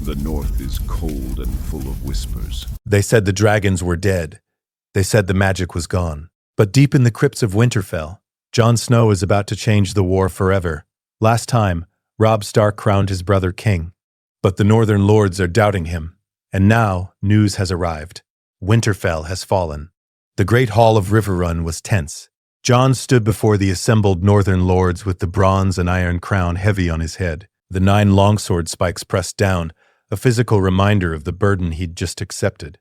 The north is cold and full of whispers. They said the dragons were dead. They said the magic was gone. But deep in the crypts of Winterfell, Jon Snow is about to change the war forever. Last time, Robb Stark crowned his brother king. But the northern lords are doubting him. And now, news has arrived. Winterfell has fallen. The great hall of Riverrun was tense. Jon stood before the assembled northern lords with the bronze and iron crown heavy on his head, the 9 longsword spikes pressed down, a physical reminder of the burden he'd just accepted.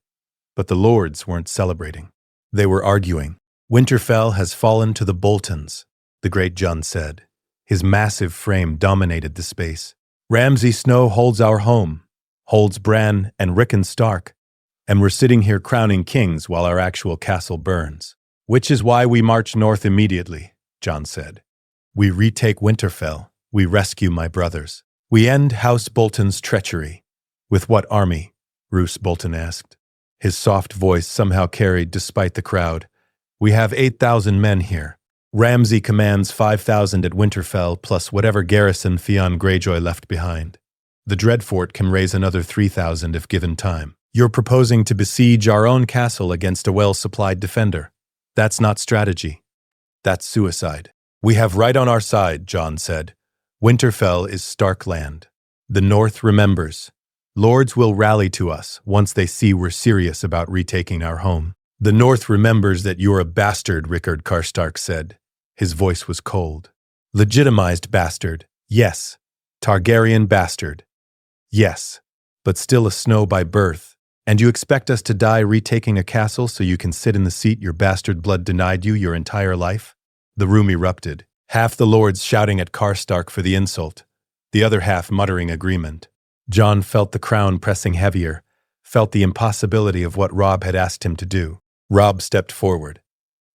But the lords weren't celebrating. They were arguing. Winterfell has fallen to the Boltons, the great Jon said. His massive frame dominated the space. Ramsay Snow holds our home, holds Bran and Rickon Stark, and we're sitting here crowning kings while our actual castle burns. Which is why we march north immediately, Jon said. We retake Winterfell. We rescue my brothers. We end House Bolton's treachery. With what army? Roose Bolton asked. His soft voice somehow carried despite the crowd. We have 8,000 men here. Ramsay commands 5,000 at Winterfell plus whatever garrison Theon Greyjoy left behind. The Dreadfort can raise another 3,000 if given time. You're proposing to besiege our own castle against a well-supplied defender. That's not strategy. That's suicide. We have right on our side, Jon said. Winterfell is Stark land. The North remembers. Lords will rally to us once they see we're serious about retaking our home. The North remembers that you're a bastard, Rickard Karstark said. His voice was cold. Legitimized bastard, yes. Targaryen bastard, yes. But still a Snow by birth. And you expect us to die retaking a castle so you can sit in the seat your bastard blood denied you your entire life? The room erupted, half the lords shouting at Karstark for the insult, the other half muttering agreement. Jon felt the crown pressing heavier, felt the impossibility of what Robb had asked him to do. Robb stepped forward.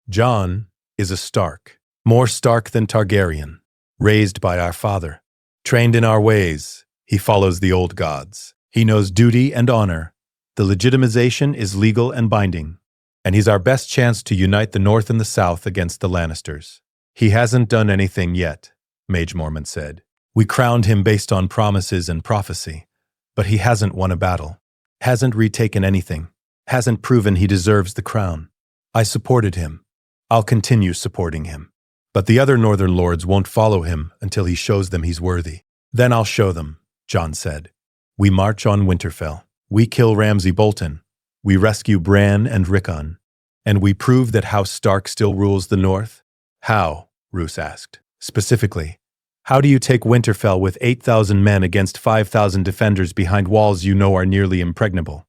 Jon is a Stark, more Stark than Targaryen, raised by our father. Trained in our ways, he follows the old gods. He knows duty and honor. The legitimization is legal and binding, and he's our best chance to unite the North and the South against the Lannisters. He hasn't done anything yet, Mage Mormont said. We crowned him based on promises and prophecy, but he hasn't won a battle, hasn't retaken anything, hasn't proven he deserves the crown. I supported him. I'll continue supporting him. But the other northern lords won't follow him until he shows them he's worthy. Then I'll show them, Jon said. We march on Winterfell. We kill Ramsay Bolton. We rescue Bran and Rickon. And we prove that House Stark still rules the North? How? Roose asked. Specifically, how do you take Winterfell with 8,000 men against 5,000 defenders behind walls you know are nearly impregnable?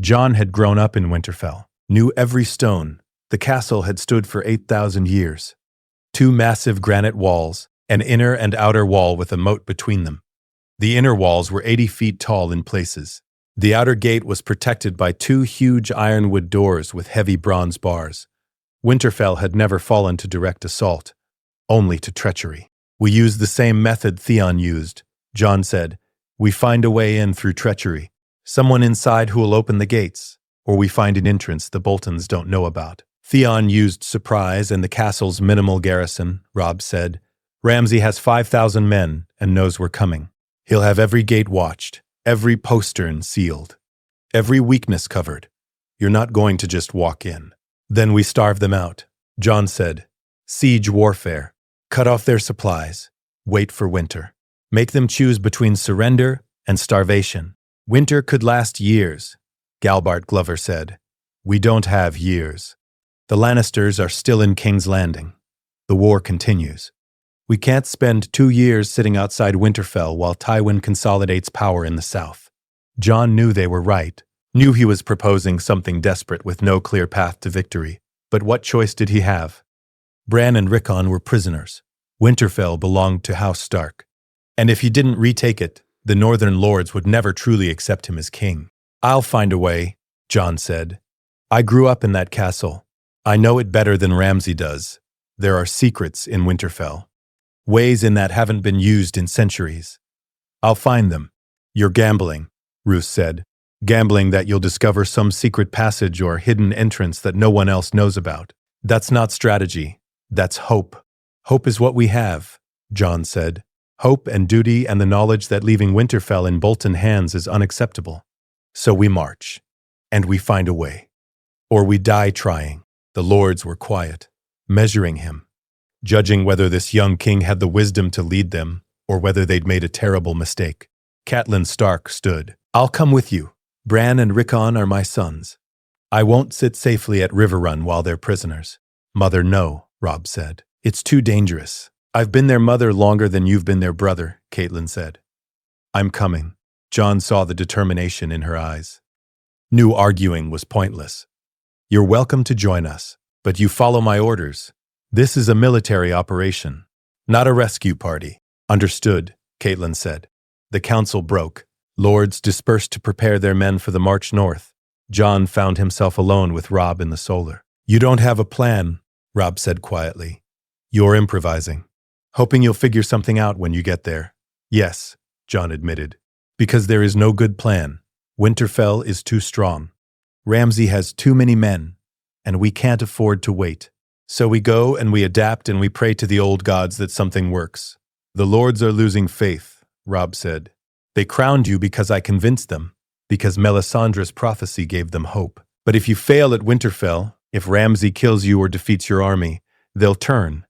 Jon had grown up in Winterfell, knew every stone. The castle had stood for 8,000 years. 2 massive granite walls, an inner and outer wall with a moat between them. The inner walls were 80 feet tall in places. The outer gate was protected by 2 huge ironwood doors with heavy bronze bars. Winterfell had never fallen to direct assault, only to treachery. We use the same method Theon used, Jon said. We find a way in through treachery. Someone inside who will open the gates, or we find an entrance the Boltons don't know about. Theon used surprise and the castle's minimal garrison, Robb said. Ramsay has 5,000 men and knows we're coming. He'll have every gate watched, every postern sealed, every weakness covered. You're not going to just walk in. Then we starve them out, Jon said. Siege warfare. Cut off their supplies. Wait for winter. Make them choose between surrender and starvation. Winter could last years, Galbart Glover said. We don't have years. The Lannisters are still in King's Landing. The war continues. We can't spend 2 years sitting outside Winterfell while Tywin consolidates power in the south. Jon knew they were right, knew he was proposing something desperate with no clear path to victory. But what choice did he have? Bran and Rickon were prisoners. Winterfell belonged to House Stark. And if he didn't retake it, the northern lords would never truly accept him as king. I'll find a way, Jon said. I grew up in that castle. I know it better than Ramsay does. There are secrets in Winterfell. Ways in that haven't been used in centuries. I'll find them. You're gambling, Roose said. Gambling that you'll discover some secret passage or hidden entrance that no one else knows about. That's not strategy. That's hope. Hope is what we have, Jon said. Hope and duty and the knowledge that leaving Winterfell in Bolton hands is unacceptable. So we march. And we find a way. Or we die trying. The lords were quiet, measuring him, judging whether this young king had the wisdom to lead them, or whether they'd made a terrible mistake. Catelyn Stark stood. I'll come with you. Bran and Rickon are my sons. I won't sit safely at Riverrun while they're prisoners. Mother, no, Robb said. It's too dangerous. I've been their mother longer than you've been their brother, Catelyn said. I'm coming. Jon saw the determination in her eyes. New arguing was pointless. You're welcome to join us, but you follow my orders. This is a military operation, not a rescue party. Understood, Catelyn said. The council broke. Lords dispersed to prepare their men for the march north. Jon found himself alone with Robb in the Solar. You don't have a plan, Robb said quietly. You're improvising. Hoping you'll figure something out when you get there. Yes, Jon admitted. Because there is no good plan. Winterfell is too strong. Ramsay has too many men, and we can't afford to wait. So we go and we adapt and we pray to the old gods that something works. The lords are losing faith, Robb said. They crowned you because I convinced them, because Melisandre's prophecy gave them hope. But if you fail at Winterfell, if Ramsay kills you or defeats your army, they'll turn.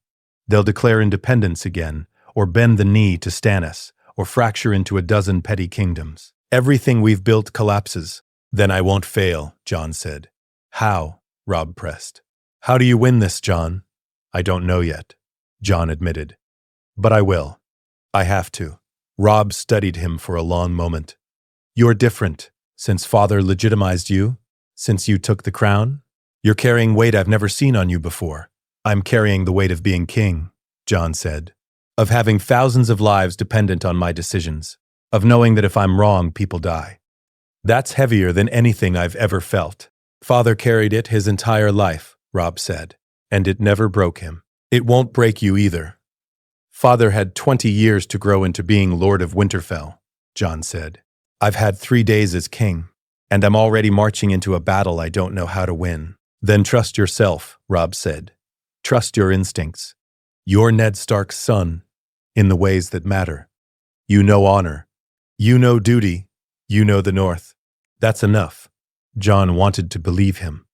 They'll declare independence again, or bend the knee to Stannis, or fracture into a dozen petty kingdoms. Everything we've built collapses. Then I won't fail, Jon said. How? Robb pressed. How do you win this, Jon? I don't know yet, Jon admitted. But I will. I have to. Robb studied him for a long moment. You're different, since father legitimized you, since you took the crown. You're carrying weight I've never seen on you before. I'm carrying the weight of being king, Jon said. Of having thousands of lives dependent on my decisions. Of knowing that if I'm wrong, people die. That's heavier than anything I've ever felt. Father carried it his entire life, Robb said, and it never broke him. It won't break you either. Father had 20 years to grow into being Lord of Winterfell, Jon said. I've had 3 days as king, and I'm already marching into a battle I don't know how to win. Then trust yourself, Robb said. Trust your instincts. You're Ned Stark's son, in the ways that matter. You know honor. You know duty. You know the North. That's enough. Jon wanted to believe him.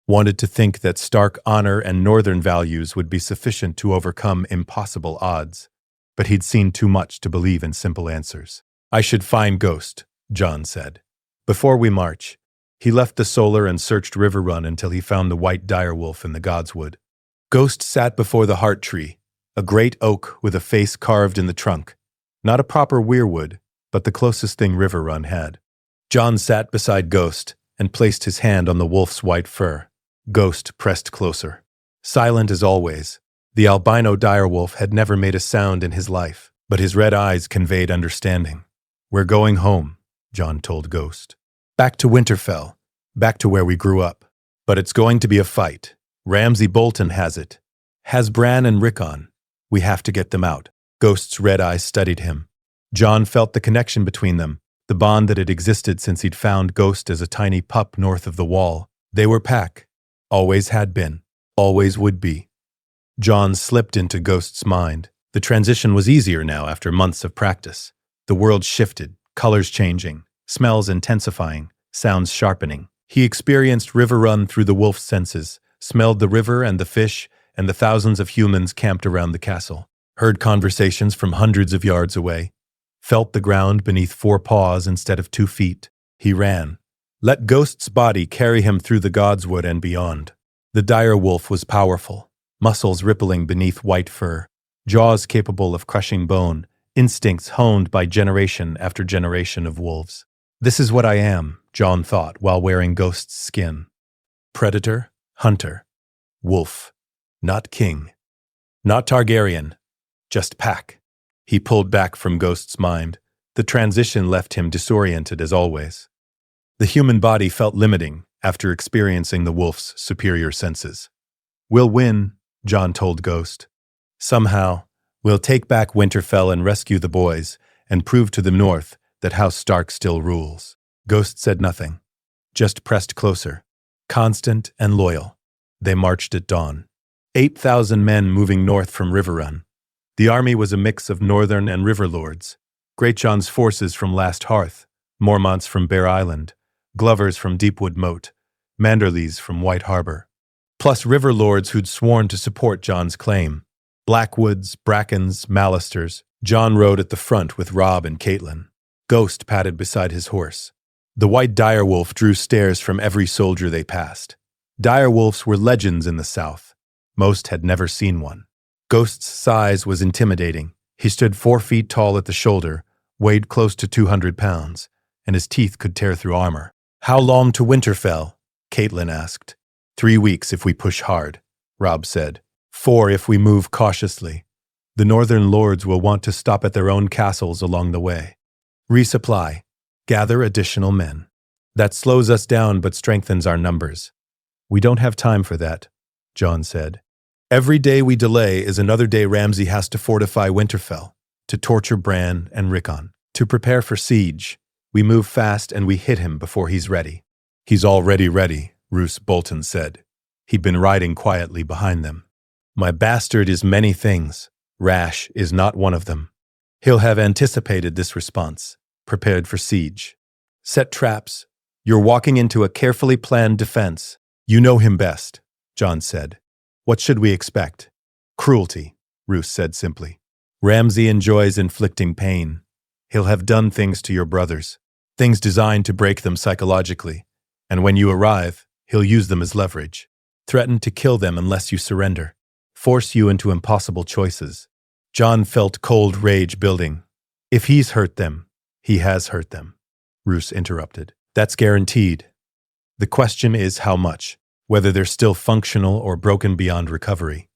Wanted to think that Stark honor and northern values would be sufficient to overcome impossible odds. But he'd seen too much to believe in simple answers. I should find Ghost, Jon said. Before we march, he left the Solar and searched Riverrun until he found the white direwolf in the Godswood. Ghost sat before the heart tree, a great oak with a face carved in the trunk. Not a proper weirwood, but the closest thing Riverrun had. Jon sat beside Ghost and placed his hand on the wolf's white fur. Ghost pressed closer. Silent as always, the albino direwolf had never made a sound in his life, but his red eyes conveyed understanding. We're going home, Jon told Ghost. Back to Winterfell, back to where we grew up. But it's going to be a fight. Ramsay Bolton has it. Has Bran and Rickon. We have to get them out. Ghost's red eyes studied him. Jon felt the connection between them, the bond that had existed since he'd found Ghost as a tiny pup north of the Wall. They were pack. Always had been. Always would be. Jon slipped into Ghost's mind. The transition was easier now after months of practice. The world shifted, colors changing, smells intensifying, sounds sharpening. He experienced Riverrun through the wolf's senses, smelled the river and the fish and the thousands of humans camped around the castle, heard conversations from hundreds of yards away, felt the ground beneath 4 paws instead of 2 feet. He ran. Let Ghost's body carry him through the Godswood and beyond. The dire wolf was powerful, muscles rippling beneath white fur, jaws capable of crushing bone, instincts honed by generation after generation of wolves. This is what I am, Jon thought while wearing Ghost's skin. Predator, hunter, wolf, not king, not Targaryen, just pack. He pulled back from Ghost's mind. The transition left him disoriented as always. The human body felt limiting after experiencing the wolf's superior senses. We'll win, Jon told Ghost. Somehow, we'll take back Winterfell and rescue the boys and prove to the North that House Stark still rules. Ghost said nothing, just pressed closer, constant and loyal. They marched at dawn. 8,000 men moving north from Riverrun. The army was a mix of northern and river lords. Greatjohn's forces from Last Hearth, Mormont's from Bear Island, Glover's from Deepwood Moat, Manderly's from White Harbor. Plus river lords who'd sworn to support Jon's claim. Blackwoods, Brackens, Mallisters. Jon rode at the front with Robb and Catelyn. Ghost padded beside his horse. The white direwolf drew stares from every soldier they passed. Direwolves were legends in the South. Most had never seen one. Ghost's size was intimidating. He stood 4 feet tall at the shoulder, weighed close to 200 pounds, and his teeth could tear through armor. "How long to Winterfell?" Catelyn asked. 3 weeks if we push hard, Robb said. 4 if we move cautiously. The northern lords will want to stop at their own castles along the way. Resupply. Gather additional men. That slows us down but strengthens our numbers. We don't have time for that, Jon said. Every day we delay is another day Ramsay has to fortify Winterfell, to torture Bran and Rickon, to prepare for siege. We move fast and we hit him before he's ready. He's already ready, Roose Bolton said. He'd been riding quietly behind them. My bastard is many things. Rash is not one of them. He'll have anticipated this response, prepared for siege. Set traps. You're walking into a carefully planned defense. You know him best, Jon said. What should we expect? Cruelty, Roose said simply. Ramsay enjoys inflicting pain. He'll have done things to your brothers, things designed to break them psychologically, and when you arrive, he'll use them as leverage. Threaten to kill them unless you surrender. Force you into impossible choices. Jon felt cold rage building. If he's hurt them, he has hurt them, Roose interrupted. That's guaranteed. The question is how much, whether they're still functional or broken beyond recovery.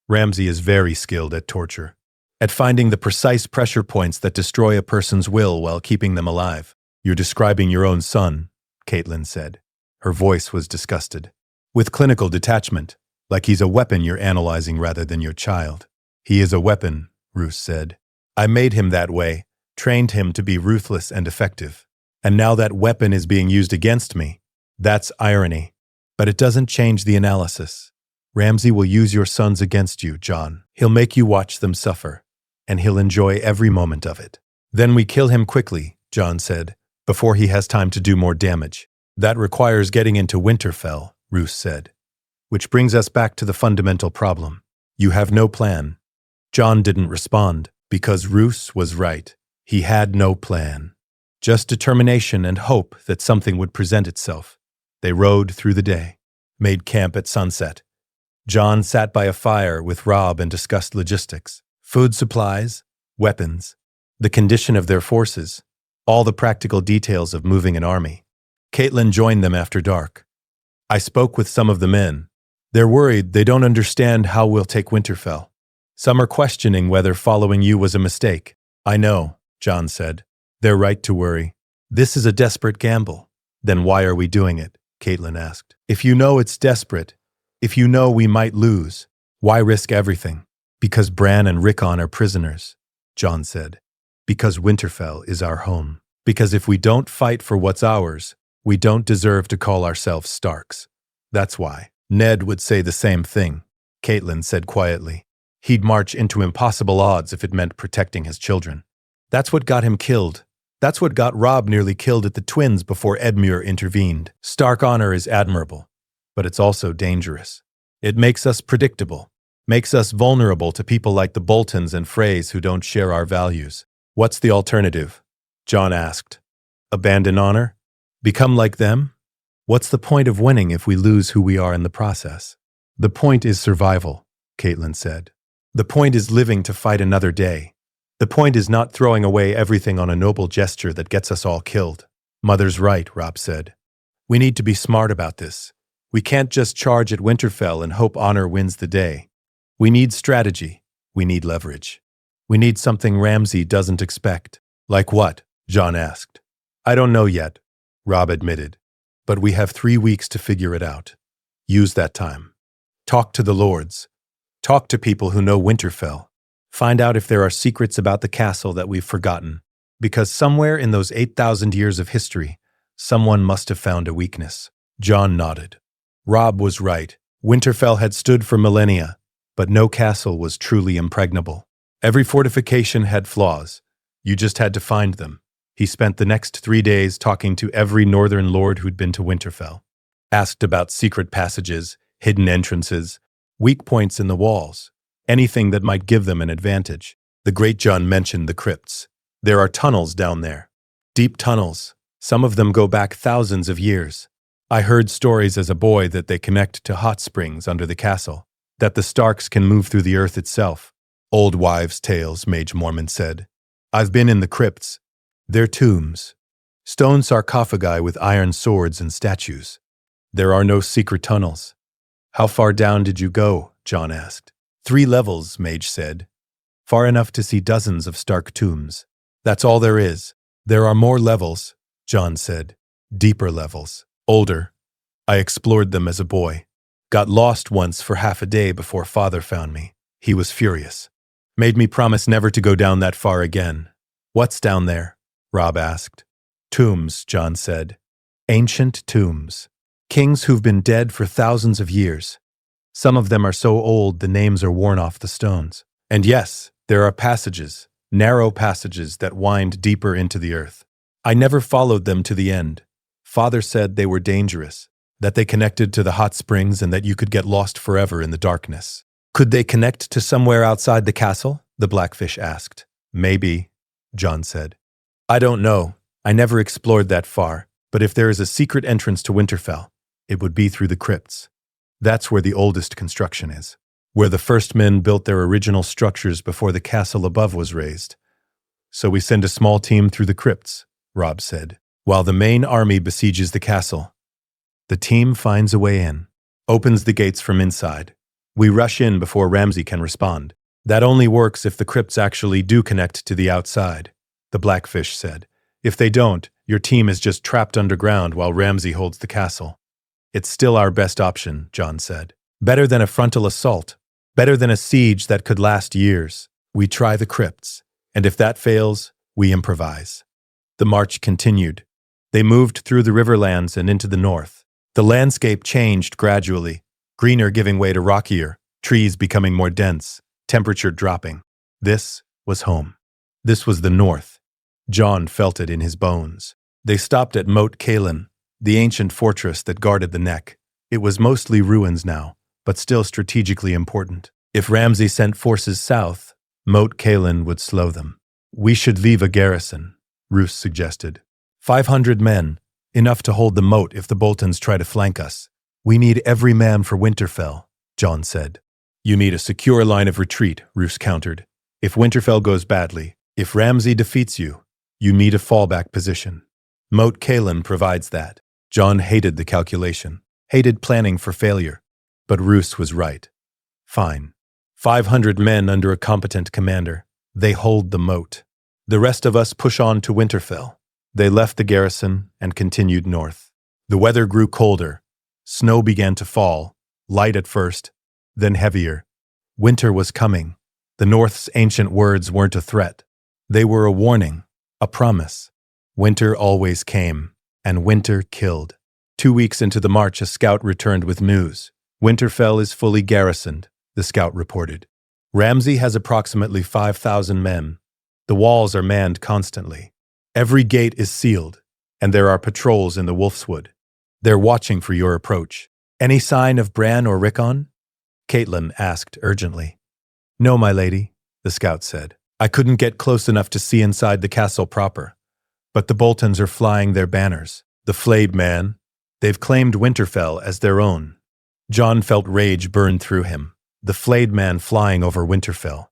Ramsay is very skilled at torture, at finding the precise pressure points that destroy a person's will while keeping them alive. You're describing your own son, Catelyn said. Her voice was disgusted. With clinical detachment, like he's a weapon you're analyzing rather than your child. He is a weapon, Roose said. I made him that way, trained him to be ruthless and effective. And now that weapon is being used against me. That's irony. But it doesn't change the analysis. Ramsay will use your sons against you, Jon. He'll make you watch them suffer, and he'll enjoy every moment of it. Then we kill him quickly, Jon said, before he has time to do more damage. That requires getting into Winterfell, Roose said. Which brings us back to the fundamental problem. You have no plan. Jon didn't respond, because Roose was right. He had no plan. Just determination and hope that something would present itself. They rode through the day, made camp at sunset. Jon sat by a fire with Robb and discussed logistics, food supplies, weapons, the condition of their forces, all the practical details of moving an army. Catelyn joined them after dark. I spoke with some of the men. They're worried they don't understand how we'll take Winterfell. Some are questioning whether following you was a mistake. I know, Jon said. They're right to worry. This is a desperate gamble. Then why are we doing it? Catelyn asked. If you know it's desperate, if you know we might lose, why risk everything? Because Bran and Rickon are prisoners, Jon said. Because Winterfell is our home. Because if we don't fight for what's ours, we don't deserve to call ourselves Starks. That's why. Ned would say the same thing, Catelyn said quietly. He'd march into impossible odds if it meant protecting his children. That's what got him killed. That's what got Robb nearly killed at the Twins before Edmure intervened. Stark honor is admirable, but it's also dangerous. It makes us predictable, makes us vulnerable to people like the Boltons and Freys who don't share our values. What's the alternative? Jon asked. Abandon honor? Become like them? What's the point of winning if we lose who we are in the process? The point is survival, Catelyn said. The point is living to fight another day. The point is not throwing away everything on a noble gesture that gets us all killed. Mother's right, Robb said. We need to be smart about this. We can't just charge at Winterfell and hope honor wins the day. We need strategy. We need leverage. We need something Ramsay doesn't expect. Like what? Jon asked. I don't know yet, Robb admitted. But we have 3 weeks to figure it out. Use that time. Talk to the lords. Talk to people who know Winterfell. Find out if there are secrets about the castle that we've forgotten. Because somewhere in those 8,000 years of history, someone must have found a weakness. Jon nodded. Robb was right. Winterfell had stood for millennia, but no castle was truly impregnable. Every fortification had flaws. You just had to find them. He spent the next 3 days talking to every northern lord who'd been to Winterfell. Asked about secret passages, hidden entrances, weak points in the walls, anything that might give them an advantage. The Great Jon mentioned the crypts. There are tunnels down there. Deep tunnels. Some of them go back thousands of years. I heard stories as a boy that they connect to hot springs under the castle, that the Starks can move through the earth itself. Old wives' tales, Mage Mormon said. I've been in the crypts. They're tombs. Stone sarcophagi with iron swords and statues. There are no secret tunnels. How far down did you go? Jon asked. 3 levels, Mage said. Far enough to see dozens of Stark tombs. That's all there is. There are more levels, Jon said. Deeper levels. Older. I explored them as a boy. Got lost once for half a day before Father found me. He was furious. Made me promise never to go down that far again. What's down there? Robb asked. Tombs, Jon said. Ancient tombs. Kings who've been dead for thousands of years. Some of them are so old the names are worn off the stones. And yes, there are passages, narrow passages that wind deeper into the earth. I never followed them to the end. Father said they were dangerous, that they connected to the hot springs and that you could get lost forever in the darkness. Could they connect to somewhere outside the castle? The Blackfish asked. Maybe, Jon said. I don't know. I never explored that far, but if there is a secret entrance to Winterfell, it would be through the crypts. That's where the oldest construction is, where the first men built their original structures before the castle above was raised. So we send a small team through the crypts, Robb said, while the main army besieges the castle. The team finds a way in, opens the gates from inside. We rush in before Ramsay can respond. That only works if the crypts actually do connect to the outside, the Blackfish said. If they don't, your team is just trapped underground while Ramsay holds the castle. It's still our best option, Jon said. Better than a frontal assault. Better than a siege that could last years. We try the crypts, and if that fails, we improvise. The march continued. They moved through the riverlands and into the north. The landscape changed gradually, greener giving way to rockier, trees becoming more dense, temperature dropping. This was home. This was the north. Jon felt it in his bones. They stopped at Moat Cailin, the ancient fortress that guarded the neck. It was mostly ruins now, but still strategically important. If Ramsay sent forces south, Moat Cailin would slow them. We should leave a garrison, Roose suggested. 500 men, enough to hold the moat if the Boltons try to flank us. We need every man for Winterfell, Jon said. You need a secure line of retreat, Roose countered. If Winterfell goes badly, if Ramsay defeats you, you need a fallback position. Moat Cailin provides that. Jon hated the calculation, hated planning for failure. But Roose was right. Fine. 500 men under a competent commander. They hold the moat. The rest of us push on to Winterfell. They left the garrison and continued north. The weather grew colder. Snow began to fall, light at first, then heavier. Winter was coming. The North's ancient words weren't a threat. They were a warning, a promise. Winter always came, and winter killed. 2 weeks into the march, a scout returned with news. Winterfell is fully garrisoned, the scout reported. Ramsay has approximately 5,000 men. The walls are manned constantly. Every gate is sealed, and there are patrols in the Wolfswood. They're watching for your approach. Any sign of Bran or Rickon? Caitlin asked urgently. No, my lady, the scout said. I couldn't get close enough to see inside the castle proper. But the Boltons are flying their banners. The flayed man. They've claimed Winterfell as their own. Jon felt rage burn through him. The flayed man flying over Winterfell.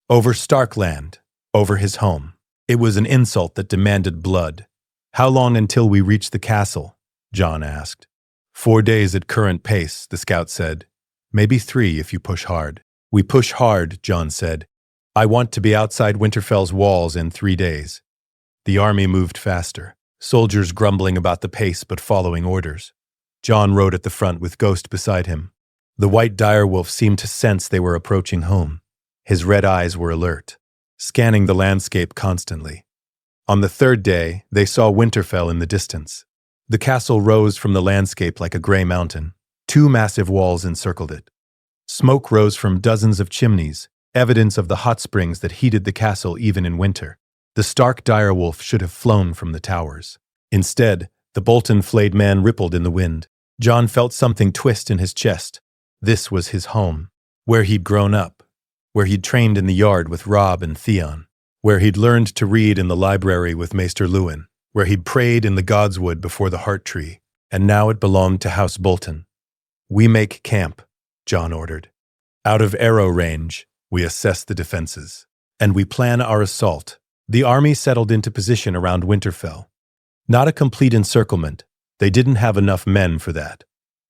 Over Starkland. Over his home. It was an insult that demanded blood. How long until we reach the castle? Jon asked. 4 days at current pace, the scout said. Maybe 3 if you push hard. We push hard, Jon said. I want to be outside Winterfell's walls in 3 days. The army moved faster, soldiers grumbling about the pace but following orders. Jon rode at the front with Ghost beside him. The white direwolf seemed to sense they were approaching home. His red eyes were alert, scanning the landscape constantly. On the 3rd day, they saw Winterfell in the distance. The castle rose from the landscape like a gray mountain. 2 massive walls encircled it. Smoke rose from dozens of chimneys, evidence of the hot springs that heated the castle even in winter. The Stark direwolf should have flown from the towers. Instead, the Bolton-flayed man rippled in the wind. Jon felt something twist in his chest. This was his home, where he'd grown up, where he'd trained in the yard with Robb and Theon, where he'd learned to read in the library with Maester Luwin, where he'd prayed in the Godswood before the Heart Tree, and now it belonged to House Bolton. "We make camp," Jon ordered. "Out of arrow range, we assess the defenses, and we plan our assault." The army settled into position around Winterfell. Not a complete encirclement, they didn't have enough men for that,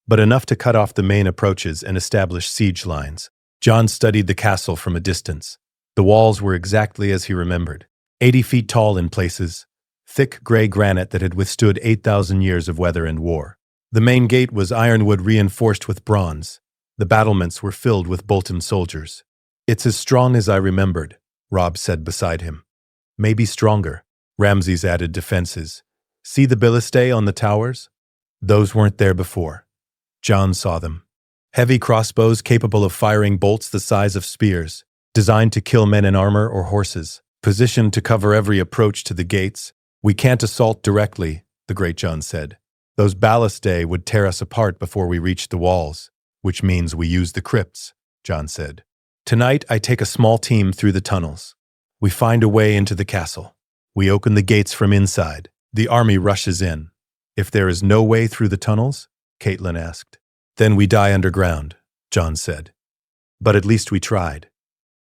but enough to cut off the main approaches and establish siege lines. Jon studied the castle from a distance. The walls were exactly as he remembered, 80 feet tall in places, thick gray granite that had withstood 8,000 years of weather and war. The main gate was ironwood reinforced with bronze. The battlements were filled with Bolton soldiers. "It's as strong as I remembered," Robb said beside him. "Maybe stronger." Ramses added defenses. "See the ballistae on the towers? Those weren't there before." Jon saw them. Heavy crossbows capable of firing bolts the size of spears, designed to kill men in armor or horses, positioned to cover every approach to the gates. "We can't assault directly," the great Jon said. "Those ballistae would tear us apart before we reach the walls, which means we use the crypts," Jon said. "Tonight I take a small team through the tunnels. We find a way into the castle. We open the gates from inside. The army rushes in. If there is no way through the tunnels," Catelyn asked. "Then we die underground," Jon said. "But at least we tried."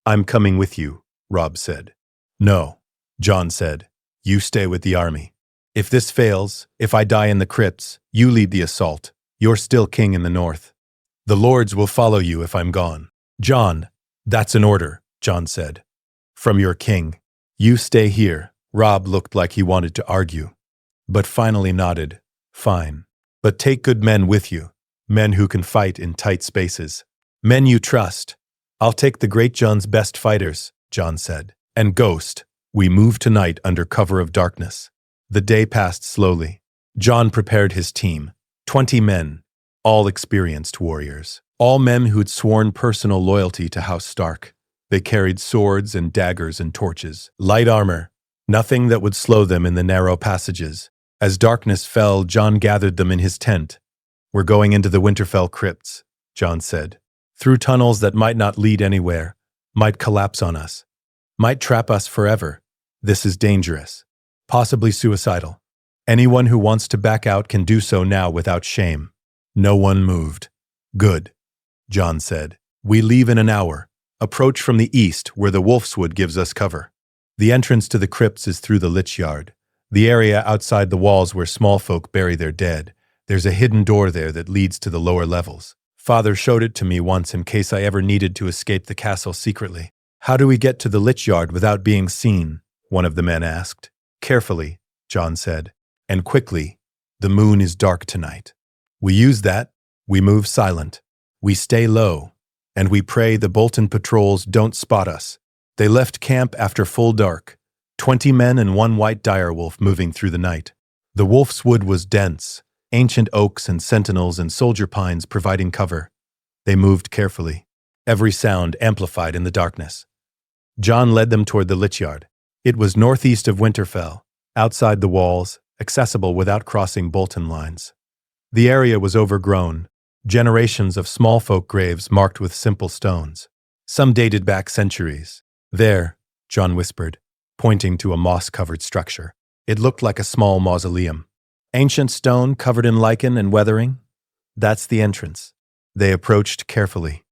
"I'm coming with you," Robb said. "No," Jon said. "You stay with the army. If this fails, if I die in the crypts, you lead the assault. You're still king in the north. The lords will follow you if I'm gone." "Jon, that's an order," Jon said. "From your king. You stay here." Robb looked like he wanted to argue, but finally nodded. "Fine. But take good men with you. Men who can fight in tight spaces. Men you trust." "I'll take the great Jon's best fighters," Jon said. "And Ghost, we move tonight under cover of darkness." The day passed slowly. Jon prepared his team. 20 men, all experienced warriors. All men who'd sworn personal loyalty to House Stark. They carried swords and daggers and torches. Light armor. Nothing that would slow them in the narrow passages. As darkness fell, Jon gathered them in his tent. "We're going into the Winterfell crypts," Jon said. "Through tunnels that might not lead anywhere, might collapse on us, might trap us forever. This is dangerous, possibly suicidal. Anyone who wants to back out can do so now without shame." No one moved. "Good," Jon said. "We leave in an hour. Approach from the east where the Wolfswood gives us cover. The entrance to the crypts is through the Lich Yard, the area outside the walls where small folk bury their dead. There's a hidden door there that leads to the lower levels. Father showed it to me once in case I ever needed to escape the castle secretly." "How do we get to the Lich Yard without being seen?" one of the men asked. "Carefully," Jon said. "And quickly. The moon is dark tonight. We use that. We move silent. We stay low. And we pray the Bolton patrols don't spot us." They left camp after full dark, 20 men and 1 white direwolf moving through the night. The wolf's wood was dense, ancient oaks and sentinels and soldier pines providing cover. They moved carefully, every sound amplified in the darkness. Jon led them toward the Lich Yard. It was northeast of Winterfell, outside the walls, accessible without crossing Bolton lines. The area was overgrown, generations of small folk graves marked with simple stones. Some dated back centuries. "There," Jon whispered, pointing to a moss-covered structure. It looked like a small mausoleum. "Ancient stone covered in lichen and weathering? That's the entrance." They approached carefully.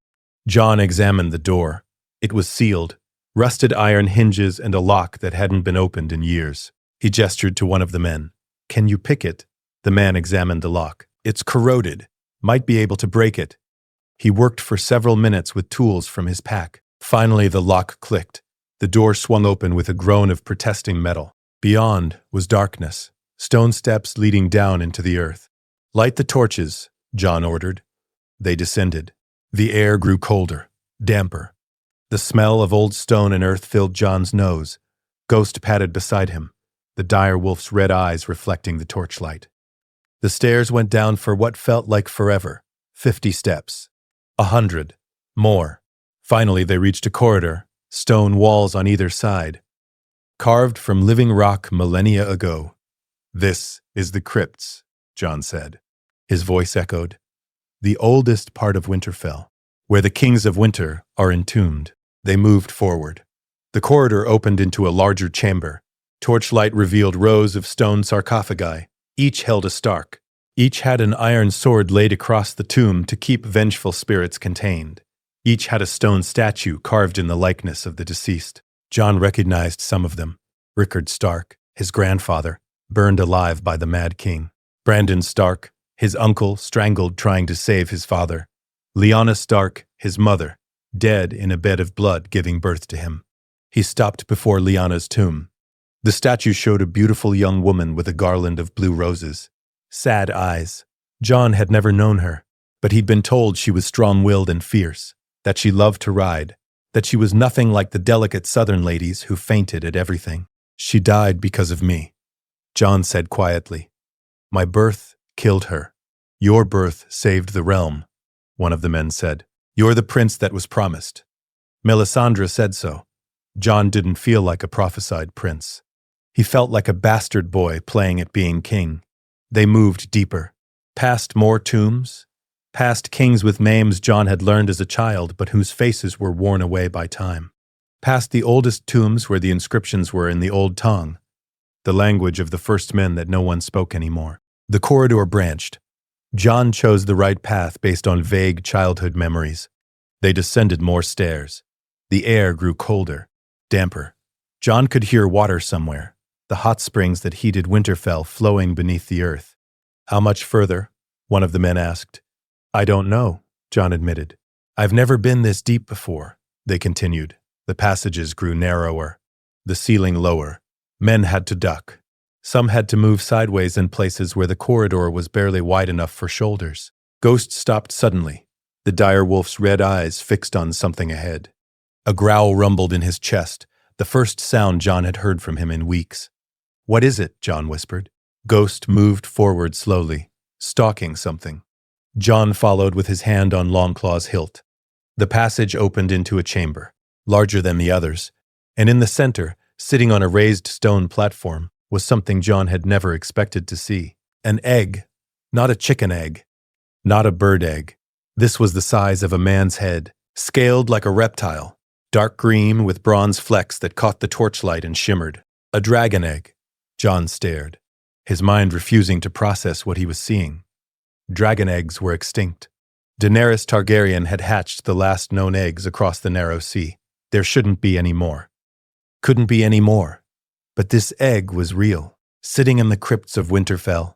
Jon examined the door. It was sealed, rusted iron hinges and a lock that hadn't been opened in years. He gestured to one of the men. "Can you pick it?" The man examined the lock. "It's corroded. Might be able to break it." He worked for several minutes with tools from his pack. Finally, the lock clicked. The door swung open with a groan of protesting metal. Beyond was darkness, stone steps leading down into the earth. "Light the torches," Jon ordered. They descended. The air grew colder, damper. The smell of old stone and earth filled Jon's nose. Ghost padded beside him, the dire wolf's red eyes reflecting the torchlight. The stairs went down for what felt like forever. 50 steps. 100. More. Finally, they reached a corridor, stone walls on either side, carved from living rock millennia ago. "This is the crypts," Jon said. His voice echoed. "The oldest part of Winterfell, where the kings of winter are entombed." They moved forward. The corridor opened into a larger chamber. Torchlight revealed rows of stone sarcophagi. Each held a Stark. Each had an iron sword laid across the tomb to keep vengeful spirits contained. Each had a stone statue carved in the likeness of the deceased. Jon recognized some of them. Rickard Stark, his grandfather, burned alive by the Mad King. Brandon Stark, his uncle, strangled trying to save his father. Lyanna Stark, his mother, dead in a bed of blood giving birth to him. He stopped before Lyanna's tomb. The statue showed a beautiful young woman with a garland of blue roses. Sad eyes. Jon had never known her, but he'd been told she was strong-willed and fierce, that she loved to ride, that she was nothing like the delicate southern ladies who fainted at everything. "She died because of me," Jon said quietly. "My birth killed her. Your birth saved the realm," one of the men said. "You're the prince that was promised." Melisandre said so. Jon didn't feel like a prophesied prince. He felt like a bastard boy playing at being king. They moved deeper, past more tombs, past kings with names Jon had learned as a child but whose faces were worn away by time. Past the oldest tombs where the inscriptions were in the old tongue, the language of the first men that no one spoke anymore. The corridor branched. Jon chose the right path based on vague childhood memories. They descended more stairs. The air grew colder, damper. Jon could hear water somewhere, the hot springs that heated Winterfell flowing beneath the earth. "How much further?" one of the men asked. "I don't know," Jon admitted. "I've never been this deep before," they continued. The passages grew narrower, the ceiling lower. Men had to duck. Some had to move sideways in places where the corridor was barely wide enough for shoulders. Ghost stopped suddenly, the dire wolf's red eyes fixed on something ahead. A growl rumbled in his chest, the first sound Jon had heard from him in weeks. "What is it?" Jon whispered. Ghost moved forward slowly, stalking something. Jon followed with his hand on Longclaw's hilt. The passage opened into a chamber, larger than the others, and in the center, sitting on a raised stone platform, was something Jon had never expected to see. An egg. Not a chicken egg. Not a bird egg. This was the size of a man's head, scaled like a reptile, dark green with bronze flecks that caught the torchlight and shimmered. A dragon egg. Jon stared, his mind refusing to process what he was seeing. Dragon eggs were extinct. Daenerys Targaryen had hatched the last known eggs across the narrow sea. There shouldn't be any more. Couldn't be any more. But this egg was real, sitting in the crypts of Winterfell.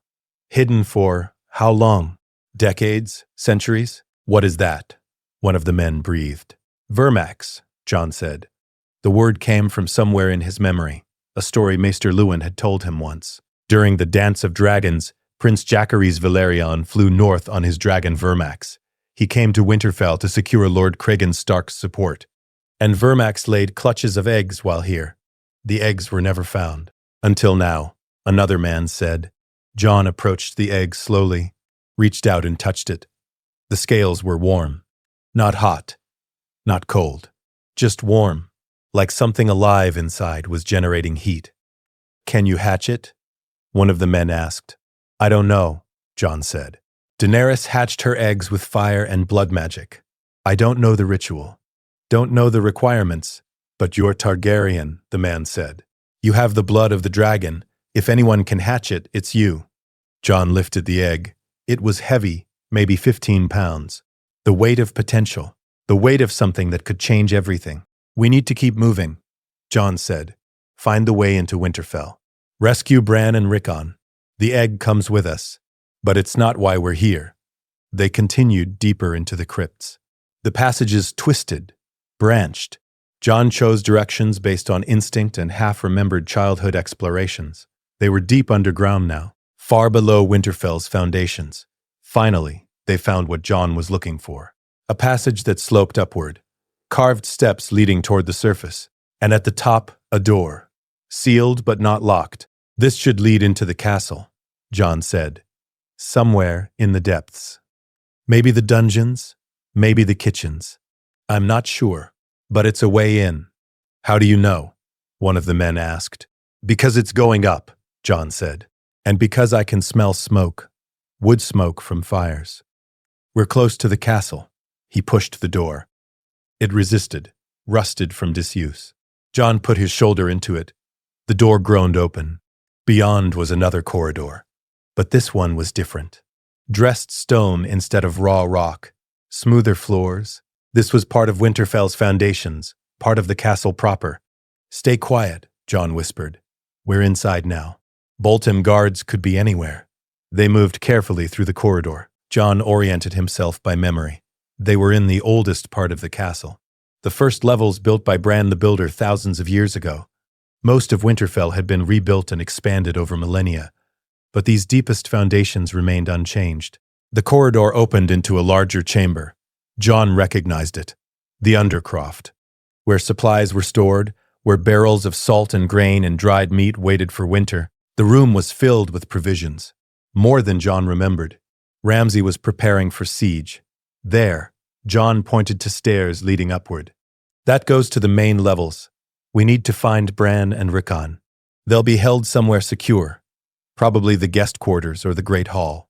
Hidden for how long? Decades? Centuries? "What is that?" one of the men breathed. "Vermax," Jon said. The word came from somewhere in his memory, a story Maester Luwin had told him once. During the Dance of Dragons, Prince Jacaerys Velaryon flew north on his dragon Vermax. He came to Winterfell to secure Lord Cregan Stark's support. And Vermax laid clutches of eggs while here. The eggs were never found. Until now, another man said. Jon approached the egg slowly, reached out and touched it. The scales were warm. Not hot. Not cold. Just warm, like something alive inside was generating heat. "Can you hatch it?" one of the men asked. "I don't know," Jon said. "Daenerys hatched her eggs with fire and blood magic. I don't know the ritual. Don't know the requirements, but you're Targaryen," the man said. "You have the blood of the dragon. If anyone can hatch it, it's you." Jon lifted the egg. It was heavy, maybe 15 pounds. The weight of potential. The weight of something that could change everything. "We need to keep moving," Jon said. "Find the way into Winterfell. Rescue Bran and Rickon. The egg comes with us. But it's not why we're here." They continued deeper into the crypts. The passages twisted, branched. Jon chose directions based on instinct and half-remembered childhood explorations. They were deep underground now, far below Winterfell's foundations. Finally, they found what Jon was looking for. A passage that sloped upward, carved steps leading toward the surface, and at the top, a door. Sealed but not locked. "This should lead into the castle," Jon said. "Somewhere in the depths. Maybe the dungeons, maybe the kitchens." I'm not sure, but it's a way in. How do you know? One of the men asked. Because it's going up, Jon said. And because I can smell smoke. Wood smoke from fires. We're close to the castle. He pushed the door. It resisted, rusted from disuse. Jon put his shoulder into it. The door groaned open. Beyond was another corridor. But this one was different. Dressed stone instead of raw rock. Smoother floors. This was part of Winterfell's foundations, part of the castle proper. Stay quiet, Jon whispered. We're inside now. Bolton guards could be anywhere. They moved carefully through the corridor. Jon oriented himself by memory. They were in the oldest part of the castle. The first levels built by Bran the Builder thousands of years ago. Most of Winterfell had been rebuilt and expanded over millennia, but these deepest foundations remained unchanged. The corridor opened into a larger chamber. Jon recognized it. The Undercroft. Where supplies were stored, where barrels of salt and grain and dried meat waited for winter, the room was filled with provisions. More than Jon remembered. Ramsay was preparing for siege. There, Jon pointed to stairs leading upward. That goes to the main levels. We need to find Bran and Rickon. They'll be held somewhere secure. Probably the guest quarters or the Great Hall.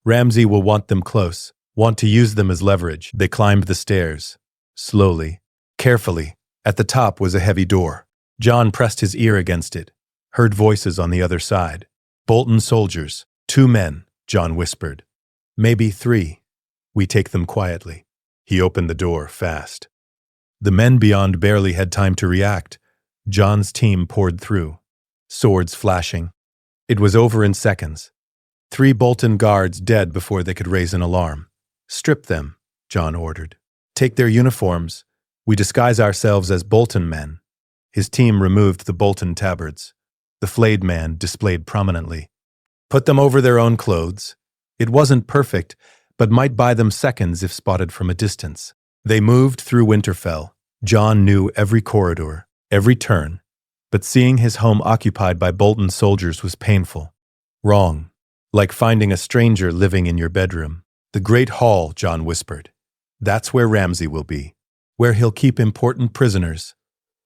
Ramsay will want them close, want to use them as leverage. They climbed the stairs. Slowly, carefully. At the top was a heavy door. Jon pressed his ear against it, heard voices on the other side. Bolton soldiers. 2 men, Jon whispered. Maybe 3. We take them quietly. He opened the door fast. The men beyond barely had time to react. Jon's team poured through, swords flashing. It was over in seconds. 3 Bolton guards dead before they could raise an alarm. Strip them, Jon ordered. Take their uniforms. We disguise ourselves as Bolton men. His team removed the Bolton tabards. The flayed man displayed prominently. Put them over their own clothes. It wasn't perfect, but might buy them seconds if spotted from a distance. They moved through Winterfell. Jon knew every corridor, every turn, but seeing his home occupied by Bolton soldiers was painful. Wrong. Like finding a stranger living in your bedroom. The Great Hall, Jon whispered. That's where Ramsay will be. Where he'll keep important prisoners.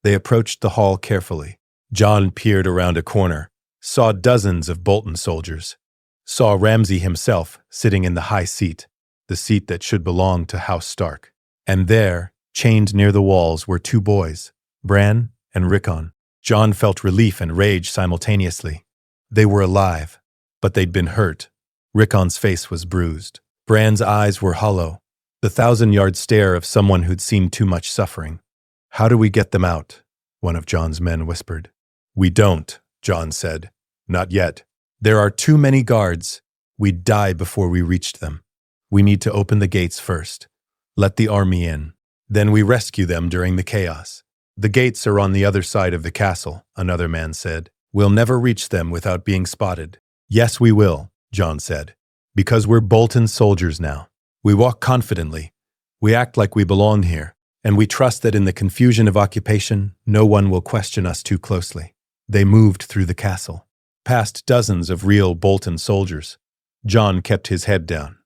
They approached the hall carefully. Jon peered around a corner, saw dozens of Bolton soldiers. Saw Ramsay himself sitting in the high seat, the seat that should belong to House Stark. And there, chained near the walls, were 2 boys, Bran and Rickon. Jon felt relief and rage simultaneously. They were alive, but they'd been hurt. Rickon's face was bruised. Bran's eyes were hollow, the 1,000-yard stare of someone who'd seen too much suffering. How do we get them out? One of Jon's men whispered. We don't, Jon said. Not yet. There are too many guards. We'd die before we reached them. We need to open the gates first. Let the army in. Then we rescue them during the chaos. The gates are on the other side of the castle, another man said. We'll never reach them without being spotted. Yes, we will, Jon said. Because we're Bolton soldiers now. We walk confidently. We act like we belong here. And we trust that in the confusion of occupation, no one will question us too closely. They moved through the castle, past dozens of real Bolton soldiers. Jon kept his head down,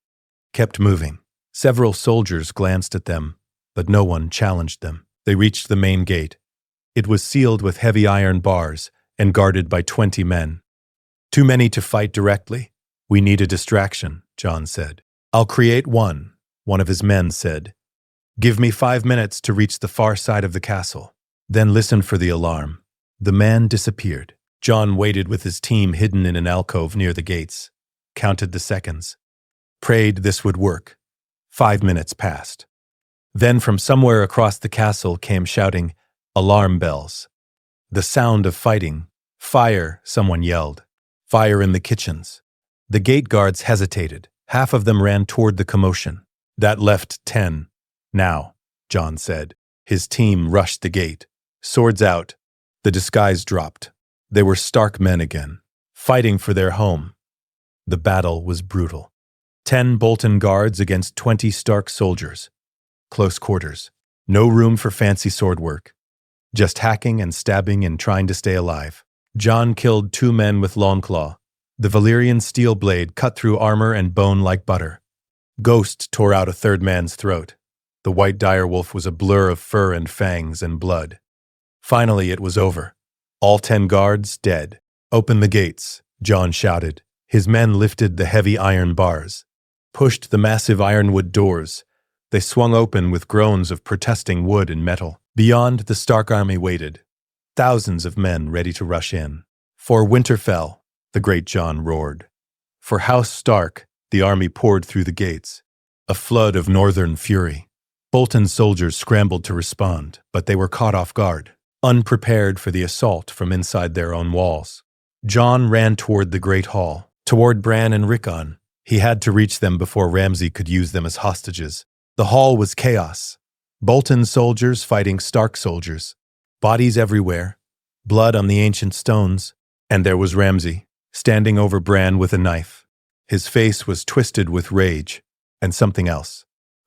kept moving. Several soldiers glanced at them, but no one challenged them. They reached the main gate. It was sealed with heavy iron bars and guarded by 20 men. Too many to fight directly. We need a distraction, Jon said. I'll create one of his men said. Give me 5 minutes to reach the far side of the castle. Then listen for the alarm. The man disappeared. Jon waited with his team hidden in an alcove near the gates, counted the seconds, prayed this would work. 5 minutes passed. Then from somewhere across the castle came shouting, alarm bells. The sound of fighting. Fire, someone yelled. Fire in the kitchens. The gate guards hesitated. Half of them ran toward the commotion. That left 10. Now, Jon said. His team rushed the gate. Swords out. The disguise dropped. They were Stark men again, fighting for their home. The battle was brutal. 10 Bolton guards against 20 Stark soldiers. Close quarters. No room for fancy sword work. Just hacking and stabbing and trying to stay alive. Jon killed 2 men with Longclaw. The Valyrian steel blade cut through armor and bone like butter. Ghost tore out a 3rd man's throat. The white direwolf was a blur of fur and fangs and blood. Finally, it was over. All 10 guards dead. "Open the gates," Jon shouted. His men lifted the heavy iron bars, pushed the massive ironwood doors. They swung open with groans of protesting wood and metal. Beyond, the Stark army waited, thousands of men ready to rush in. "For Winterfell," the great Jon roared. "For House Stark," the army poured through the gates, a flood of northern fury. Bolton's soldiers scrambled to respond, but they were caught off guard, unprepared for the assault from inside their own walls. Jon ran toward the great hall, toward Bran and Rickon. He had to reach them before Ramsay could use them as hostages. The hall was chaos. Bolton soldiers fighting Stark soldiers. Bodies everywhere, blood on the ancient stones. And there was Ramsay, standing over Bran with a knife. His face was twisted with rage, and something else.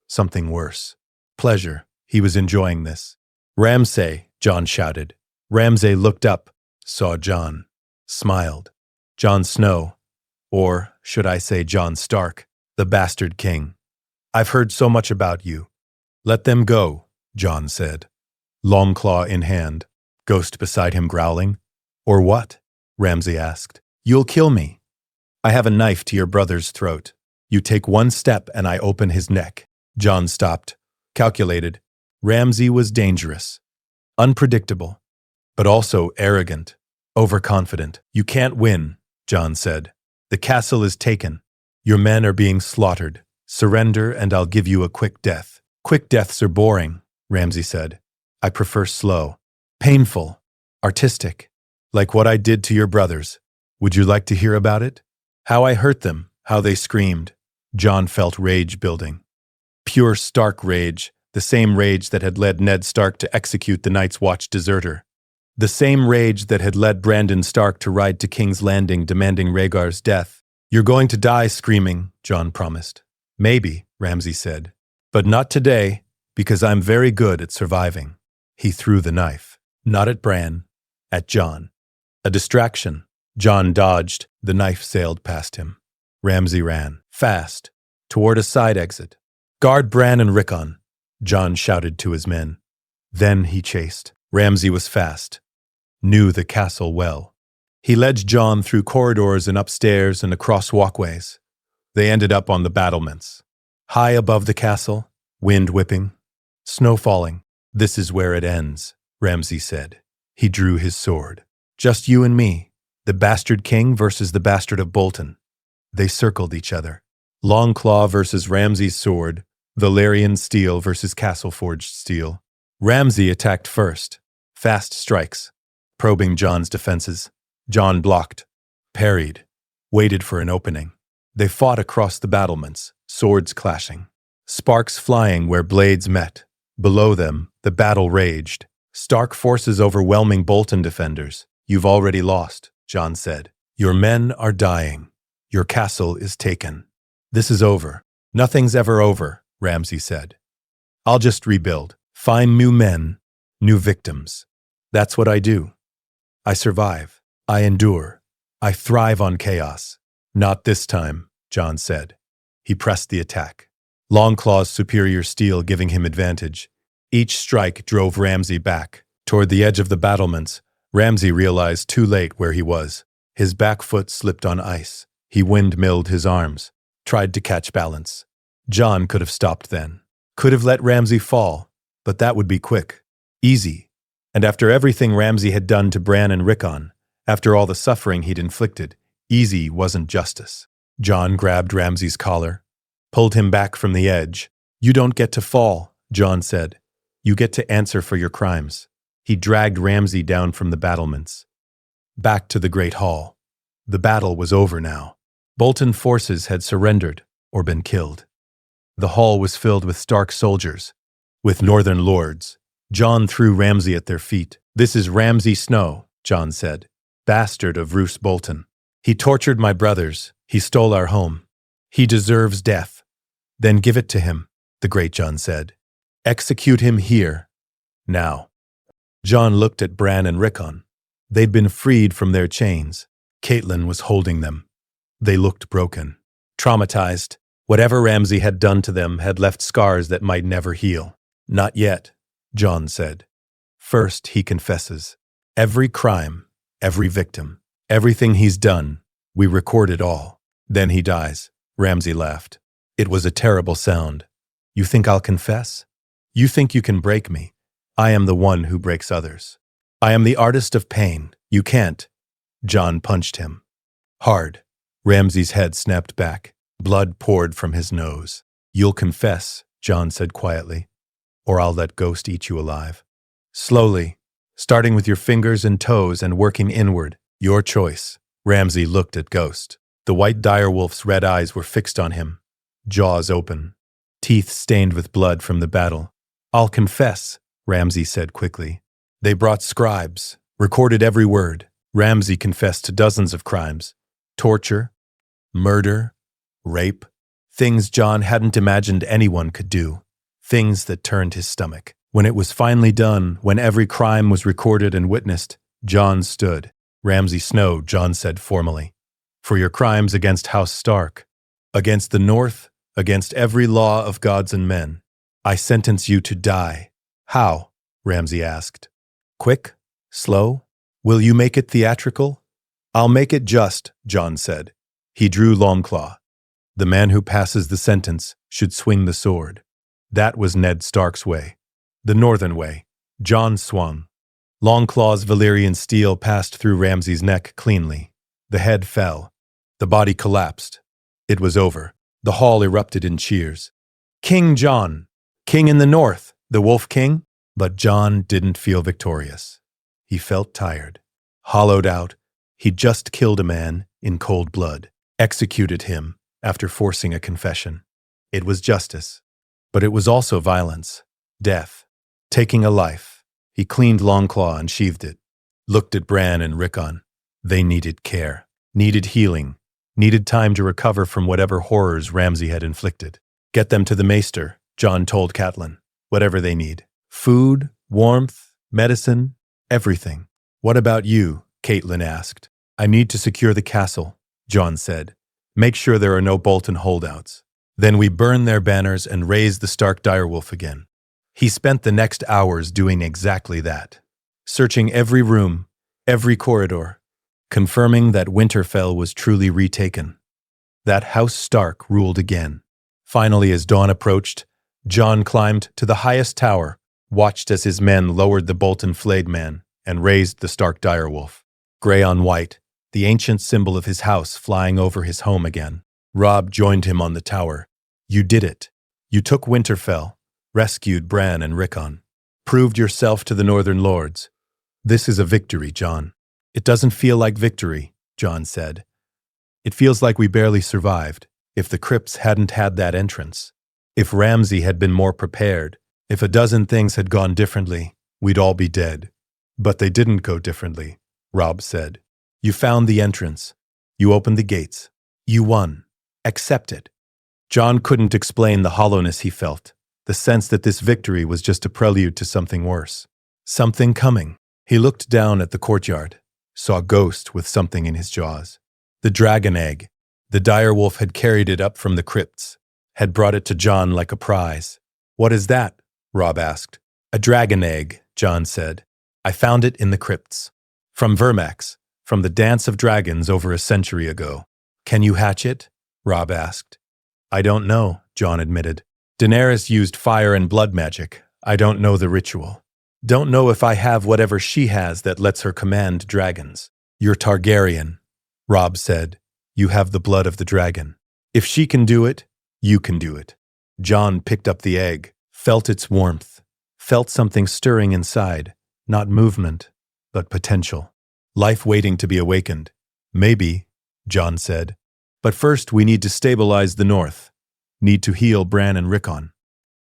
Something worse. Pleasure. He was enjoying this. "Ramsay," Jon shouted. Ramsay looked up, saw Jon, smiled. Jon Snow, or should I say Jon Stark, the bastard king. "I've heard so much about you." "Let them go," Jon said, Longclaw in hand, Ghost beside him growling. "Or what?" Ramsay asked. "You'll kill me. I have a knife to your brother's throat. You take one step and I open his neck." Jon stopped, calculated. Ramsay was dangerous, unpredictable, but also arrogant, overconfident. "You can't win," Jon said. "The castle is taken. Your men are being slaughtered. Surrender and I'll give you a quick death." "Quick deaths are boring," Ramsay said. "I prefer slow, painful, artistic, like what I did to your brothers. Would you like to hear about it? How I hurt them, how they screamed." Jon felt rage building. Pure Stark rage, the same rage that had led Ned Stark to execute the Night's Watch deserter. The same rage that had led Brandon Stark to ride to King's Landing demanding Rhaegar's death. "You're going to die screaming," Jon promised. "Maybe," Ramsay said. "But not today, because I'm very good at surviving." He threw the knife. Not at Bran, at Jon. A distraction. Jon dodged. The knife sailed past him. Ramsay ran, fast, toward a side exit. "Guard Bran and Rickon," Jon shouted to his men. Then he chased. Ramsay was fast, knew the castle well. He led Jon through corridors and upstairs and across walkways. They ended up on the battlements. High above the castle, wind whipping, snow falling. "This is where it ends," Ramsay said. He drew his sword. "Just you and me, the bastard king versus the bastard of Bolton." They circled each other. Longclaw versus Ramsay's sword, Valyrian steel versus castle-forged steel. Ramsay attacked first. Fast strikes, probing Jon's defenses. Jon blocked, parried, waited for an opening. They fought across the battlements, swords clashing, sparks flying where blades met. Below them, the battle raged. Stark forces overwhelming Bolton defenders. "You've already lost," Jon said. "Your men are dying. Your castle is taken. This is over." "Nothing's ever over," Ramsay said. "I'll just rebuild. Find new men, new victims. That's what I do. I survive. I endure. I thrive on chaos." "Not this time," Jon said. He pressed the attack. Longclaw's superior steel giving him advantage. Each strike drove Ramsay back. Toward the edge of the battlements, Ramsay realized too late where he was. His back foot slipped on ice. He windmilled his arms, tried to catch balance. Jon could have stopped then. Could have let Ramsay fall, but that would be quick, easy. And after everything Ramsay had done to Bran and Rickon, after all the suffering he'd inflicted, easy wasn't justice. Jon grabbed Ramsay's collar, pulled him back from the edge. "You don't get to fall," Jon said. "You get to answer for your crimes." He dragged Ramsay down from the battlements, back to the Great Hall. The battle was over now. Bolton forces had surrendered or been killed. The hall was filled with Stark soldiers, with northern lords. Jon threw Ramsay at their feet. "This is Ramsay Snow," Jon said, "bastard of Roose Bolton. He tortured my brothers. He stole our home. He deserves death." "Then give it to him," the great Jon said. "Execute him here, now." Jon looked at Bran and Rickon. They'd been freed from their chains. Catelyn was holding them. They looked broken, traumatized, Whatever Ramsay had done to them had left scars that might never heal. Not yet, Jon said. First, he confesses. Every crime, every victim, everything he's done, we record it all. Then he dies. Ramsay laughed. It was a terrible sound. You think I'll confess? You think you can break me? I am the one who breaks others. I am the artist of pain. You can't. Jon punched him. Hard. Ramsay's head snapped back. Blood poured from his nose. You'll confess, Jon said quietly, or I'll let Ghost eat you alive. Slowly, starting with your fingers and toes and working inward. Your choice. Ramsay looked at Ghost. The white direwolf's red eyes were fixed on him, jaws open, teeth stained with blood from the battle. I'll confess, Ramsay said quickly. They brought scribes, recorded every word. Ramsay confessed to dozens of crimes. Torture, murder, rape, things Jon hadn't imagined anyone could do, things that turned his stomach. When it was finally done, when every crime was recorded and witnessed, Jon stood. Ramsay Snow, Jon said formally. For your crimes against House Stark, against the North, against every law of gods and men, I sentence you to die. How? Ramsay asked. Quick? Slow? Will you make it theatrical? I'll make it just, Jon said. He drew Longclaw. The man who passes the sentence should swing the sword. That was Ned Stark's way. The northern way. Jon swung. Longclaw's Valyrian steel passed through Ramsay's neck cleanly. The head fell. The body collapsed. It was over. The hall erupted in cheers. King Jon! King in the north! The Wolf King? But Jon didn't feel victorious. He felt tired. Hollowed out, he'd just killed a man in cold blood. Executed him after forcing a confession. It was justice. But it was also violence. Death. Taking a life. He cleaned Longclaw and sheathed it. Looked at Bran and Rickon. They needed care. Needed healing. Needed time to recover from whatever horrors Ramsay had inflicted. Get them to the maester, Jon told Catelyn. Whatever they need. Food, warmth, medicine, everything. What about you? Catelyn asked. I need to secure the castle, Jon said. Make sure there are no Bolton holdouts. Then we burn their banners and raise the Stark direwolf again. He spent the next hours doing exactly that. Searching every room, every corridor, confirming that Winterfell was truly retaken. That House Stark ruled again. Finally, as dawn approached, Jon climbed to the highest tower, watched as his men lowered the Bolton flayed man and raised the Stark direwolf. Gray on white, the ancient symbol of his house flying over his home again. Robb joined him on the tower. You did it. You took Winterfell, rescued Bran and Rickon, proved yourself to the Northern Lords. This is a victory, Jon. It doesn't feel like victory, Jon said. It feels like we barely survived. If the crypts hadn't had that entrance, if Ramsay had been more prepared, if a dozen things had gone differently, we'd all be dead. But they didn't go differently, Robb said. You found the entrance. You opened the gates. You won. Accept it. Jon couldn't explain the hollowness he felt, the sense that this victory was just a prelude to something worse. Something coming. He looked down at the courtyard, saw Ghost with something in his jaws. The dragon egg. The direwolf had carried it up from the crypts, had brought it to Jon like a prize. What is that? Robb asked. A dragon egg, Jon said. I found it in the crypts. From Vermax, from the Dance of Dragons over a century ago. Can you hatch it? Robb asked. I don't know, Jon admitted. Daenerys used fire and blood magic. I don't know the ritual. Don't know if I have whatever she has that lets her command dragons. You're Targaryen, Robb said. You have the blood of the dragon. If she can do it, you can do it. Jon picked up the egg, felt its warmth, felt something stirring inside, not movement, but potential. Life waiting to be awakened. Maybe, Jon said. But first we need to stabilize the north. Need to heal Bran and Rickon.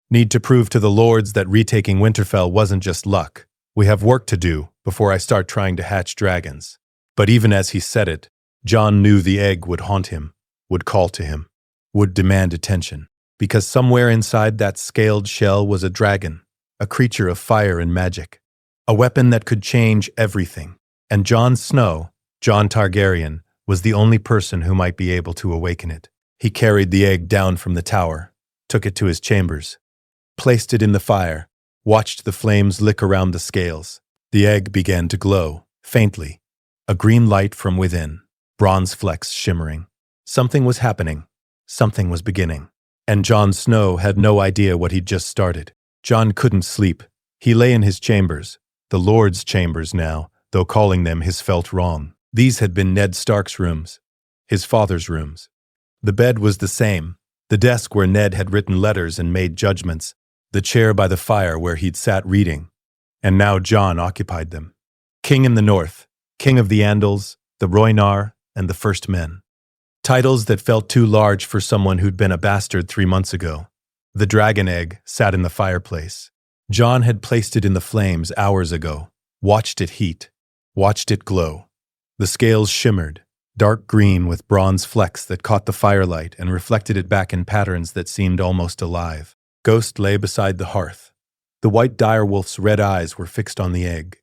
Need to prove to the lords that retaking Winterfell wasn't just luck. We have work to do before I start trying to hatch dragons. But even as he said it, Jon knew the egg would haunt him, would call to him, would demand attention. Because somewhere inside that scaled shell was a dragon, a creature of fire and magic. A weapon that could change everything. And Jon Snow, Jon Targaryen, was the only person who might be able to awaken it. He carried the egg down from the tower, took it to his chambers, placed it in the fire, watched the flames lick around the scales. The egg began to glow, faintly, a green light from within, bronze flecks shimmering. Something was happening. Something was beginning. And Jon Snow had no idea what he'd just started. Jon couldn't sleep. He lay in his chambers, the Lord's chambers now, though calling them his felt wrong. These had been Ned Stark's rooms, his father's rooms. The bed was the same, the desk where Ned had written letters and made judgments, the chair by the fire where he'd sat reading. And now Jon occupied them. King in the North, King of the Andals, the Rhoynar, and the First Men. Titles that felt too large for someone who'd been a bastard 3 months ago. The dragon egg sat in the fireplace. Jon had placed it in the flames hours ago, watched it heat, watched it glow. The scales shimmered, dark green with bronze flecks that caught the firelight and reflected it back in patterns that seemed almost alive. Ghost lay beside the hearth. The white direwolf's red eyes were fixed on the egg.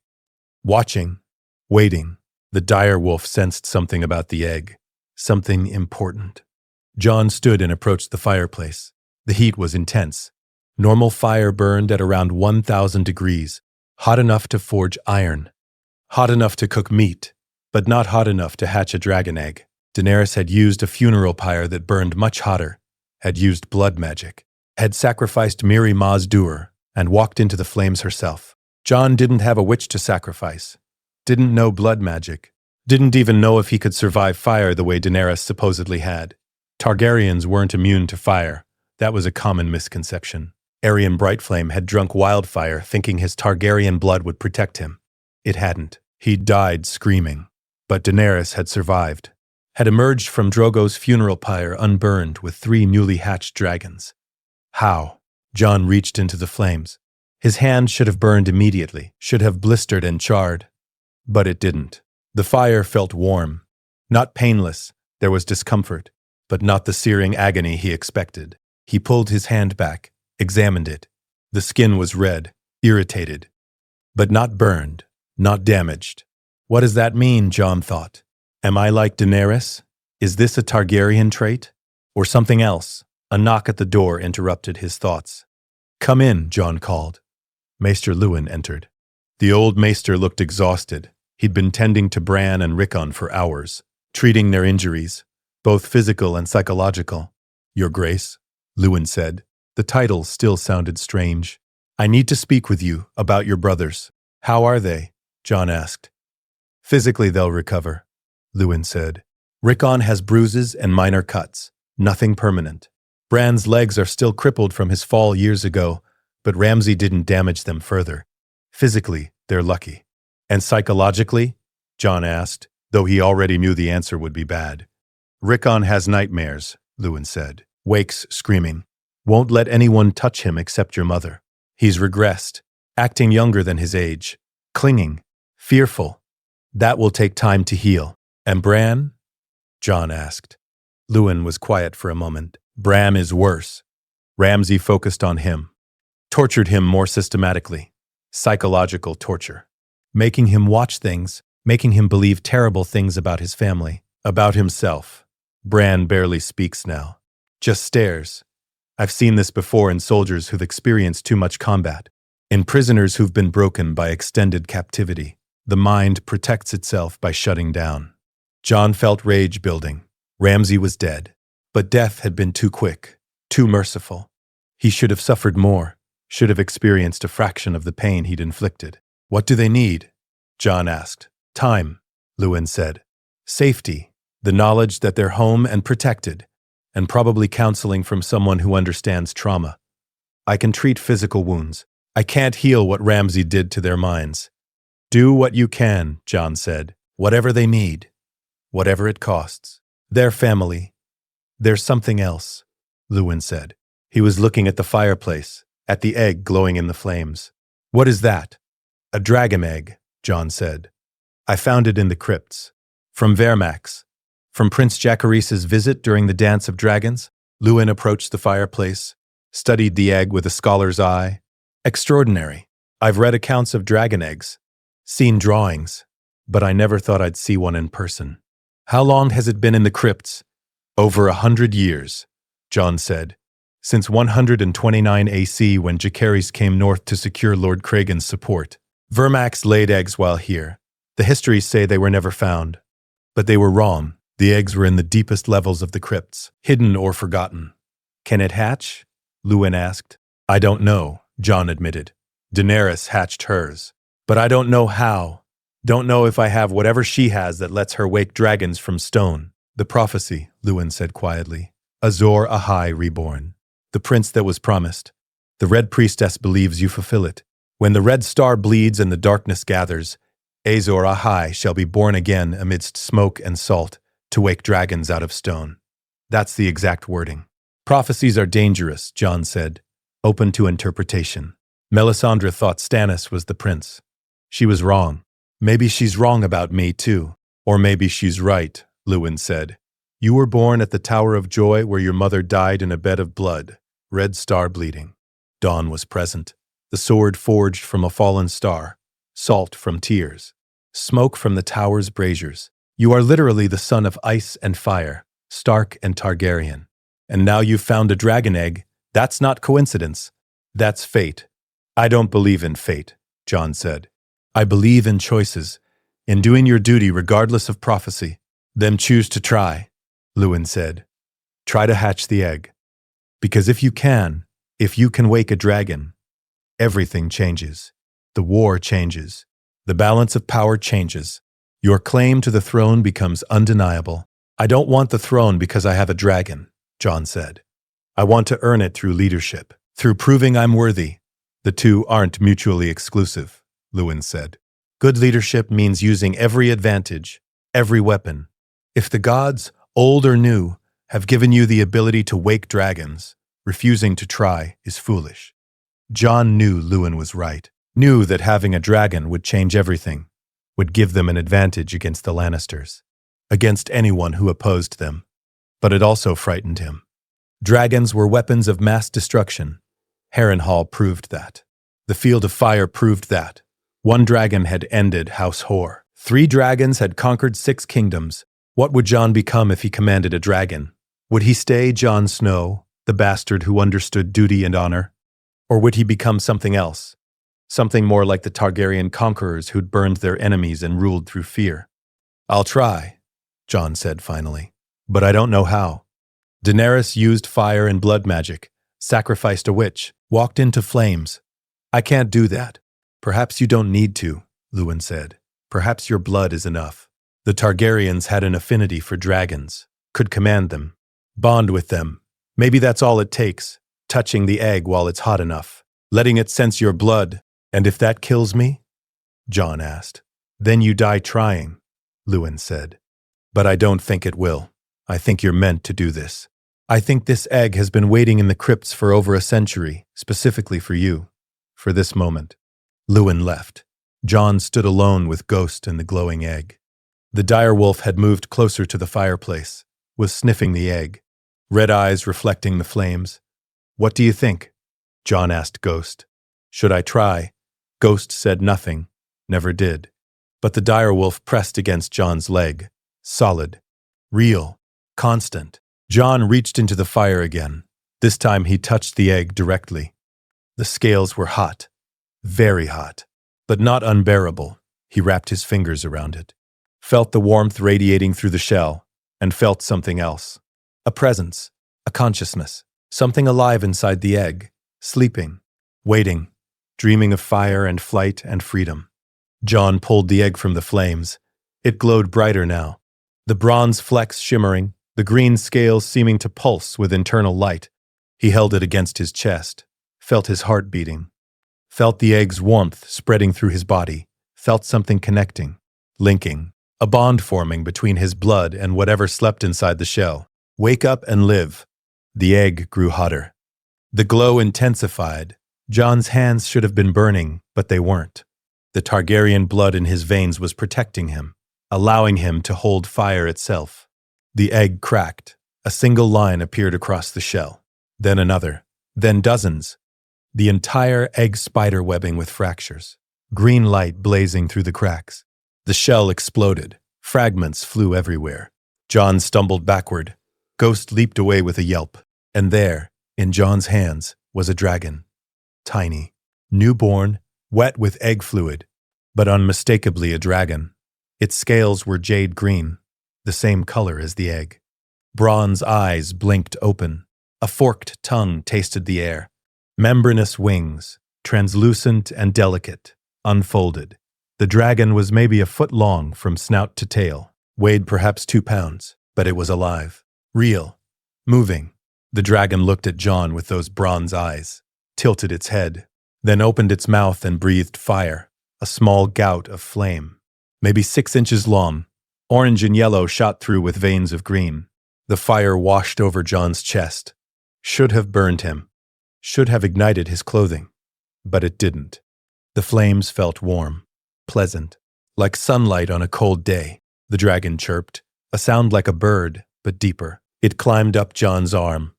Watching, waiting, the direwolf sensed something about the egg. Something important. Jon stood and approached the fireplace. The heat was intense. Normal fire burned at around 1,000 degrees, hot enough to forge iron, hot enough to cook meat, but not hot enough to hatch a dragon egg. Daenerys had used a funeral pyre that burned much hotter, had used blood magic, had sacrificed Miri Maz-Dur, and walked into the flames herself. Jon didn't have a witch to sacrifice, didn't know blood magic, didn't even know if he could survive fire the way Daenerys supposedly had. Targaryens weren't immune to fire. That was a common misconception. Aerion Brightflame had drunk wildfire thinking his Targaryen blood would protect him. It hadn't. He'd died screaming. But Daenerys had survived, had emerged from Drogo's funeral pyre unburned with 3 newly hatched dragons. How? Jon reached into the flames. His hand should have burned immediately, should have blistered and charred. But it didn't. The fire felt warm. Not painless, there was discomfort, but not the searing agony he expected. He pulled his hand back, examined it. The skin was red, irritated, but not burned, not damaged. What does that mean, Jon thought? Am I like Daenerys? Is this a Targaryen trait? Or something else? A knock at the door interrupted his thoughts. Come in, Jon called. Maester Luwin entered. The old maester looked exhausted. He'd been tending to Bran and Rickon for hours, treating their injuries, both physical and psychological. Your Grace, Luwin said. The title still sounded strange. I need to speak with you about your brothers. How are they? Jon asked. Physically they'll recover, Luwin said. Rickon has bruises and minor cuts, nothing permanent. Bran's legs are still crippled from his fall years ago, but Ramsay didn't damage them further. Physically, they're lucky. And psychologically? Jon asked, though he already knew the answer would be bad. Rickon has nightmares, Luwin said. Wakes screaming. Won't let anyone touch him except your mother. He's regressed, acting younger than his age, clinging, fearful. That will take time to heal. And Bran? Jon asked. Luwin was quiet for a moment. Bran is worse. Ramsay focused on him, tortured him more systematically. Psychological torture. Making him watch things, making him believe terrible things about his family, about himself. Bran barely speaks now. Just stares. I've seen this before in soldiers who've experienced too much combat, in prisoners who've been broken by extended captivity. The mind protects itself by shutting down. Jon felt rage building. Ramsay was dead, but death had been too quick, too merciful. He should have suffered more, should have experienced a fraction of the pain he'd inflicted. What do they need? Jon asked. Time, Luwin said. Safety, the knowledge that they're home and protected, and probably counseling from someone who understands trauma. I can treat physical wounds. I can't heal what Ramsay did to their minds. Do what you can, Jon said. Whatever they need. Whatever it costs. Their family. There's something else, Luwin said. He was looking at the fireplace, at the egg glowing in the flames. What is that? A dragon egg, Jon said. I found it in the crypts. From Vermax. From Prince Jacaris's visit during the Dance of Dragons. Luwin approached the fireplace, studied the egg with a scholar's eye. Extraordinary. I've read accounts of dragon eggs, seen drawings, but I never thought I'd see one in person. How long has it been in the crypts? Over 100 years, Jon said. Since 129 AC when Jacaerys came north to secure Lord Kragan's support. Vermax laid eggs while here. The histories say they were never found. But they were wrong. The eggs were in the deepest levels of the crypts, hidden or forgotten. Can it hatch? Luwin asked. I don't know, Jon admitted. Daenerys hatched hers. But I don't know how. Don't know if I have whatever she has that lets her wake dragons from stone. The prophecy, Luwin said quietly. Azor Ahai reborn. The prince that was promised. The Red Priestess believes you fulfill it. When the red star bleeds and the darkness gathers, Azor Ahai shall be born again amidst smoke and salt to wake dragons out of stone. That's the exact wording. Prophecies are dangerous, Jon said, open to interpretation. Melisandre thought Stannis was the prince. She was wrong. Maybe she's wrong about me, too. Or maybe she's right, Luwin said. You were born at the Tower of Joy where your mother died in a bed of blood, red star bleeding. Dawn was present. The sword forged from a fallen star, salt from tears, smoke from the tower's braziers. You are literally the son of ice and fire, Stark and Targaryen. And now you've found a dragon egg. That's not coincidence. That's fate. I don't believe in fate, Jon said. I believe in choices, in doing your duty regardless of prophecy. Then choose to try, Luwin said. Try to hatch the egg. Because if you can wake a dragon, everything changes. The war changes. The balance of power changes. Your claim to the throne becomes undeniable. I don't want the throne because I have a dragon, Jon said. I want to earn it through leadership, through proving I'm worthy. The two aren't mutually exclusive, Luwin said. Good leadership means using every advantage, every weapon. If the gods, old or new, have given you the ability to wake dragons, refusing to try is foolish. Jon knew Luwin was right, knew that having a dragon would change everything, would give them an advantage against the Lannisters, against anyone who opposed them. But it also frightened him. Dragons were weapons of mass destruction. Harrenhal proved that. The Field of Fire proved that. One dragon had ended House Hoare. 3 dragons had conquered 6 kingdoms. What would Jon become if he commanded a dragon? Would he stay Jon Snow, the bastard who understood duty and honor? Or would he become something else? Something more like the Targaryen conquerors who'd burned their enemies and ruled through fear. I'll try, Jon said finally. But I don't know how. Daenerys used fire and blood magic, sacrificed a witch, walked into flames. I can't do that. Perhaps you don't need to, Luwin said. Perhaps your blood is enough. The Targaryens had an affinity for dragons, could command them, bond with them. Maybe that's all it takes, touching the egg while it's hot enough, letting it sense your blood. And if that kills me? Jon asked. Then you die trying, Luwin said. But I don't think it will. I think you're meant to do this. I think this egg has been waiting in the crypts for over a century, specifically for you, for this moment. Luwin left. Jon stood alone with Ghost and the glowing egg. The direwolf had moved closer to the fireplace, was sniffing the egg, red eyes reflecting the flames. What do you think? Jon asked Ghost. Should I try? Ghost said nothing, never did. But the direwolf pressed against Jon's leg, solid, real, constant. Jon reached into the fire again. This time he touched the egg directly. The scales were hot, very hot, but not unbearable. He wrapped his fingers around it, felt the warmth radiating through the shell, and felt something else. A presence, a consciousness, something alive inside the egg, sleeping, waiting, dreaming of fire and flight and freedom. Jon pulled the egg from the flames. It glowed brighter now, the bronze flecks shimmering, the green scales seeming to pulse with internal light. He held it against his chest, felt his heart beating, felt the egg's warmth spreading through his body, felt something connecting, linking, a bond forming between his blood and whatever slept inside the shell. Wake up and live. The egg grew hotter. The glow intensified. Jon's hands should have been burning, but they weren't. The Targaryen blood in his veins was protecting him, allowing him to hold fire itself. The egg cracked. A single line appeared across the shell. Then another. Then dozens. The entire egg spider webbing with fractures. Green light blazing through the cracks. The shell exploded. Fragments flew everywhere. Jon stumbled backward. Ghost leaped away with a yelp, and there, in Jon's hands, was a dragon. Tiny, newborn, wet with egg fluid, but unmistakably a dragon. Its scales were jade green, the same color as the egg. Bronze eyes blinked open. A forked tongue tasted the air. Membranous wings, translucent and delicate, unfolded. The dragon was maybe a foot long from snout to tail, weighed perhaps 2 pounds, but it was alive. Real. Moving. The dragon looked at Jon with those bronze eyes, tilted its head, then opened its mouth and breathed fire, a small gout of flame. Maybe 6 inches long, orange and yellow shot through with veins of green. The fire washed over Jon's chest. Should have burned him. Should have ignited his clothing. But it didn't. The flames felt warm, pleasant, like sunlight on a cold day. The dragon chirped, a sound like a bird, but deeper. It climbed up Jon's arm,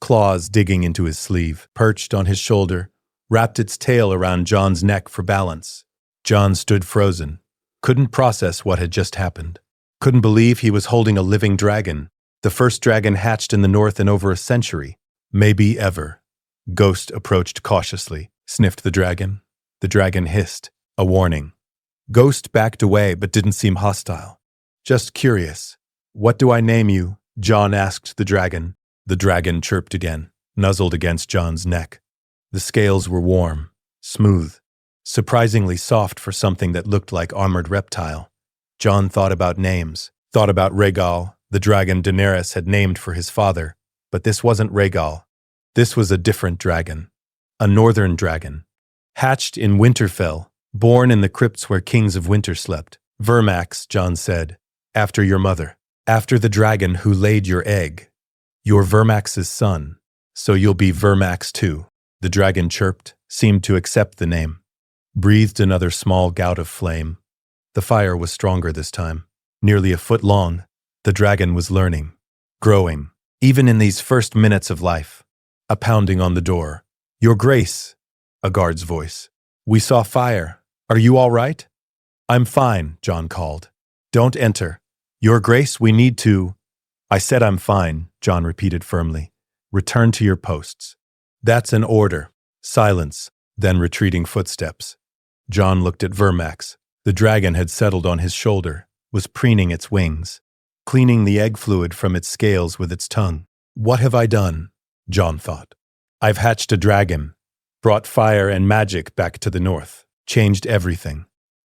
claws digging into his sleeve, perched on his shoulder, wrapped its tail around Jon's neck for balance. Jon stood frozen, couldn't process what had just happened. Couldn't believe he was holding a living dragon, the first dragon hatched in the north in over a century, maybe ever. Ghost approached cautiously, sniffed the dragon. The dragon hissed, a warning. Ghost backed away but didn't seem hostile. Just curious. What do I name you? Jon asked the dragon. The dragon chirped again, nuzzled against Jon's neck. The scales were warm, smooth, surprisingly soft for something that looked like armored reptile. Jon thought about names, thought about Rhaegal, the dragon Daenerys had named for his father, but this wasn't Rhaegal. This was a different dragon, a northern dragon, hatched in Winterfell, born in the crypts where kings of winter slept. Vermax, Jon said, after your mother, after the dragon who laid your egg. You're Vermax's son, so you'll be Vermax too. The dragon chirped, seemed to accept the name, breathed another small gout of flame. The fire was stronger this time, nearly a foot long. The dragon was learning, growing, even in these first minutes of life. A pounding on the door. Your Grace, a guard's voice. We saw fire. Are you all right? I'm fine, Jon called. Don't enter. Your Grace, we need to. I said I'm fine, Jon repeated firmly. Return to your posts. That's an order. Silence, then retreating footsteps. Jon looked at Vermax. The dragon had settled on his shoulder, was preening its wings, cleaning the egg fluid from its scales with its tongue. What have I done? Jon thought. I've hatched a dragon, brought fire and magic back to the north, changed everything.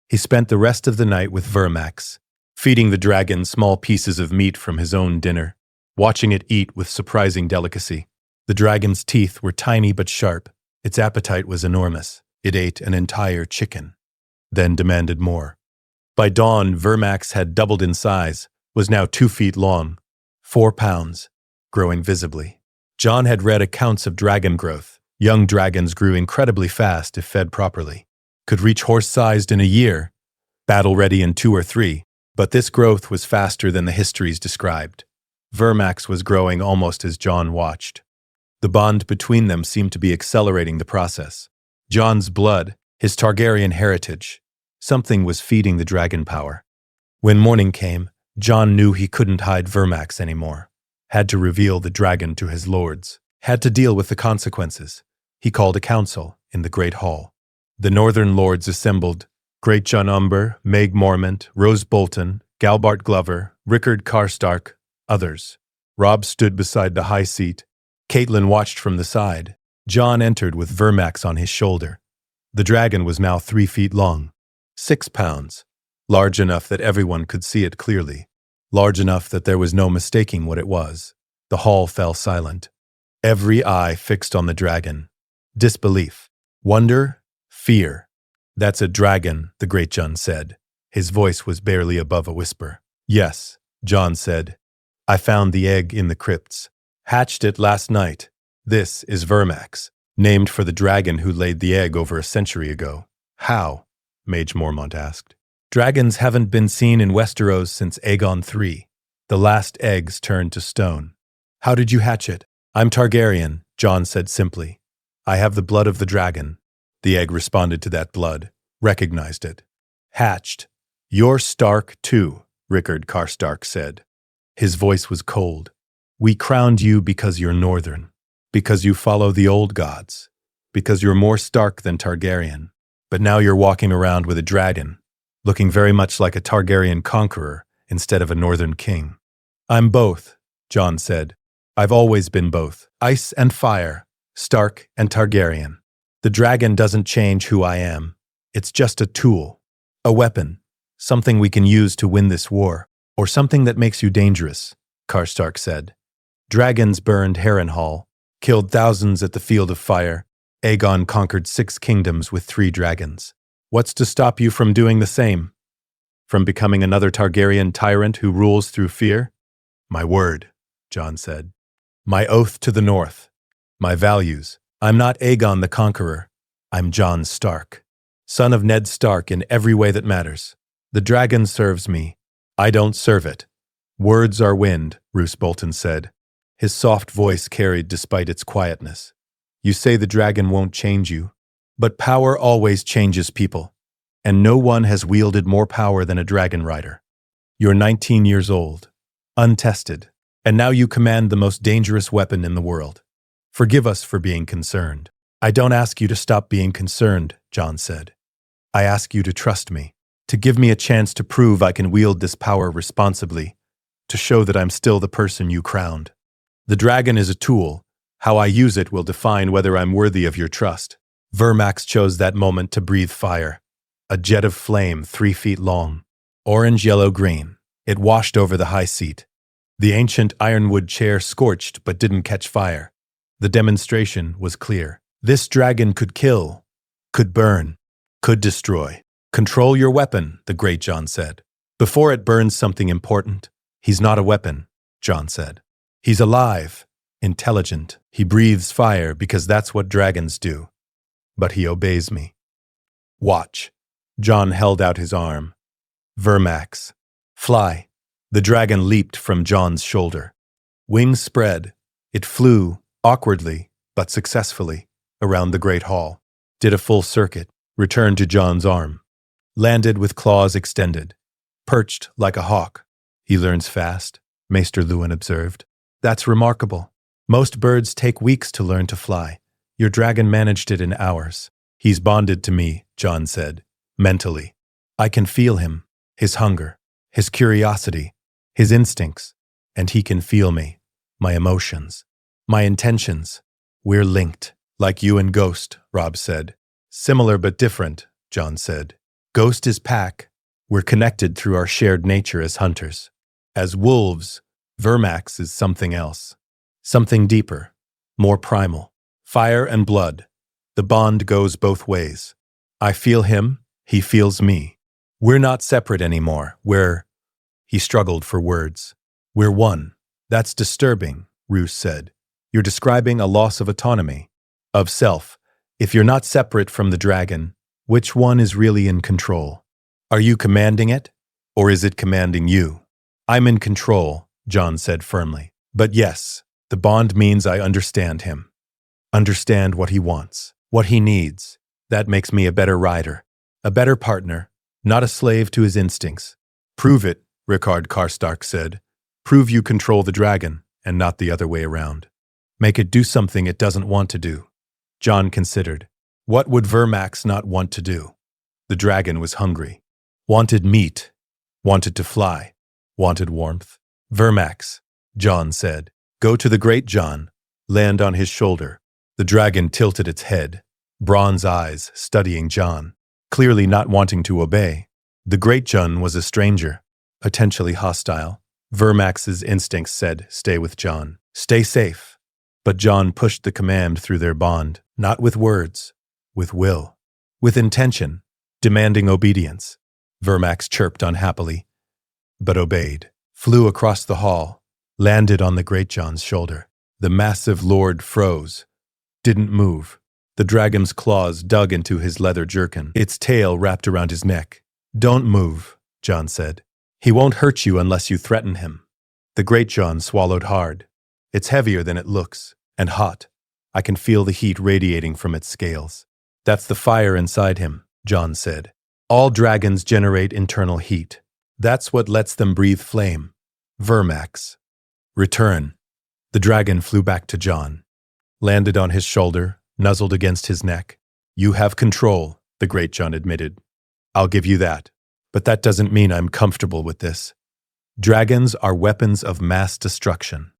He spent the rest of the night with Vermax, feeding the dragon small pieces of meat from his own dinner, watching it eat with surprising delicacy. The dragon's teeth were tiny but sharp. Its appetite was enormous. It ate an entire chicken, then demanded more. By dawn, Vermax had doubled in size, was now 2 feet long, 4 pounds, growing visibly. Jon had read accounts of dragon growth. Young dragons grew incredibly fast if fed properly, could reach horse-sized in a year, battle-ready in 2 or 3, but this growth was faster than the histories described. Vermax was growing almost as Jon watched. The bond between them seemed to be accelerating the process. Jon's blood, his Targaryen heritage, something was feeding the dragon power. When morning came, Jon knew he couldn't hide Vermax anymore. Had to reveal the dragon to his lords. Had to deal with the consequences. He called a council in the Great Hall. The northern lords assembled. Great John Umber, Meg Mormont, Rose Bolton, Galbart Glover, Rickard Karstark, others. Robb stood beside the high seat. Catelyn watched from the side. Jon entered with Vermax on his shoulder. The dragon was now 3 feet long, 6 pounds, large enough that everyone could see it clearly, large enough that there was no mistaking what it was. The hall fell silent. Every eye fixed on the dragon. Disbelief, wonder, fear. That's a dragon, the Great Jon said. His voice was barely above a whisper. Yes, Jon said. I found the egg in the crypts. Hatched it last night. This is Vermax, named for the dragon who laid the egg over a century ago. How? Mage Mormont asked. Dragons haven't been seen in Westeros since Aegon III. The last eggs turned to stone. How did you hatch it? I'm Targaryen, Jon said simply. I have the blood of the dragon. The egg responded to that blood, recognized it. Hatched. You're Stark too, Rickard Karstark said. His voice was cold. We crowned you because you're northern, because you follow the old gods, because you're more Stark than Targaryen. But now you're walking around with a dragon, looking very much like a Targaryen conqueror instead of a northern king. I'm both, Jon said. I've always been both, ice and fire, Stark and Targaryen. The dragon doesn't change who I am. It's just a tool, a weapon, something we can use to win this war, or something that makes you dangerous, Karstark said. Dragons burned Harrenhal, killed thousands at the Field of Fire. Aegon conquered 6 kingdoms with 3 dragons. What's to stop you from doing the same? From becoming another Targaryen tyrant who rules through fear? My word, Jon said. My oath to the North. My values. I'm not Aegon the Conqueror. I'm Jon Stark. Son of Ned Stark in every way that matters. The dragon serves me. I don't serve it. Words are wind, Roose Bolton said. His soft voice carried despite its quietness. You say the dragon won't change you, but power always changes people, and no one has wielded more power than a dragonrider. You're 19 years old, untested, and now you command the most dangerous weapon in the world. Forgive us for being concerned. I don't ask you to stop being concerned, Jon said. I ask you to trust me, to give me a chance to prove I can wield this power responsibly, to show that I'm still the person you crowned. The dragon is a tool. How I use it will define whether I'm worthy of your trust. Vermax chose that moment to breathe fire. A jet of flame 3 feet long. Orange, yellow, green. It washed over the high seat. The ancient ironwood chair scorched but didn't catch fire. The demonstration was clear. This dragon could kill, could burn, could destroy. Control your weapon, the great Jon said. Before it burns something important. He's not a weapon, Jon said. He's alive, intelligent. He breathes fire because that's what dragons do. But he obeys me. Watch. Jon held out his arm. Vermax. Fly. The dragon leaped from Jon's shoulder. Wings spread. It flew, awkwardly, but successfully, around the great hall. Did a full circuit. Returned to Jon's arm. Landed with claws extended. Perched like a hawk. He learns fast, Maester Luwin observed. That's remarkable. Most birds take weeks to learn to fly. Your dragon managed it in hours. He's bonded to me, Jon said, mentally. I can feel him, his hunger, his curiosity, his instincts, and he can feel me, my emotions, my intentions. We're linked, like you and Ghost, Robb said. Similar but different, Jon said. Ghost is pack. We're connected through our shared nature as hunters. As wolves, Vermax is something else. Something deeper, more primal. Fire and blood. The bond goes both ways. I feel him, he feels me. We're not separate anymore. He struggled for words. We're one. That's disturbing, Roose said. You're describing a loss of autonomy, of self. If you're not separate from the dragon, which one is really in control? Are you commanding it, or is it commanding you? I'm in control, Jon said firmly. But yes, the bond means I understand him. Understand what he wants, what he needs. That makes me a better rider, a better partner, not a slave to his instincts. Prove it, Rickard Karstark said. Prove you control the dragon, and not the other way around. Make it do something it doesn't want to do. Jon considered. What would Vermax not want to do? The dragon was hungry. Wanted meat. Wanted to fly. Wanted warmth. Vermax, Jon said. Go to the great Jon. Land on his shoulder. The dragon tilted its head, bronze eyes studying Jon, clearly not wanting to obey. The great Jon was a stranger, potentially hostile. Vermax's instincts said, stay with Jon. Stay safe. But Jon pushed the command through their bond, not with words, with will, with intention, demanding obedience. Vermax chirped unhappily, but obeyed. Flew across the hall, landed on the great Jon's shoulder. The massive lord froze, didn't move. The dragon's claws dug into his leather jerkin, its tail wrapped around his neck. Don't move, Jon said. He won't hurt you unless you threaten him. The great Jon swallowed hard. It's heavier than it looks, and hot. I can feel the heat radiating from its scales. That's the fire inside him, Jon said. All dragons generate internal heat. That's what lets them breathe flame. Vermax. Return. The dragon flew back to Jon, landed on his shoulder, nuzzled against his neck. You have control, the great Jon admitted. I'll give you that. But that doesn't mean I'm comfortable with this. Dragons are weapons of mass destruction.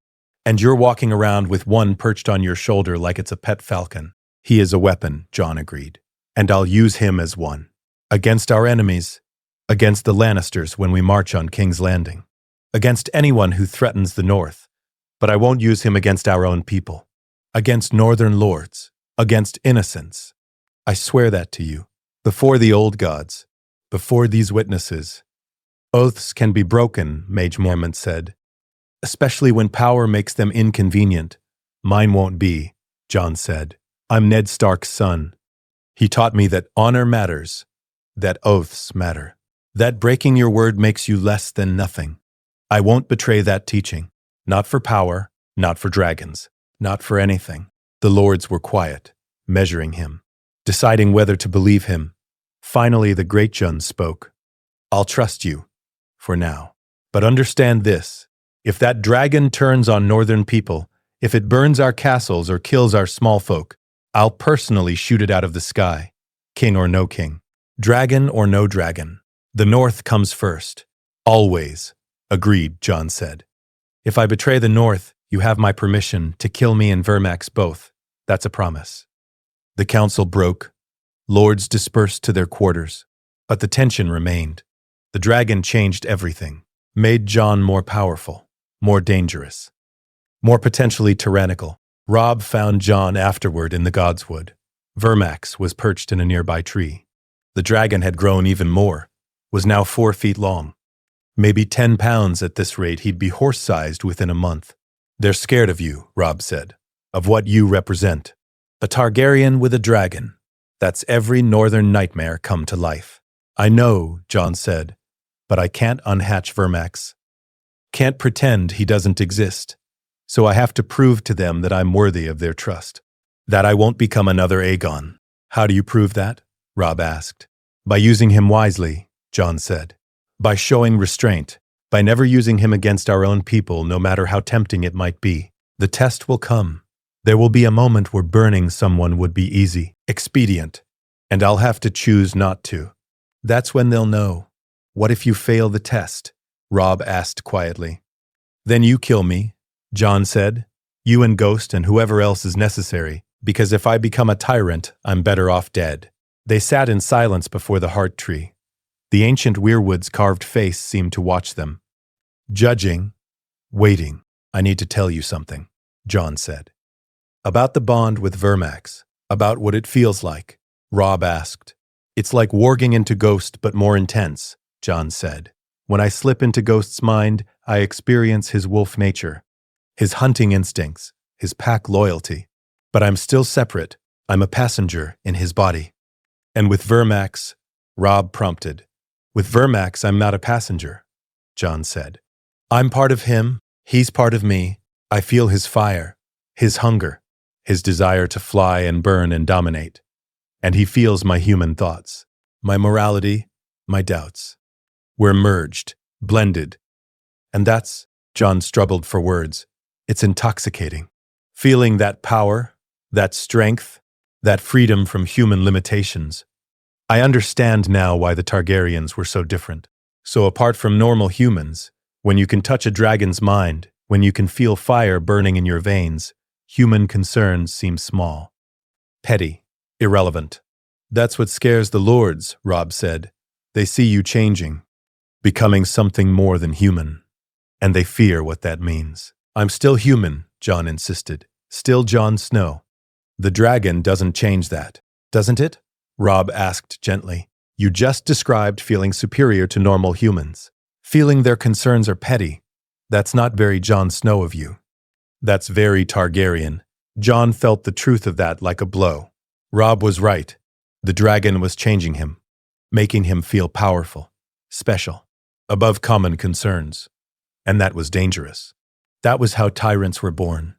And you're walking around with one perched on your shoulder like it's a pet falcon. He is a weapon, Jon agreed. And I'll use him as one. Against our enemies, against the Lannisters when we march on King's Landing, against anyone who threatens the North. But I won't use him against our own people, against northern lords, against innocents. I swear that to you, before the old gods, before these witnesses. Oaths can be broken, Mage Mormont said, especially when power makes them inconvenient. Mine won't be, Jon said. I'm Ned Stark's son. He taught me that honor matters, that oaths matter, that breaking your word makes you less than nothing. I won't betray that teaching, not for power, not for dragons, not for anything. The lords were quiet, measuring him, deciding whether to believe him. Finally, the great Jon spoke. I'll trust you, for now. But understand this, if that dragon turns on northern people, if it burns our castles or kills our small folk, I'll personally shoot it out of the sky, king or no king, dragon or no dragon. The North comes first. Always. Agreed, Jon said. If I betray the North, you have my permission to kill me and Vermax both. That's a promise. The council broke. Lords dispersed to their quarters. But the tension remained. The dragon changed everything, made Jon more powerful, more dangerous, more potentially tyrannical. Robb found Jon afterward in the Godswood. Vermax was perched in a nearby tree. The dragon had grown even more, was now 4 feet long. Maybe 10 pounds at this rate, he'd be horse-sized within a month. They're scared of you, Robb said, of what you represent. A Targaryen with a dragon. That's every northern nightmare come to life. I know, Jon said, but I can't unhatch Vermax. Can't pretend he doesn't exist. So I have to prove to them that I'm worthy of their trust. That I won't become another Aegon. How do you prove that? Robb asked. By using him wisely, Jon said. By showing restraint. By never using him against our own people, no matter how tempting it might be. The test will come. There will be a moment where burning someone would be easy, expedient, and I'll have to choose not to. That's when they'll know. What if you fail the test? Robb asked quietly. Then you kill me, Jon said. You and Ghost and whoever else is necessary, because if I become a tyrant, I'm better off dead. They sat in silence before the heart tree. The ancient weirwood's carved face seemed to watch them. Judging, waiting. I need to tell you something, Jon said. About the bond with Vermax, about what it feels like, Robb asked. It's like warging into Ghost, but more intense, Jon said. When I slip into Ghost's mind, I experience his wolf nature, his hunting instincts, his pack loyalty. But I'm still separate. I'm a passenger in his body. And with Vermax, Robb prompted. With Vermax, I'm not a passenger, Jon said. I'm part of him, he's part of me. I feel his fire, his hunger, his desire to fly and burn and dominate. And he feels my human thoughts, my morality, my doubts. We're merged, blended. And that's, Jon struggled for words, it's intoxicating. Feeling that power, that strength, that freedom from human limitations. I understand now why the Targaryens were so different. So apart from normal humans, when you can touch a dragon's mind, when you can feel fire burning in your veins, human concerns seem small, petty, irrelevant. That's what scares the lords, Robb said. They see you changing, becoming something more than human. And they fear what that means. I'm still human, Jon insisted. Still Jon Snow. The dragon doesn't change that, doesn't it? Robb asked gently. You just described feeling superior to normal humans. Feeling their concerns are petty. That's not very Jon Snow of you. That's very Targaryen. Jon felt the truth of that like a blow. Robb was right. The dragon was changing him, making him feel powerful, special, above common concerns. And that was dangerous. That was how tyrants were born.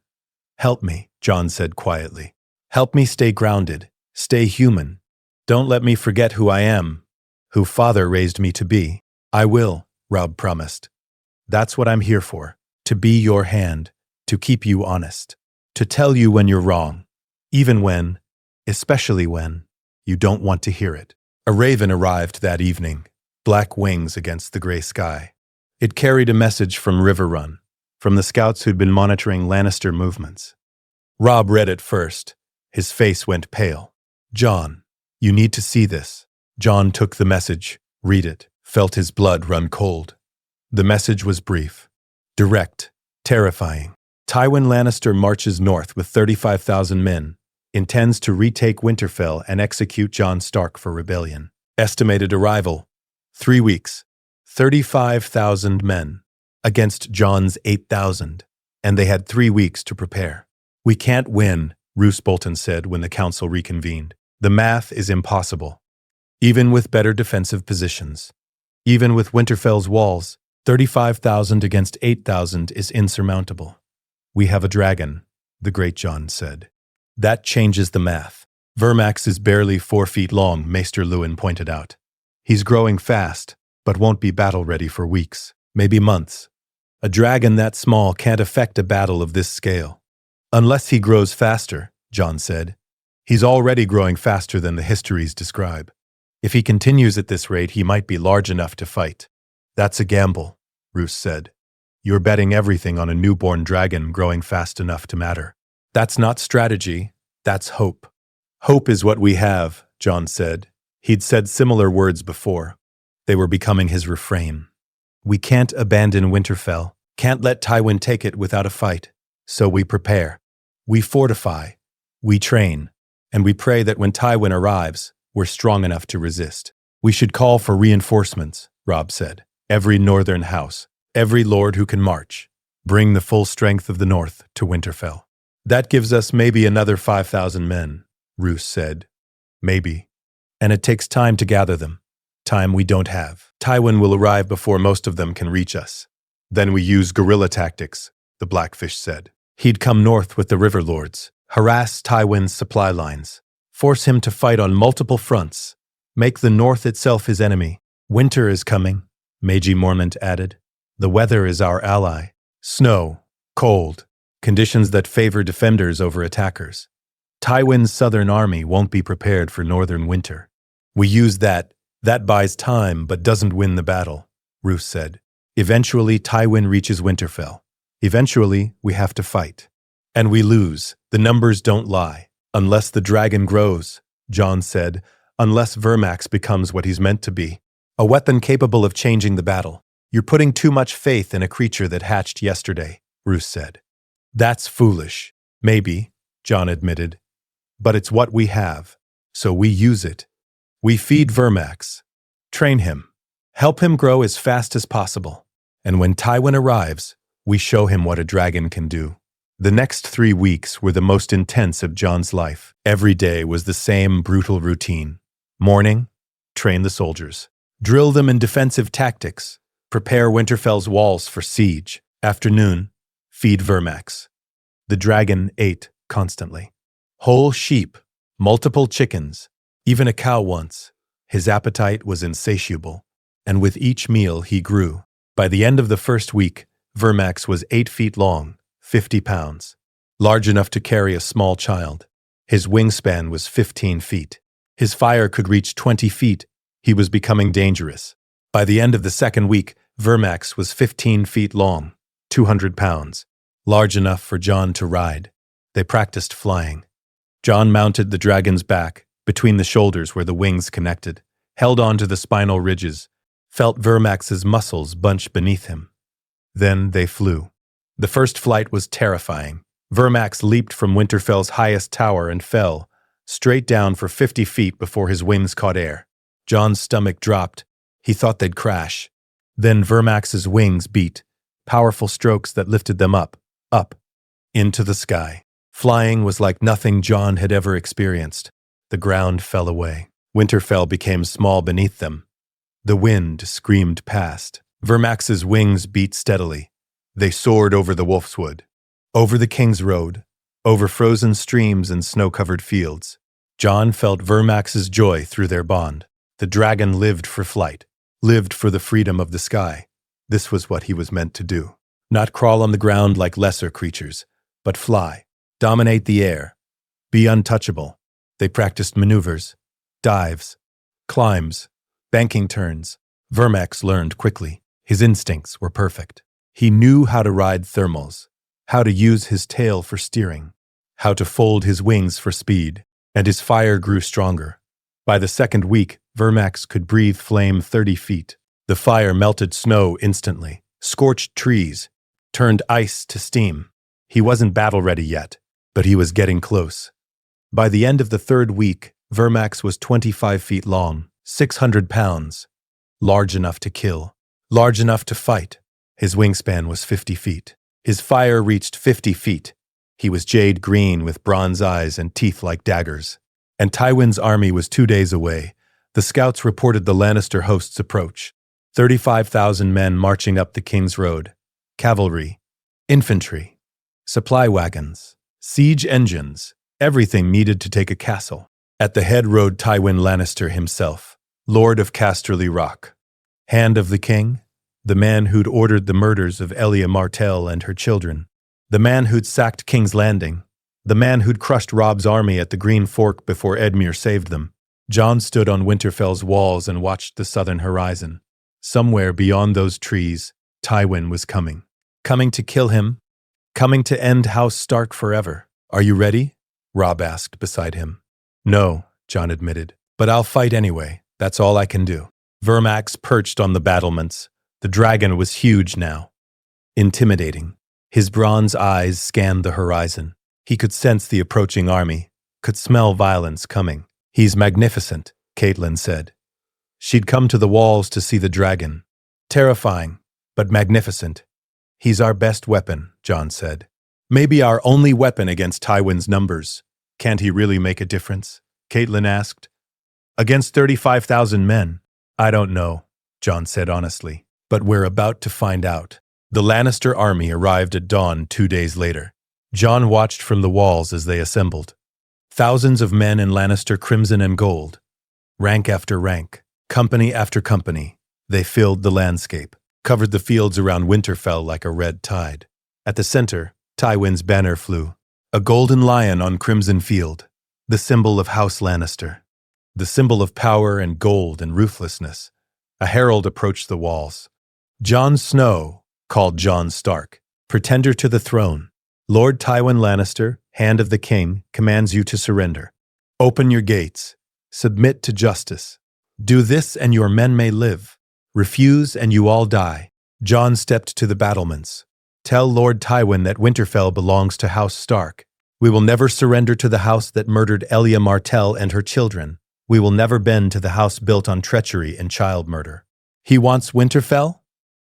Help me, Jon said quietly. Help me stay grounded, stay human. Don't let me forget who I am, who Father raised me to be. I will, Robb promised. That's what I'm here for, to be your hand, to keep you honest, to tell you when you're wrong, even when, especially when, you don't want to hear it. A raven arrived that evening, black wings against the gray sky. It carried a message from River Run, from the scouts who'd been monitoring Lannister movements. Robb read it first. His face went pale. "Jon, you need to see this." Jon took the message, read it, felt his blood run cold. The message was brief, direct, terrifying. Tywin Lannister marches north with 35,000 men, intends to retake Winterfell and execute Jon Stark for rebellion. Estimated arrival, 3 weeks, 35,000 men, against Jon's 8,000, and they had 3 weeks to prepare. "We can't win," Roose Bolton said when the council reconvened. "The math is impossible. Even with better defensive positions, even with Winterfell's walls, 35,000 against 8,000 is insurmountable." "We have a dragon," the great Jon said. "That changes the math." "Vermax is barely 4 feet long," Maester Lewin pointed out. "He's growing fast, but won't be battle-ready for weeks, maybe months. A dragon that small can't affect a battle of this scale." "Unless he grows faster," Jon said. "He's already growing faster than the histories describe. If he continues at this rate, he might be large enough to fight." "That's a gamble," Roose said. "You're betting everything on a newborn dragon growing fast enough to matter." "That's not strategy, that's hope." "Hope is what we have," Jon said. He'd said similar words before. They were becoming his refrain. "We can't abandon Winterfell, can't let Tywin take it without a fight. So we prepare. We fortify. We train. And we pray that when Tywin arrives, we're strong enough to resist." "We should call for reinforcements," Robb said. "Every northern house, every lord who can march. Bring the full strength of the north to Winterfell." "That gives us maybe another 5,000 men," Roose said. "Maybe. And it takes time to gather them. Time we don't have. Tywin will arrive before most of them can reach us. Then we use guerrilla tactics," the Blackfish said. "He'd come north with the river lords, harass Tywin's supply lines, force him to fight on multiple fronts, make the north itself his enemy. Winter is coming," Magie Mormont added. "The weather is our ally. Snow, cold, conditions that favor defenders over attackers. Tywin's southern army won't be prepared for northern winter. We use that. That buys time but doesn't win the battle," Roose said. "Eventually Tywin reaches Winterfell. Eventually we have to fight. And we lose. The numbers don't lie. Unless the dragon grows," Jon said, "unless Vermax becomes what he's meant to be. A weapon capable of changing the battle. You're putting too much faith in a creature that hatched yesterday," Roose said. "That's foolish." "Maybe," Jon admitted. "But it's what we have. So we use it. We feed Vermax. Train him. Help him grow as fast as possible. And when Tywin arrives, we show him what a dragon can do." The next 3 weeks were the most intense of Jon's life. Every day was the same brutal routine. Morning, train the soldiers. Drill them in defensive tactics. Prepare Winterfell's walls for siege. Afternoon, feed Vermax. The dragon ate constantly. Whole sheep, multiple chickens, even a cow once. His appetite was insatiable, and with each meal he grew. By the end of the first week, Vermax was 8 feet long, 50 pounds, large enough to carry a small child. His wingspan was 15 feet. His fire could reach 20 feet. He was becoming dangerous. By the end of the second week, Vermax was 15 feet long, 200 pounds, large enough for Jon to ride. They practiced flying. Jon mounted the dragon's back, between the shoulders where the wings connected, held on to the spinal ridges, felt Vermax's muscles bunch beneath him. Then they flew. The first flight was terrifying. Vermax leaped from Winterfell's highest tower and fell, straight down for 50 feet before his wings caught air. Jon's stomach dropped. He thought they'd crash. Then Vermax's wings beat, powerful strokes that lifted them up, into the sky. Flying was like nothing Jon had ever experienced. The ground fell away. Winterfell became small beneath them. The wind screamed past. Vermax's wings beat steadily. They soared over the Wolfswood, over the King's Road, over frozen streams and snow-covered fields. Jon felt Vermax's joy through their bond. The dragon lived for flight, lived for the freedom of the sky. This was what he was meant to do. Not crawl on the ground like lesser creatures, but fly, dominate the air, be untouchable. They practiced maneuvers, dives, climbs, banking turns. Vermax learned quickly. His instincts were perfect. He knew how to ride thermals, how to use his tail for steering, how to fold his wings for speed, and his fire grew stronger. By the second week, Vermax could breathe flame 30 feet. The fire melted snow instantly, scorched trees, turned ice to steam. He wasn't battle-ready yet, but he was getting close. By the end of the third week, Vermax was 25 feet long, 600 pounds, large enough to kill, large enough to fight. His wingspan was 50 feet. His fire reached 50 feet. He was jade green with bronze eyes and teeth like daggers. And Tywin's army was 2 days away. The scouts reported the Lannister host's approach. 35,000 men marching up the King's Road. Cavalry, infantry, supply wagons, siege engines, everything needed to take a castle. At the head rode Tywin Lannister himself, Lord of Casterly Rock. Hand of the King, the man who'd ordered the murders of Elia Martell and her children, the man who'd sacked King's Landing, the man who'd crushed Robb's army at the Green Fork before Edmure saved them. Jon stood on Winterfell's walls and watched the southern horizon. Somewhere beyond those trees, Tywin was coming. Coming to kill him, coming to end House Stark forever. "Are you ready?" Robb asked beside him. "No," Jon admitted, "but I'll fight anyway. That's all I can do." Vermax perched on the battlements. The dragon was huge now, intimidating. His bronze eyes scanned the horizon. He could sense the approaching army, could smell violence coming. "He's magnificent," Catelyn said. She'd come to the walls to see the dragon. "Terrifying, but magnificent." "He's our best weapon," Jon said. "Maybe our only weapon against Tywin's numbers." "Can't he really make a difference?" Catelyn asked. "Against 35,000 men? I don't know," Jon said honestly. "But we're about to find out." The Lannister army arrived at dawn 2 days later. Jon watched from the walls as they assembled. Thousands of men in Lannister crimson and gold. Rank after rank, company after company, they filled the landscape, covered the fields around Winterfell like a red tide. At the center, Tywin's banner flew. A golden lion on crimson field, the symbol of House Lannister. The symbol of power and gold and ruthlessness. A herald approached the walls. "Jon Snow," called Jon Stark, "pretender to the throne. Lord Tywin Lannister, Hand of the King, commands you to surrender. Open your gates. Submit to justice. Do this and your men may live. Refuse and you all die." Jon stepped to the battlements. "Tell Lord Tywin that Winterfell belongs to House Stark. We will never surrender to the house that murdered Elia Martell and her children. We will never bend to the house built on treachery and child murder. He wants Winterfell?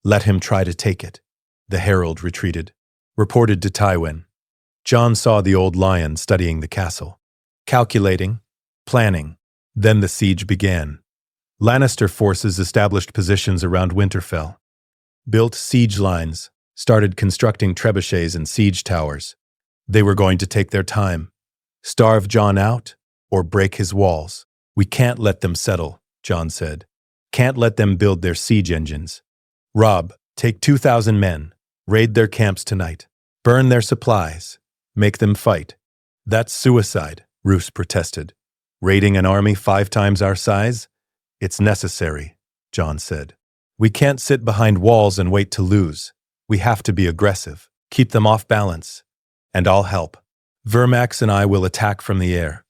Let him try to take it." The herald retreated, reported to Tywin. Jon saw the old lion studying the castle, calculating, planning. Then the siege began. Lannister forces established positions around Winterfell, built siege lines, started constructing trebuchets and siege towers. They were going to take their time, starve Jon out, or break his walls. "We can't let them settle," Jon said. "Can't let them build their siege engines. Robb, take 2,000 men, raid their camps tonight, burn their supplies, make them fight." "That's suicide," Roose protested. "Raiding an army 5 times our size? It's necessary," Jon said. "We can't sit behind walls and wait to lose. We have to be aggressive, keep them off balance. And I'll help. Vermax and I will attack from the air.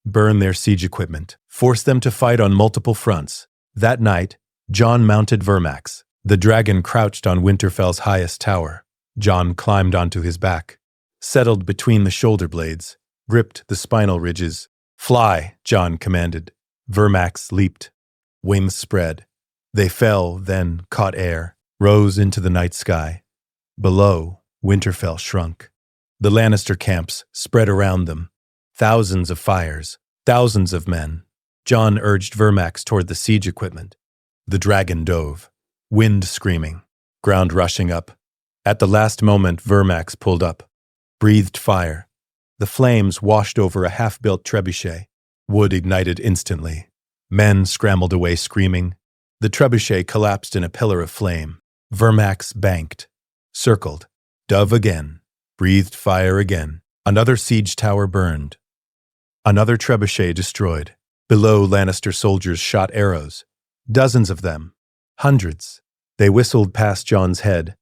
Burn their siege equipment, force them to fight on multiple fronts." That night, Jon mounted Vermax. The dragon crouched on Winterfell's highest tower. Jon climbed onto his back, settled between the shoulder blades, gripped the spinal ridges. "Fly," Jon commanded. Vermax leaped. Wings spread. They fell, then caught air, rose into the night sky. Below, Winterfell shrunk. The Lannister camps spread around them. Thousands of fires, thousands of men. Jon urged Vermax toward the siege equipment. The dragon dove, wind screaming, ground rushing up. At the last moment, Vermax pulled up, breathed fire. The flames washed over a half-built trebuchet. Wood ignited instantly. Men scrambled away screaming. The trebuchet collapsed in a pillar of flame. Vermax banked, circled, dove again, breathed fire again. Another siege tower burned. Another trebuchet destroyed. Below, Lannister soldiers shot arrows. Dozens of them. Hundreds. They whistled past Jon's head.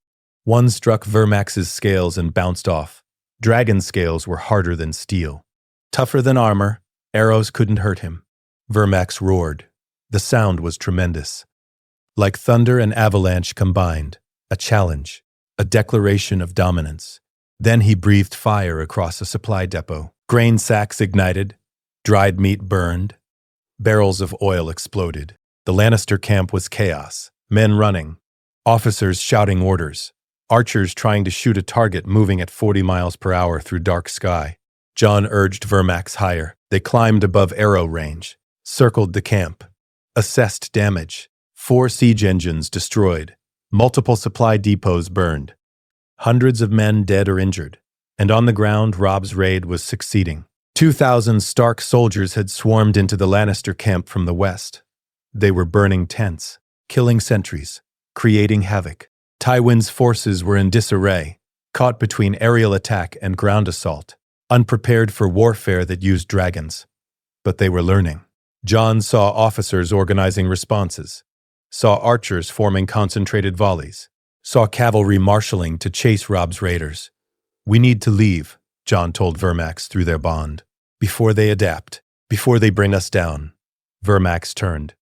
One struck Vermax's scales and bounced off. Dragon scales were harder than steel. Tougher than armor, arrows couldn't hurt him. Vermax roared. The sound was tremendous. Like thunder and avalanche combined. A challenge. A declaration of dominance. Then he breathed fire across a supply depot. Grain sacks ignited. Dried meat burned. Barrels of oil exploded. The Lannister camp was chaos. Men running. Officers shouting orders. Archers trying to shoot a target moving at 40 miles per hour through dark sky. Jon urged Vermax higher. They climbed above arrow range. Circled the camp. Assessed damage. 4 siege engines destroyed. Multiple supply depots burned. Hundreds of men dead or injured. And on the ground, Robb's raid was succeeding. 2,000 Stark soldiers had swarmed into the Lannister camp from the west. They were burning tents, killing sentries, creating havoc. Tywin's forces were in disarray, caught between aerial attack and ground assault, unprepared for warfare that used dragons. But they were learning. Jon saw officers organizing responses, saw archers forming concentrated volleys, saw cavalry marshaling to chase Robb's raiders. "We need to leave," Jon told Vermax through their bond. "Before they adapt, before they bring us down." Vermax turned,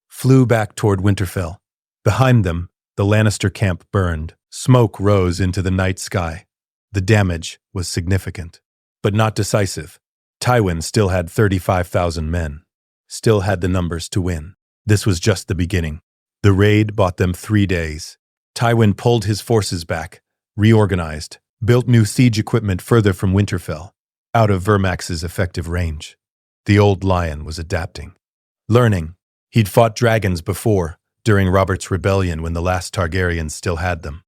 flew back toward Winterfell. Behind them, the Lannister camp burned. Smoke rose into the night sky. The damage was significant, but not decisive. Tywin still had 35,000 men, still had the numbers to win. This was just the beginning. The raid bought them 3 days. Tywin pulled his forces back, reorganized, built new siege equipment further from Winterfell, out of Vermax's effective range. The old lion was adapting. Learning. He'd fought dragons before, during Robert's rebellion when the last Targaryens still had them.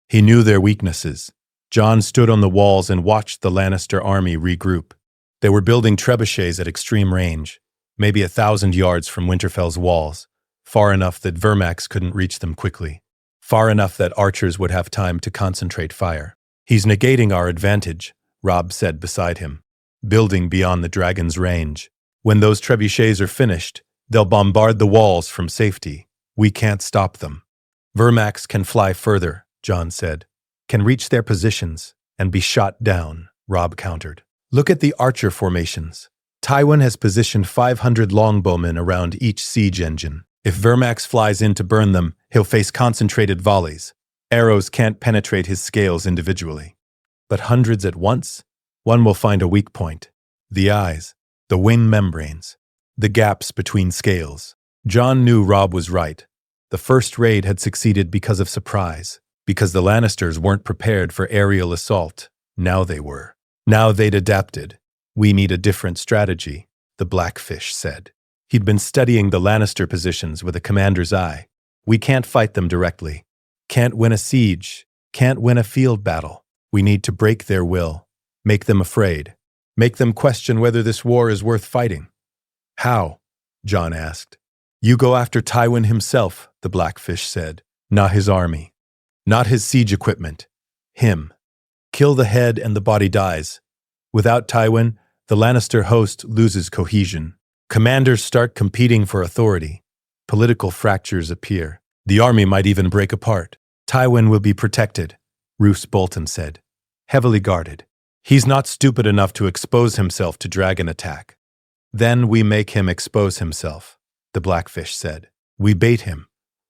He knew their weaknesses. Jon stood on the walls and watched the Lannister army regroup. They were building trebuchets at extreme range, maybe 1,000 yards from Winterfell's walls, far enough that Vermax couldn't reach them quickly, far enough that archers would have time to concentrate fire. "He's negating our advantage," Robb said beside him, "building beyond the dragon's range. When those trebuchets are finished, they'll bombard the walls from safety. We can't stop them." "Vermax can fly further," Jon said, "can reach their positions and be shot down," Robb countered. "Look at the archer formations. Tywin has positioned 500 longbowmen around each siege engine. If Vermax flies in to burn them, he'll face concentrated volleys. Arrows can't penetrate his scales individually. But hundreds at once? One will find a weak point. The eyes, the wing membranes, the gaps between scales." Jon knew Robb was right. The first raid had succeeded because of surprise, because the Lannisters weren't prepared for aerial assault. Now they were. Now they'd adapted. "We need a different strategy," the Blackfish said. He'd been studying the Lannister positions with a commander's eye. "We can't fight them directly. Can't win a siege. Can't win a field battle. We need to break their will. Make them afraid. Make them question whether this war is worth fighting." "How?" Jon asked. "You go after Tywin himself," the Blackfish said. "Not his army. Not his siege equipment. Him. Kill the head and the body dies. Without Tywin, the Lannister host loses cohesion. Commanders start competing for authority. Political fractures appear. The army might even break apart. Tywin will be protected," Roose Bolton said. "Heavily guarded. He's not stupid enough to expose himself to dragon attack." "Then we make him expose himself," the Blackfish said. "We bait him.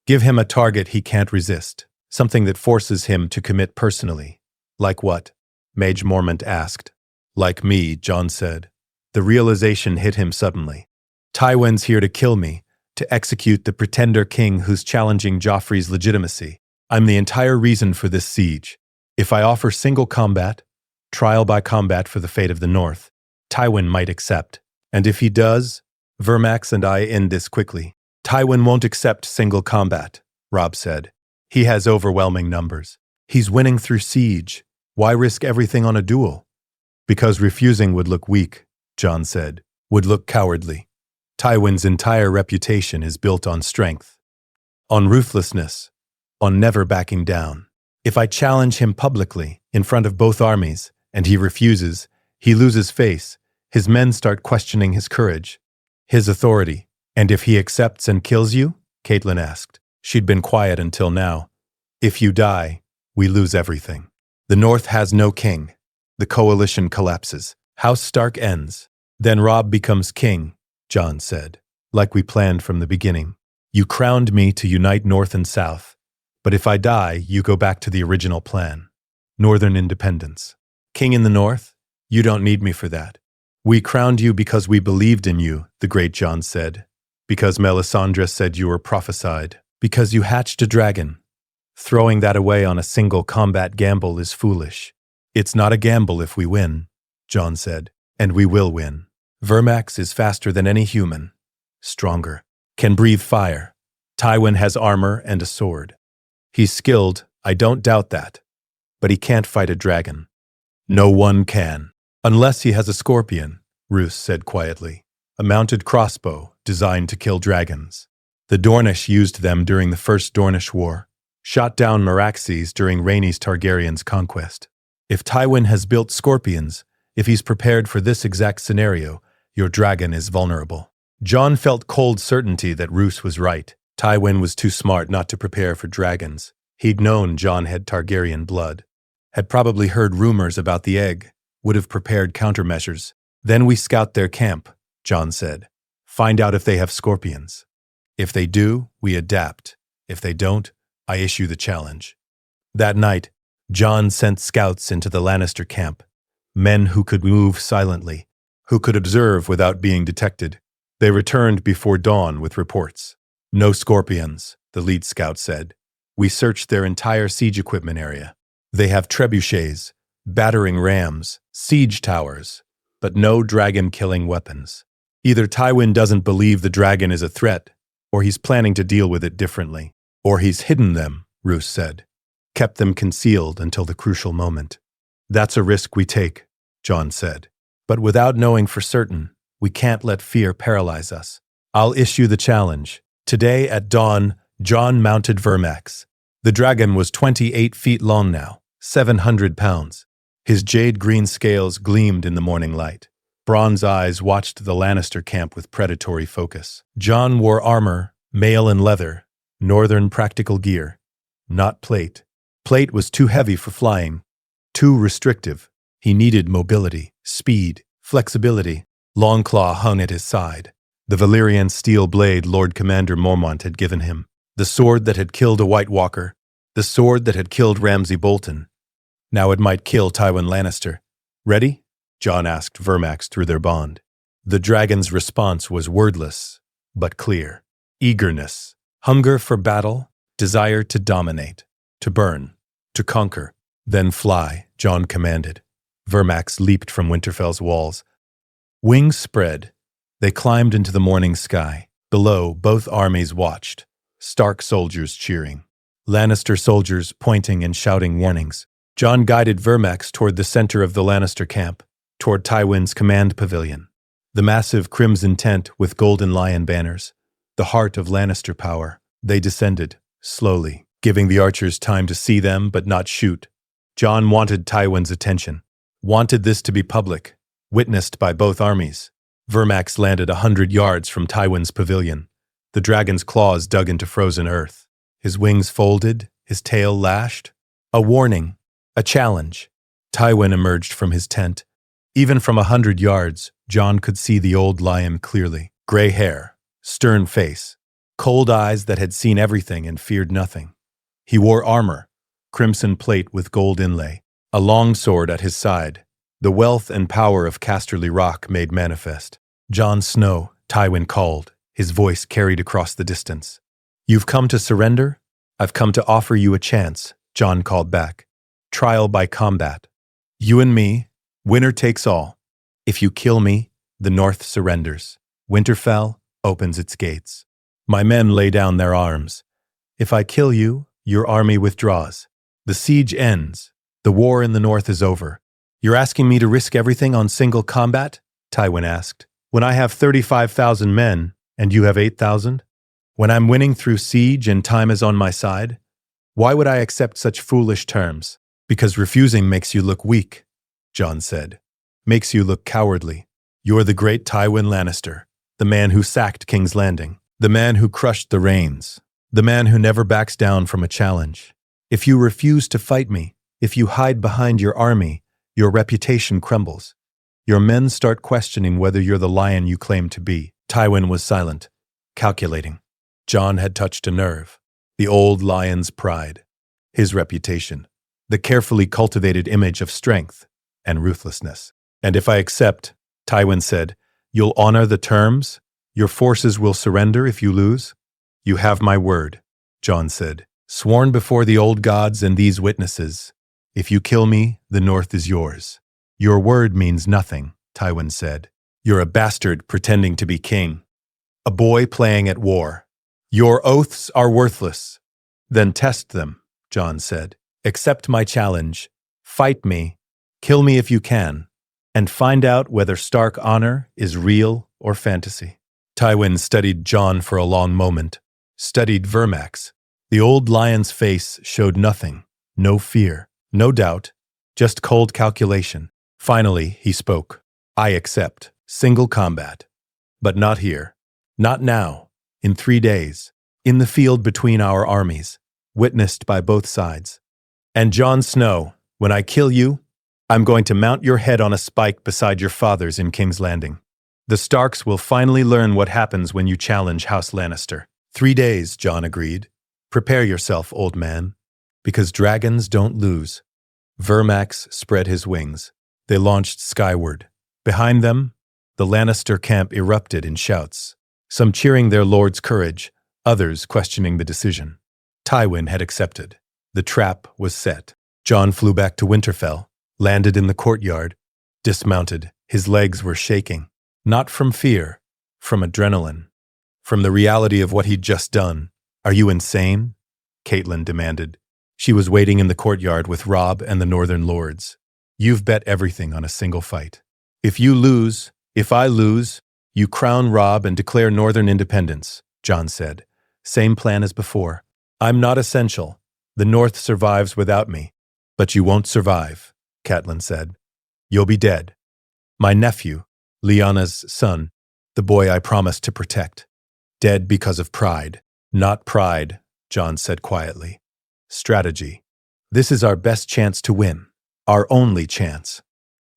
Give him a target he can't resist. Something that forces him to commit personally." "Like what?" Mage Mormont asked. "Like me," Jon said. The realization hit him suddenly. "Tywin's here to kill me, to execute the pretender king who's challenging Joffrey's legitimacy. I'm the entire reason for this siege. If I offer single combat, trial by combat for the fate of the North, Tywin might accept. And if he does, Vermax and I end this quickly." "Tywin won't accept single combat," Robb said. "He has overwhelming numbers. He's winning through siege. Why risk everything on a duel?" "Because refusing would look weak," Jon said. "Would look cowardly. Tywin's entire reputation is built on strength, on ruthlessness, on never backing down. If I challenge him publicly, in front of both armies, and he refuses, he loses face. His men start questioning his courage, his authority. And if he accepts and kills you? Caitlin asked. She'd been quiet until now. If you die, we lose everything. The North has no king. The coalition collapses. House Stark ends. Then Robb becomes king, Jon said, like we planned from the beginning. You crowned me to unite North and South. But if I die, you go back to the original plan. Northern independence. King in the North? You don't need me for that. We crowned you because we believed in you, the great Jon said. Because Melisandre said you were prophesied. Because you hatched a dragon. Throwing that away on a single combat gamble is foolish. It's not a gamble if we win, Jon said. And we will win. Vermax is faster than any human. Stronger. Can breathe fire. Tywin has armor and a sword. He's skilled, I don't doubt that. But he can't fight a dragon. No one can. Unless he has a scorpion, Roose said quietly. A mounted crossbow designed to kill dragons. The Dornish used them during the First Dornish War. Shot down Meraxes during Rhaenys Targaryen's conquest. If Tywin has built scorpions, if he's prepared for this exact scenario, your dragon is vulnerable. Jon felt cold certainty that Roose was right. Tywin was too smart not to prepare for dragons. He'd known Jon had Targaryen blood. Had probably heard rumors about the egg. Would have prepared countermeasures. Then we scout their camp, Jon said. Find out if they have scorpions. If they do, we adapt. If they don't, I issue the challenge. That night, Jon sent scouts into the Lannister camp. Men who could move silently, who could observe without being detected. They returned before dawn with reports. No scorpions, the lead scout said. We searched their entire siege equipment area. They have trebuchets, battering rams, siege towers, but no dragon-killing weapons. Either Tywin doesn't believe the dragon is a threat, or he's planning to deal with it differently. Or he's hidden them, Roose said. Kept them concealed until the crucial moment. That's a risk we take, Jon said. But without knowing for certain, we can't let fear paralyze us. I'll issue the challenge. Today at dawn, Jon mounted Vermax. The dragon was 28 feet long now, 700 pounds. His jade-green scales gleamed in the morning light. Bronze eyes watched the Lannister camp with predatory focus. Jon wore armor, mail and leather, northern practical gear, not plate. Plate was too heavy for flying, too restrictive. He needed mobility, speed, flexibility. Longclaw hung at his side. The Valyrian steel blade Lord Commander Mormont had given him. The sword that had killed a White Walker. The sword that had killed Ramsay Bolton. Now it might kill Tywin Lannister. Ready? Jon asked Vermax through their bond. The dragon's response was wordless, but clear. Eagerness. Hunger for battle. Desire to dominate. To burn. To conquer. Then fly, Jon commanded. Vermax leaped from Winterfell's walls. Wings spread. They climbed into the morning sky. Below, both armies watched. Stark soldiers cheering. Lannister soldiers pointing and shouting warnings. Jon guided Vermax toward the center of the Lannister camp, toward Tywin's command pavilion. The massive crimson tent with golden lion banners. The heart of Lannister power. They descended, slowly, giving the archers time to see them but not shoot. Jon wanted Tywin's attention. Wanted this to be public, witnessed by both armies. Vermax landed 100 yards from Tywin's pavilion. The dragon's claws dug into frozen earth. His wings folded, his tail lashed. A warning, a challenge. Tywin emerged from his tent. Even from 100 yards, Jon could see the old lion clearly. Gray hair, stern face, cold eyes that had seen everything and feared nothing. He wore armor, crimson plate with gold inlay, a long sword at his side. The wealth and power of Casterly Rock made manifest. Jon Snow, Tywin called, his voice carried across the distance. You've come to surrender? I've come to offer you a chance, Jon called back. Trial by combat. You and me, winner takes all. If you kill me, the North surrenders. Winterfell opens its gates. My men lay down their arms. If I kill you, your army withdraws. The siege ends. The war in the North is over. You're asking me to risk everything on single combat? Tywin asked. When I have 35,000 men, and you have 8,000? When I'm winning through siege and time is on my side? Why would I accept such foolish terms? Because refusing makes you look weak, Jon said. Makes you look cowardly. You're the great Tywin Lannister, the man who sacked King's Landing, the man who crushed the Reigns, the man who never backs down from a challenge. If you refuse to fight me, if you hide behind your army, your reputation crumbles. Your men start questioning whether you're the lion you claim to be. Tywin was silent, calculating. Jon had touched a nerve. The old lion's pride. His reputation. The carefully cultivated image of strength and ruthlessness. And if I accept, Tywin said, you'll honor the terms? Your forces will surrender if you lose? You have my word, Jon said. Sworn before the old gods and these witnesses. If you kill me, the North is yours. Your word means nothing, Tywin said. You're a bastard pretending to be king. A boy playing at war. Your oaths are worthless. Then test them, Jon said. Accept my challenge. Fight me. Kill me if you can. And find out whether Stark honor is real or fantasy. Tywin studied Jon for a long moment. Studied Vermax. The old lion's face showed nothing. No fear. No doubt. Just cold calculation. Finally, he spoke. I accept. Single combat. But not here. Not now. In 3 days. In the field between our armies. Witnessed by both sides. And Jon Snow, when I kill you, I'm going to mount your head on a spike beside your father's in King's Landing. The Starks will finally learn what happens when you challenge House Lannister. 3 days, Jon agreed. Prepare yourself, old man. Because dragons don't lose. Vermax spread his wings. They launched skyward. Behind them, the Lannister camp erupted in shouts. Some cheering their lord's courage, others questioning the decision. Tywin had accepted. The trap was set. Jon flew back to Winterfell, landed in the courtyard, dismounted. His legs were shaking. Not from fear, from adrenaline. From the reality of what he'd just done. Are you insane? Catelyn demanded. She was waiting in the courtyard with Robb and the Northern Lords. You've bet everything on a single fight. If I lose, you crown Robb and declare Northern independence, Jon said. Same plan as before. I'm not essential. The North survives without me. But you won't survive, Catelyn said. You'll be dead. My nephew, Lyanna's son, the boy I promised to protect. Dead because of pride. Not pride, Jon said quietly. Strategy. This is our best chance to win. Our only chance.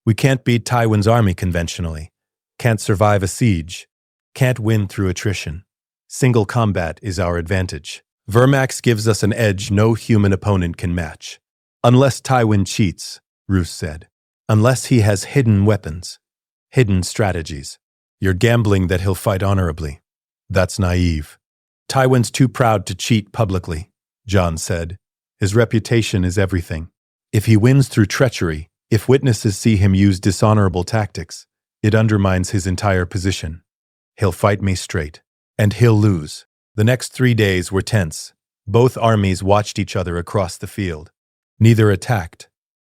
We can't beat Tywin's army conventionally. Can't survive a siege. Can't win through attrition. Single combat is our advantage. Vermax gives us an edge no human opponent can match. Unless Tywin cheats, Roose said. Unless he has hidden weapons. Hidden strategies. You're gambling that he'll fight honorably. That's naive. Tywin's too proud to cheat publicly, Jon said. His reputation is everything. If he wins through treachery, if witnesses see him use dishonorable tactics, it undermines his entire position. He'll fight me straight. And he'll lose. The next 3 days were tense. Both armies watched each other across the field. Neither attacked.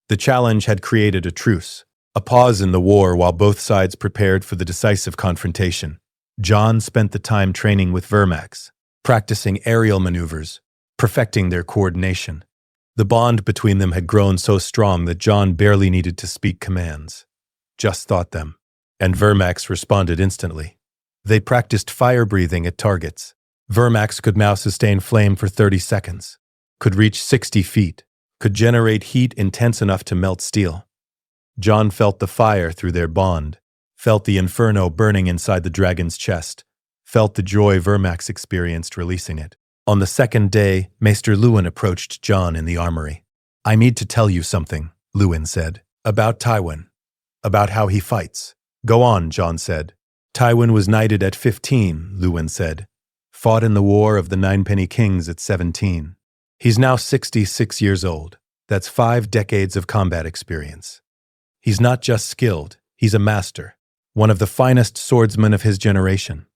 The challenge had created a truce, a pause in the war while both sides prepared for the decisive confrontation. Jon spent the time training with Vermax, practicing aerial maneuvers, perfecting their coordination. The bond between them had grown so strong that Jon barely needed to speak commands. Just thought them. And Vermax responded instantly. They practiced fire breathing at targets. Vermax could now sustain flame for 30 seconds, could reach 60 feet, could generate heat intense enough to melt steel. Jon felt the fire through their bond, felt the inferno burning inside the dragon's chest, felt the joy Vermax experienced releasing it. On the second day, Maester Luwin approached Jon in the armory. I need to tell you something, Luwin said, about Tywin, about how he fights. Go on, Jon said. Tywin was knighted at 15, Luwin said. Fought in the War of the Ninepenny Kings at 17. He's now 66 years old. That's 5 decades of combat experience. He's not just skilled, he's a master, one of the finest swordsmen of his generation.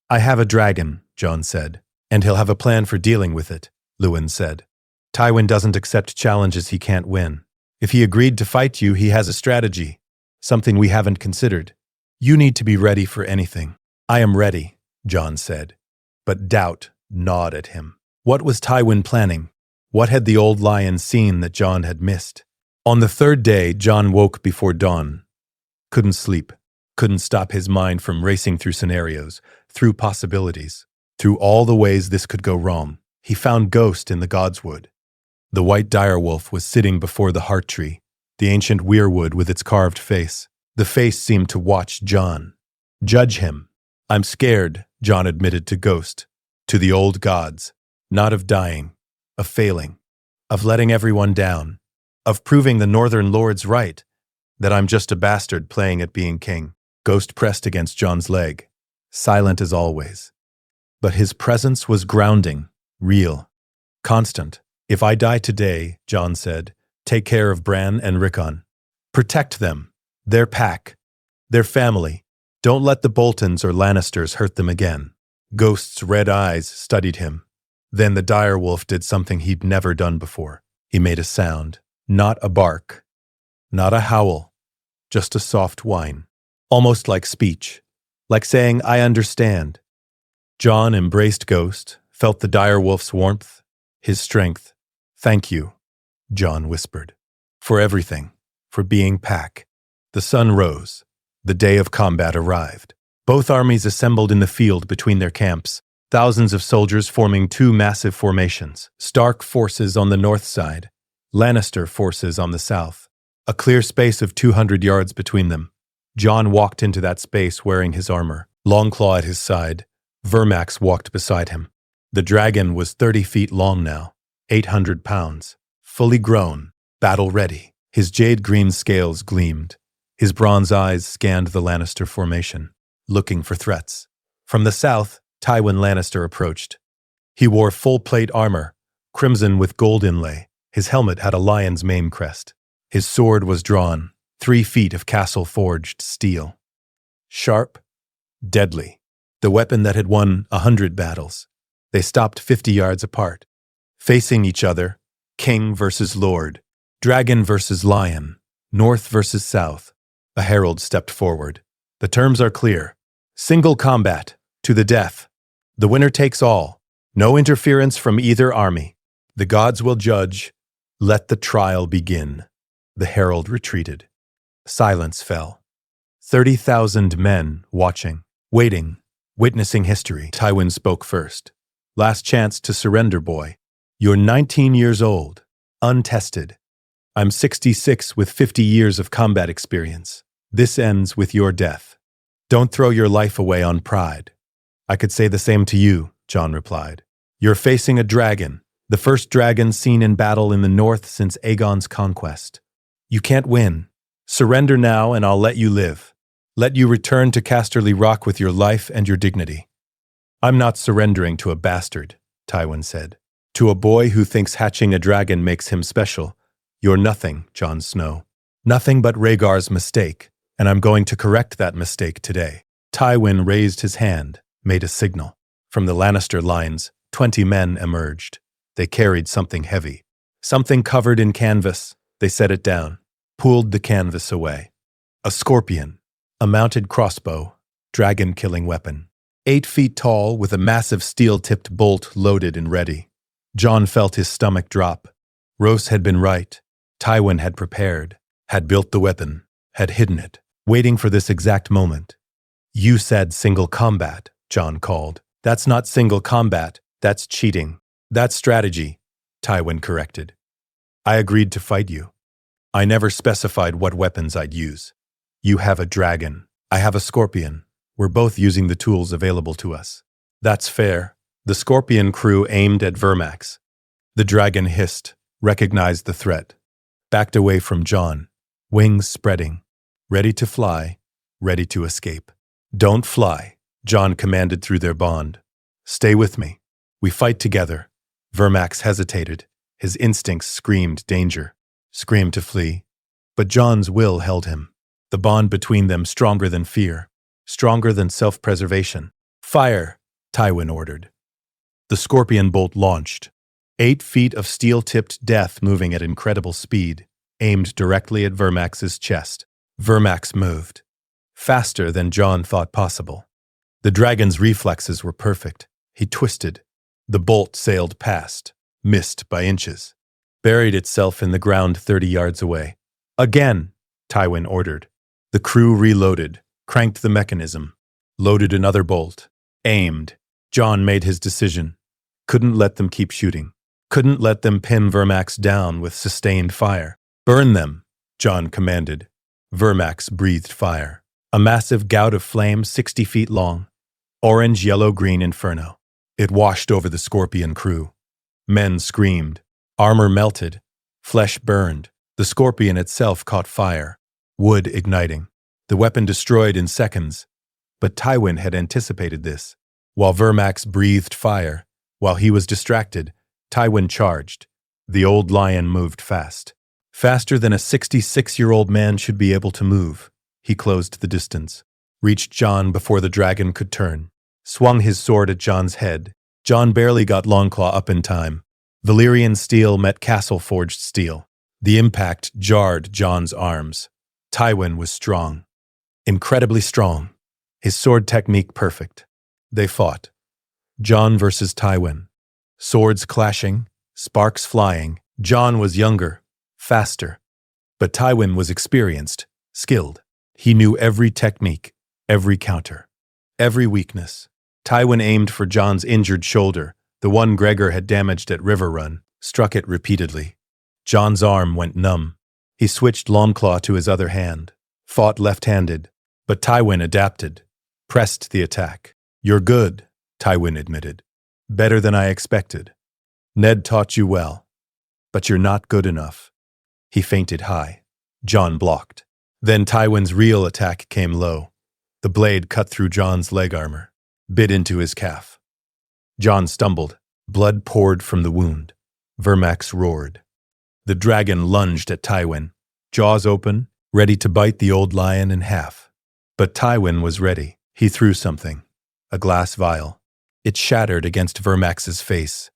I have a dragon, Jon said, and he'll have a plan for dealing with it, Luwin said. Tywin doesn't accept challenges he can't win. If he agreed to fight you, he has a strategy, something we haven't considered. You need to be ready for anything. I am ready, Jon said. But doubt gnawed at him. What was Tywin planning? What had the old lion seen that Jon had missed? On the third day, Jon woke before dawn. Couldn't sleep. Couldn't stop his mind from racing through scenarios, through possibilities, through all the ways this could go wrong. He found Ghost in the Godswood. The white direwolf was sitting before the heart tree, the ancient weirwood with its carved face. The face seemed to watch Jon, judge him. I'm scared, Jon admitted to Ghost, to the old gods, not of dying, of failing, of letting everyone down, of proving the Northern Lords right, that I'm just a bastard playing at being king. Ghost pressed against Jon's leg, silent as always. But his presence was grounding, real, constant. If I die today, Jon said, take care of Bran and Rickon. Protect them, their pack, their family. Don't let the Boltons or Lannisters hurt them again. Ghost's red eyes studied him. Then the direwolf did something he'd never done before. He made a sound, not a bark, not a howl, just a soft whine. Almost like speech, like saying, I understand. Jon embraced Ghost, felt the direwolf's warmth, his strength. Thank you, Jon whispered, for everything, for being pack. The sun rose. The day of combat arrived. Both armies assembled in the field between their camps, thousands of soldiers forming two massive formations. Stark forces on the north side, Lannister forces on the south. A clear space of 200 yards between them. Jon walked into that space wearing his armor, Longclaw at his side. Vermax walked beside him. The dragon was 30 feet long now, 800 pounds, fully grown, battle-ready. His jade-green scales gleamed. His bronze eyes scanned the Lannister formation, looking for threats. From the south, Tywin Lannister approached. He wore full-plate armor, crimson with gold inlay. His helmet had a lion's mane crest. His sword was drawn, 3 feet of castle-forged steel. Sharp, deadly. The weapon that had won 100 battles. They stopped 50 yards apart, facing each other, king versus lord, dragon versus lion, north versus south. A herald stepped forward. The terms are clear. Single combat, to the death. The winner takes all. No interference from either army. The gods will judge. Let the trial begin. The herald retreated. Silence fell. 30,000 men watching, waiting, witnessing history. Tywin spoke first. Last chance to surrender, boy. You're 19 years old, untested. I'm 66 with 50 years of combat experience. This ends with your death. Don't throw your life away on pride. I could say the same to you, Jon replied. You're facing a dragon, the first dragon seen in battle in the north since Aegon's conquest. You can't win. Surrender now and I'll let you live. Let you return to Casterly Rock with your life and your dignity. I'm not surrendering to a bastard, Tywin said. To a boy who thinks hatching a dragon makes him special. You're nothing, Jon Snow. Nothing but Rhaegar's mistake, and I'm going to correct that mistake today. Tywin raised his hand, made a signal. From the Lannister lines, 20 men emerged. They carried something heavy. Something covered in canvas. They set it down, pulled the canvas away. A scorpion, a mounted crossbow, dragon-killing weapon. 8 feet tall with a massive steel-tipped bolt loaded and ready. Jon felt his stomach drop. Roose had been right. Tywin had prepared, had built the weapon, had hidden it, waiting for this exact moment. You said single combat, Jon called. That's not single combat, that's cheating. That's strategy, Tywin corrected. I agreed to fight you. I never specified what weapons I'd use. You have a dragon. I have a scorpion. We're both using the tools available to us. That's fair. The scorpion crew aimed at Vermax. The dragon hissed, recognized the threat, backed away from Jon, wings spreading, ready to fly, ready to escape. Don't fly, Jon commanded through their bond. Stay with me. We fight together. Vermax hesitated. His instincts screamed danger, screamed to flee. But Jon's will held him. The bond between them stronger than fear, stronger than self-preservation. Fire, Tywin ordered. The scorpion bolt launched. 8 feet of steel-tipped death moving at incredible speed, aimed directly at Vermax's chest. Vermax moved. Faster than Jon thought possible. The dragon's reflexes were perfect. He twisted. The bolt sailed past. missed by inches. Buried itself in the ground 30 yards away. Again, Tywin ordered. The crew reloaded, cranked the mechanism, loaded another bolt, aimed. Jon made his decision. Couldn't let them keep shooting. Couldn't let them pin Vermax down with sustained fire. Burn them, Jon commanded. Vermax breathed fire. A massive gout of flame 60 feet long. Orange, yellow, green inferno. It washed over the Scorpion crew. Men screamed. Armor melted. Flesh burned. The Scorpion itself caught fire. Wood igniting. The weapon destroyed in seconds. But Tywin had anticipated this. While Vermax breathed fire, while he was distracted, Tywin charged. The old lion moved fast. Faster than a 66-year-old man should be able to move. He closed the distance, reached Jon before the dragon could turn, swung his sword at Jon's head. Jon barely got Longclaw up in time. Valyrian steel met castle-forged steel. The impact jarred Jon's arms. Tywin was strong. Incredibly strong. His sword technique perfect. They fought. Jon versus Tywin. Swords clashing, sparks flying. Jon was younger, faster. But Tywin was experienced, skilled. He knew every technique, every counter, every weakness. Tywin aimed for Jon's injured shoulder, the one Gregor had damaged at River Run, struck it repeatedly. Jon's arm went numb. He switched Longclaw to his other hand, fought left-handed, but Tywin adapted, pressed the attack. "You're good," Tywin admitted. "Better than I expected. Ned taught you well, but you're not good enough." He feinted high. Jon blocked. Then Tywin's real attack came low. The blade cut through Jon's leg armor, bit into his calf. Jon stumbled. Blood poured from the wound. Vermax roared. The dragon lunged at Tywin, jaws open, ready to bite the old lion in half. But Tywin was ready. He threw something. A glass vial. It shattered against Vermax's face.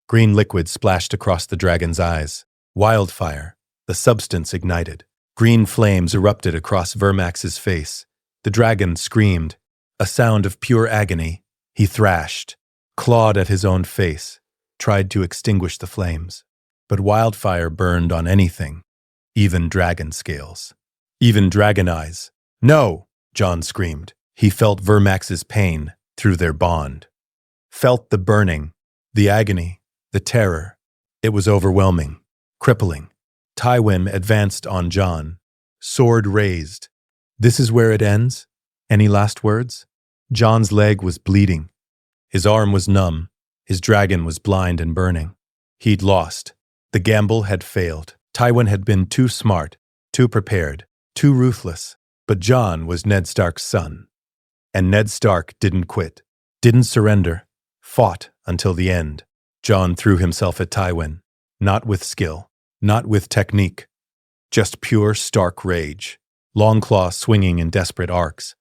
Green liquid splashed across the dragon's eyes. Wildfire. The substance ignited. Green flames erupted across Vermax's face. The dragon screamed. A sound of pure agony. He thrashed, clawed at his own face, tried to extinguish the flames. But wildfire burned on anything, even dragon scales, even dragon eyes. "No!" Jon screamed. He felt Vermax's pain through their bond. Felt the burning, the agony, the terror. It was overwhelming, crippling. Tywin advanced on Jon, sword raised. "This is where it ends? Any last words?" Jon's leg was bleeding. His arm was numb. His dragon was blind and burning. He'd lost. The gamble had failed. Tywin had been too smart, too prepared, too ruthless. But Jon was Ned Stark's son. And Ned Stark didn't quit, didn't surrender, fought until the end. Jon threw himself at Tywin, not with skill, not with technique, just pure Stark rage, Longclaw swinging in desperate arcs.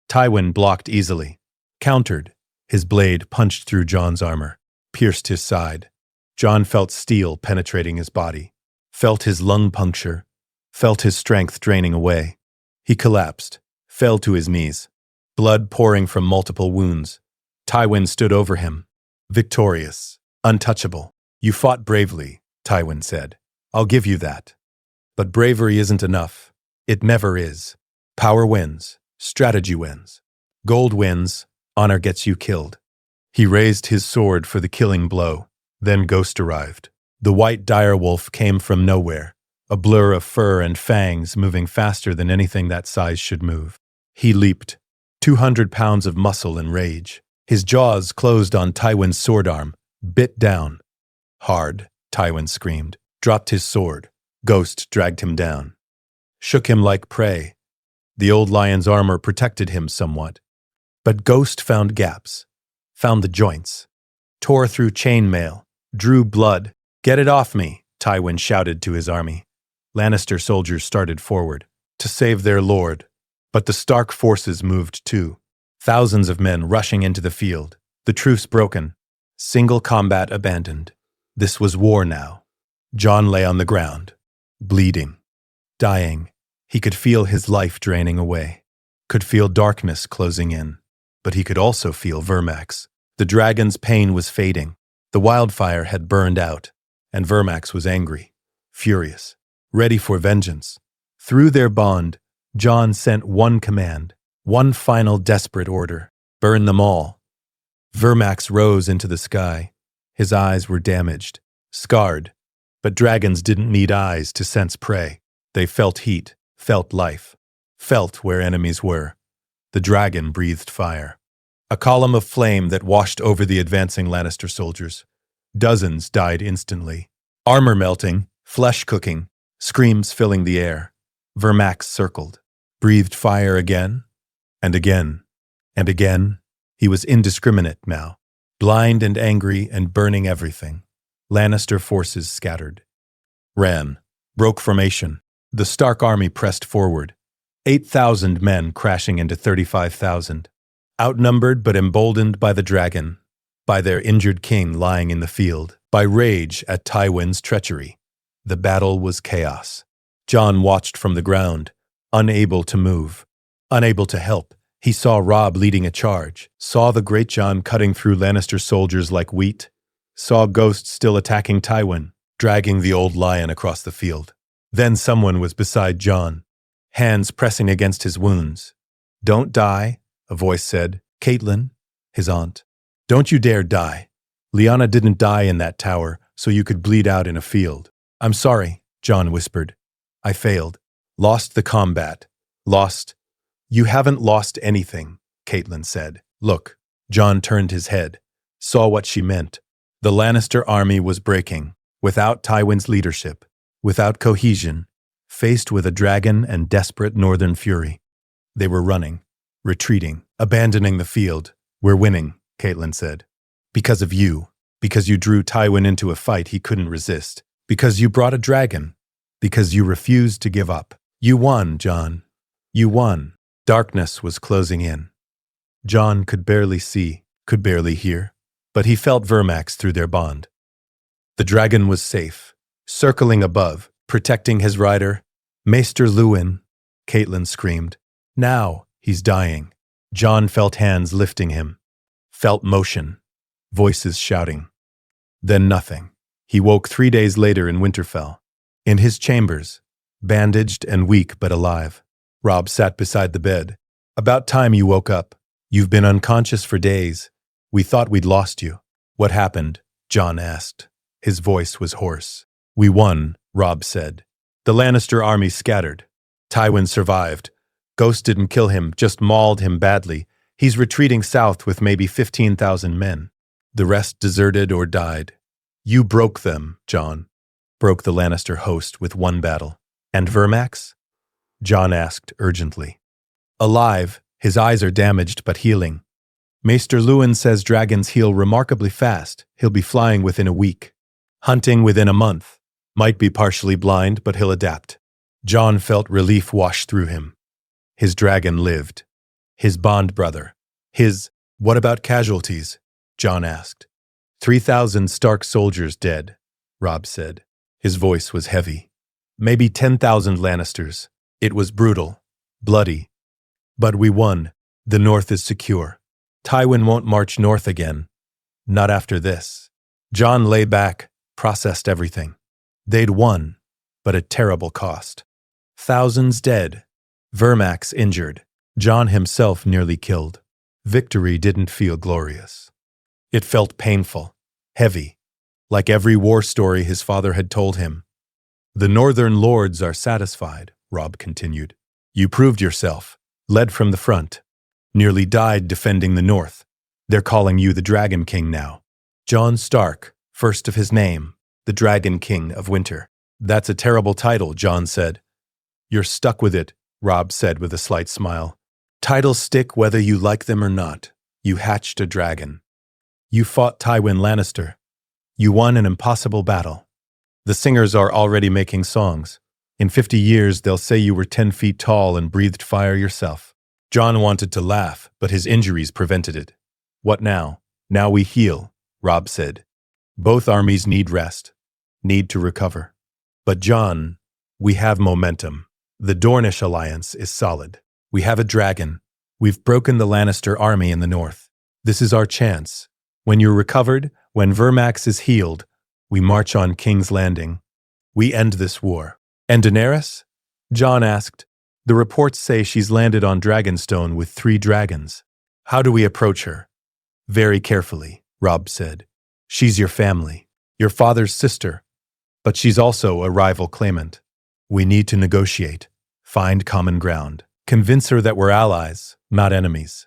Tywin blocked easily, countered. His blade punched through Jon's armor, pierced his side. Jon felt steel penetrating his body, felt his lung puncture, felt his strength draining away. He collapsed, fell to his knees, blood pouring from multiple wounds. Tywin stood over him, victorious, untouchable. "You fought bravely," Tywin said. "I'll give you that. But bravery isn't enough. It never is. Power wins, strategy wins. Gold wins, honor gets you killed." He raised his sword for the killing blow. Then Ghost arrived. The white direwolf came from nowhere, a blur of fur and fangs moving faster than anything that size should move. He leaped, 200 pounds of muscle and rage. His jaws closed on Tywin's sword arm, bit down. "Hard," Tywin screamed, dropped his sword. Ghost dragged him down, shook him like prey. The old lion's armor protected him somewhat. But Ghost found gaps, found the joints, tore through chainmail, drew blood. "Get it off me," Tywin shouted to his army. Lannister soldiers started forward, to save their lord. But the Stark forces moved too. Thousands of men rushing into the field. The truce broken. Single combat abandoned. This was war now. Jon lay on the ground, bleeding, dying. He could feel his life draining away, could feel darkness closing in. But he could also feel Vermax. The dragon's pain was fading. The wildfire had burned out. And Vermax was angry, furious, ready for vengeance. Through their bond, Jon sent one command, one final desperate order: burn them all. Vermax rose into the sky. His eyes were damaged, scarred, but dragons didn't need eyes to sense prey. They felt heat, felt life, felt where enemies were. The dragon breathed fire. A column of flame that washed over the advancing Lannister soldiers. Dozens died instantly. Armor melting, flesh cooking, screams filling the air. Vermax circled, breathed fire again, and again, and again. He was indiscriminate now, blind and angry and burning everything. Lannister forces scattered. Ran, broke formation. The Stark army pressed forward. 8,000 men crashing into 35,000. Outnumbered but emboldened by the dragon, by their injured king lying in the field, by rage at Tywin's treachery. The battle was chaos. Jon watched from the ground, unable to move, unable to help. He saw Robb leading a charge, saw the Great Jon cutting through Lannister soldiers like wheat, saw Ghost still attacking Tywin, dragging the old lion across the field. Then someone was beside Jon, hands pressing against his wounds. "Don't die," a voice said. "Catelyn," his aunt. "Don't you dare die. Lyanna didn't die in that tower, so you could bleed out in a field." "I'm sorry," Jon whispered. "I failed. Lost the combat. Lost—" "You haven't lost anything," Catelyn said. "Look." Jon turned his head, saw what she meant. The Lannister army was breaking, without Tywin's leadership, without cohesion, faced with a dragon and desperate northern fury. They were running, retreating, abandoning the field. "We're winning," Catelyn said. "Because of you. Because you drew Tywin into a fight he couldn't resist. Because you brought a dragon. Because you refused to give up. You won, Jon. You won." Darkness was closing in. Jon could barely see, could barely hear, but he felt Vermax through their bond. The dragon was safe, circling above, protecting his rider. "Maester Luwin," Catelyn screamed. "Now he's dying." Jon felt hands lifting him, felt motion, voices shouting. Then nothing. He woke 3 days later in Winterfell, in his chambers, bandaged and weak but alive. Robb sat beside the bed. "About time you woke up. You've been unconscious for days. We thought we'd lost you." "What happened?" Jon asked. His voice was hoarse. "We won," Robb said. "The Lannister army scattered. Tywin survived. Ghost didn't kill him, just mauled him badly. He's retreating south with maybe 15,000 men. The rest deserted or died." "You broke them, Jon." "Broke the Lannister host with one battle." "And Vermax?" Jon asked urgently. "Alive, his eyes are damaged but healing. Maester Luwin says dragons heal remarkably fast. He'll be flying within a week. Hunting within a month. Might be partially blind, but he'll adapt." Jon felt relief wash through him. His dragon lived. His bond brother. What about casualties?" Jon asked. 3,000 Stark soldiers dead," Robb said. His voice was heavy. "Maybe 10,000 Lannisters. It was brutal, bloody. But we won. The North is secure. Tywin won't march north again. Not after this." Jon lay back, processed everything. They'd won, but at terrible cost. Thousands dead. Vermax injured. Jon himself nearly killed. Victory didn't feel glorious. It felt painful, heavy, like every war story his father had told him. "The Northern Lords are satisfied," Robb continued. "You proved yourself, led from the front, nearly died defending the North. They're calling you the Dragon King now. Jon Stark, first of his name, the Dragon King of Winter." "That's a terrible title," Jon said. "You're stuck with it," Robb said with a slight smile. "Titles stick whether you like them or not. You hatched a dragon. You fought Tywin Lannister. You won an impossible battle. The singers are already making songs. In 50 years, they'll say you were 10 feet tall and breathed fire yourself." Jon wanted to laugh, but his injuries prevented it. "What now? Now we heal," Robb said. "Both armies need rest, need to recover. But Jon, we have momentum. The Dornish alliance is solid. We have a dragon. We've broken the Lannister army in the north. This is our chance. When you're recovered, when Vermax is healed, We march on King's Landing. We end this war. And Daenerys? Jon asked. The reports say she's landed on Dragonstone with 3 dragons. How do we approach her? Very carefully, Robb said. She's your family, your father's sister, but she's also a rival claimant. We need to negotiate, find common ground, convince her that we're allies, not enemies.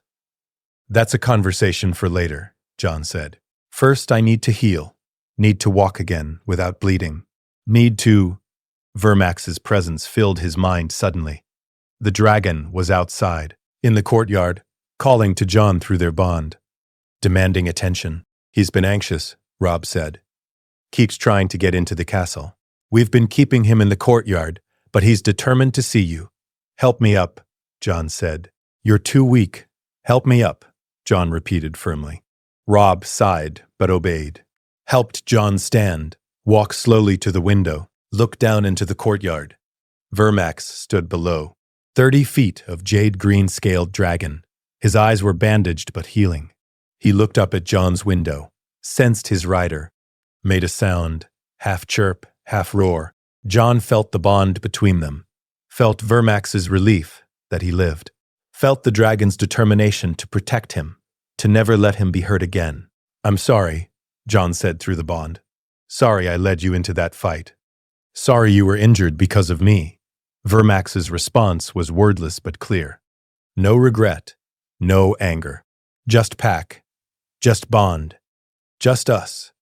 That's a conversation for later, Jon said. First, I need to heal, need to walk again without bleeding, need to... Vermax's presence filled his mind suddenly. The dragon was outside, in the courtyard, calling to Jon through their bond, demanding attention. He's been anxious, Robb said. Keeps trying to get into the castle. We've been keeping him in the courtyard, but he's determined to see you. Help me up, Jon said. You're too weak. Help me up, Jon repeated firmly. Robb sighed, but obeyed. Helped Jon stand, walk slowly to the window, look down into the courtyard. Vermax stood below. 30 feet of jade-green-scaled dragon. His eyes were bandaged but healing. He looked up at Jon's window, sensed his rider, made a sound, half chirp, half roar. Jon felt the bond between them, felt Vermax's relief that he lived, felt the dragon's determination to protect him, to never let him be hurt again. I'm sorry, Jon said through the bond. Sorry I led you into that fight. Sorry you were injured because of me. Vermax's response was wordless but clear. No regret, no anger. Just pack. Just bond. Just us.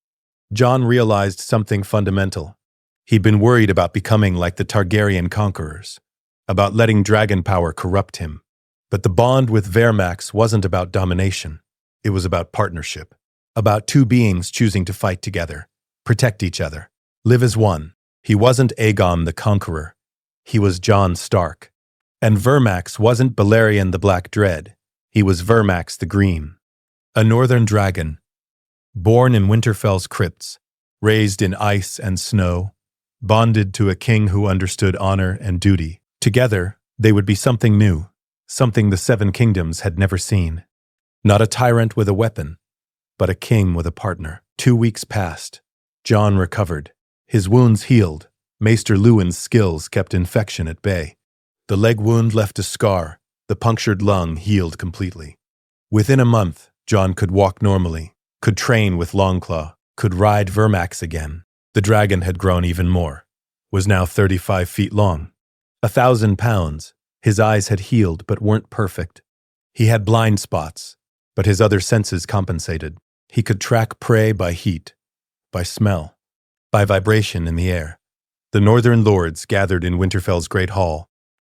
Jon realized something fundamental. He'd been worried about becoming like the Targaryen conquerors, about letting dragon power corrupt him. But the bond with Vermax wasn't about domination. It was about partnership, about 2 beings choosing to fight together, protect each other, live as one. He wasn't Aegon the Conqueror. He was Jon Stark. And Vermax wasn't Balerion the Black Dread. He was Vermax the Green. A northern dragon, born in Winterfell's crypts, raised in ice and snow, bonded to a king who understood honor and duty. Together, they would be something new, something the 7 kingdoms had never seen. Not a tyrant with a weapon, but a king with a partner. 2 weeks passed. Jon recovered. His wounds healed. Maester Luwin's skills kept infection at bay. The leg wound left a scar. The punctured lung healed completely. Within a month, Jon could walk normally, could train with Longclaw, could ride Vermax again. The dragon had grown even more, was now 35 feet long. 1,000 pounds. His eyes had healed but weren't perfect. He had blind spots, but his other senses compensated. He could track prey by heat, by smell, by vibration in the air. The northern lords gathered in Winterfell's great hall,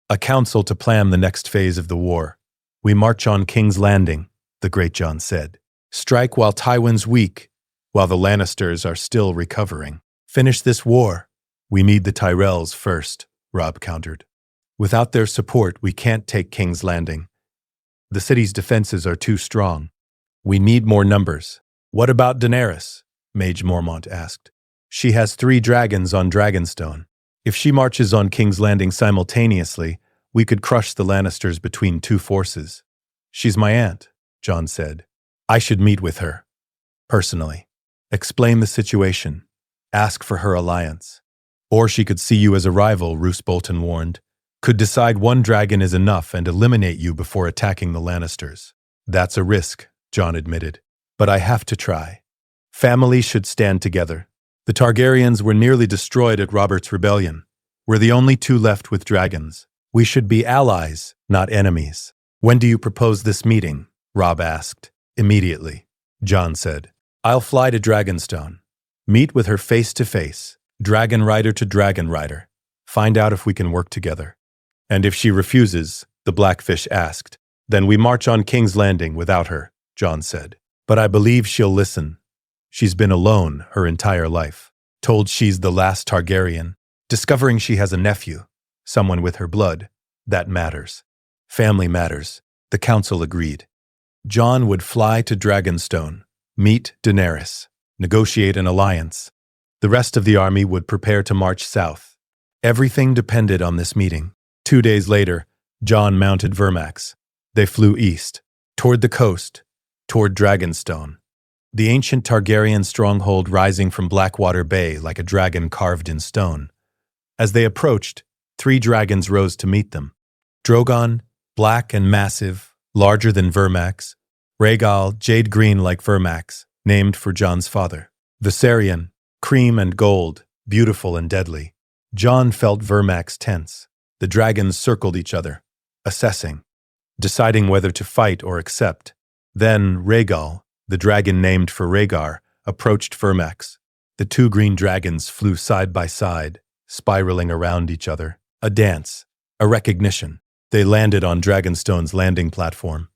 a council to plan the next phase of the war. We march on King's Landing, the great Jon said. Strike while Tywin's weak, while the Lannisters are still recovering. Finish this war. We need the Tyrells first, Robb countered. Without their support, we can't take King's Landing. The city's defenses are too strong. We need more numbers. What about Daenerys? Mage Mormont asked. She has 3 dragons on Dragonstone. If she marches on King's Landing simultaneously, we could crush the Lannisters between 2 forces. She's my aunt, Jon said. I should meet with her, personally. Explain the situation. Ask for her alliance. Or she could see you as a rival, Roose Bolton warned. Could decide 1 dragon is enough and eliminate you before attacking the Lannisters. That's a risk, Jon admitted. But I have to try. Families should stand together. The Targaryens were nearly destroyed at Robert's Rebellion. We're the only 2 left with dragons. We should be allies, not enemies. When do you propose this meeting? Robb asked. Immediately, Jon said. I'll fly to Dragonstone. Meet with her face to face, dragonrider to dragonrider. Find out if we can work together. And if she refuses, the Blackfish asked, then we march on King's Landing without her, Jon said. But I believe she'll listen. She's been alone her entire life, told she's the last Targaryen, discovering she has a nephew, someone with her blood. That matters. Family matters, the council agreed. Jon would fly to Dragonstone, meet Daenerys, negotiate an alliance. The rest of the army would prepare to march south. Everything depended on this meeting. 2 days later, Jon mounted Vermax. They flew east, toward the coast, toward Dragonstone. the ancient Targaryen stronghold rising from Blackwater Bay like a dragon carved in stone. As they approached, 3 dragons rose to meet them. Drogon, black and massive, larger than Vermax. Rhaegal, jade green like Vermax, named for Jon's father. Viserion, cream and gold, beautiful and deadly. Jon felt Vermax tense. The dragons circled each other, assessing, deciding whether to fight or accept. Then Rhaegal, the dragon named for Rhaegar, approached Vermax. The 2 green dragons flew side by side, spiraling around each other. A dance, a recognition. They landed on Dragonstone's landing platform.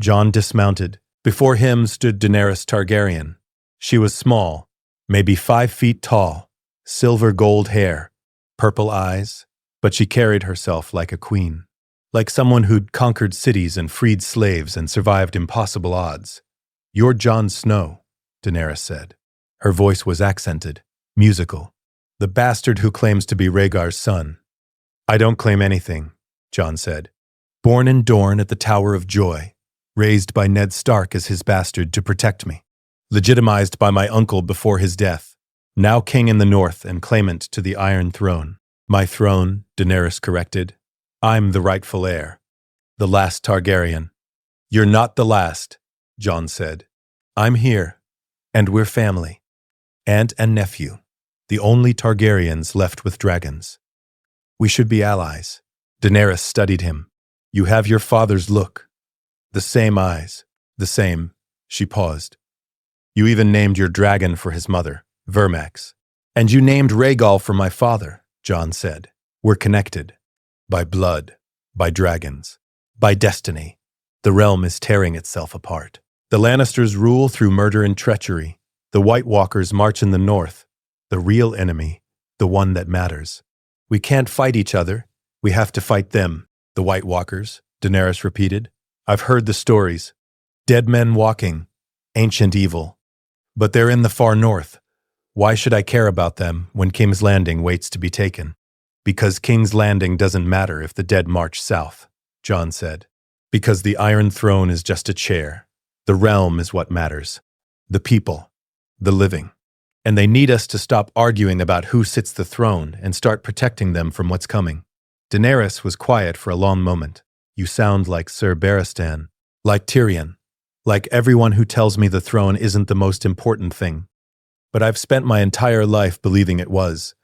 Jon dismounted. Before him stood Daenerys Targaryen. She was small, maybe 5 feet tall, silver gold hair, purple eyes, but she carried herself like a queen. Like someone who'd conquered cities and freed slaves and survived impossible odds. "You're Jon Snow," Daenerys said. Her voice was accented, musical. "The bastard who claims to be Rhaegar's son." "I don't claim anything," Jon said. "Born in Dorne at the Tower of Joy, raised by Ned Stark as his bastard to protect me, legitimized by my uncle before his death, now king in the north and claimant to the Iron Throne." "My throne," Daenerys corrected. "I'm the rightful heir. The last Targaryen." "You're not the last," Jon said. "I'm here, and we're family. Aunt and nephew, the only Targaryens left with dragons. We should be allies." Daenerys studied him. "You have your father's look. The same eyes, the same." She paused. "You even named your dragon for his mother, Vermax. And you named Rhaegal for my father," Jon said. "We're connected. By blood, by dragons, by destiny. The realm is tearing itself apart. The Lannisters rule through murder and treachery. The White Walkers march in the north. The real enemy, the one that matters. We can't fight each other. We have to fight them." "The White Walkers," Daenerys repeated. "I've heard the stories. Dead men walking, ancient evil. But they're in the far north. Why should I care about them when King's Landing waits to be taken?" "Because King's Landing doesn't matter if the dead march south," Jon said. "Because the Iron Throne is just a chair. The realm is what matters. The people, the living. And they need us to stop arguing about who sits the throne and start protecting them from what's coming." Daenerys was quiet for a long moment. "You sound like Sir Barristan, like Tyrion, like everyone who tells me the throne isn't the most important thing. But I've spent my entire life believing it was.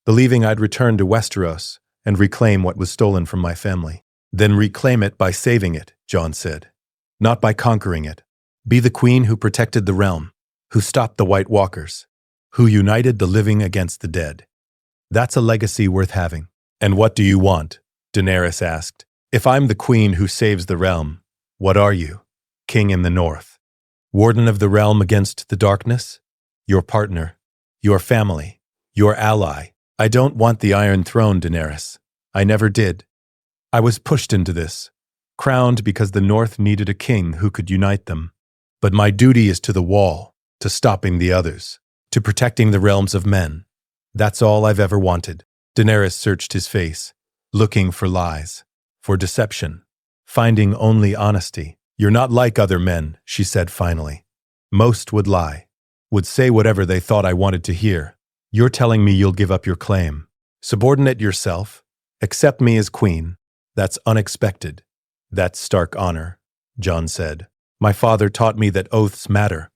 Believing I'd return to Westeros and reclaim what was stolen from my family." "Then reclaim it by saving it," Jon said. "Not by conquering it. Be the queen who protected the realm, who stopped the White Walkers, who united the living against the dead. That's a legacy worth having." "And what do you want?" Daenerys asked. "If I'm the queen who saves the realm, what are you? King in the north. Warden of the realm against the darkness? Your partner, your family, your ally." "I don't want the Iron Throne, Daenerys. I never did. I was pushed into this, crowned because the North needed a king who could unite them. But my duty is to the wall, to stopping the others, to protecting the realms of men. That's all I've ever wanted." Daenerys searched his face, looking for lies, for deception, finding only honesty. "You're not like other men," she said finally. "Most would lie, would say whatever they thought I wanted to hear. You're telling me you'll give up your claim, subordinate yourself, accept me as queen. That's unexpected. That's stark honor," Jon said. "My father taught me that oaths matter,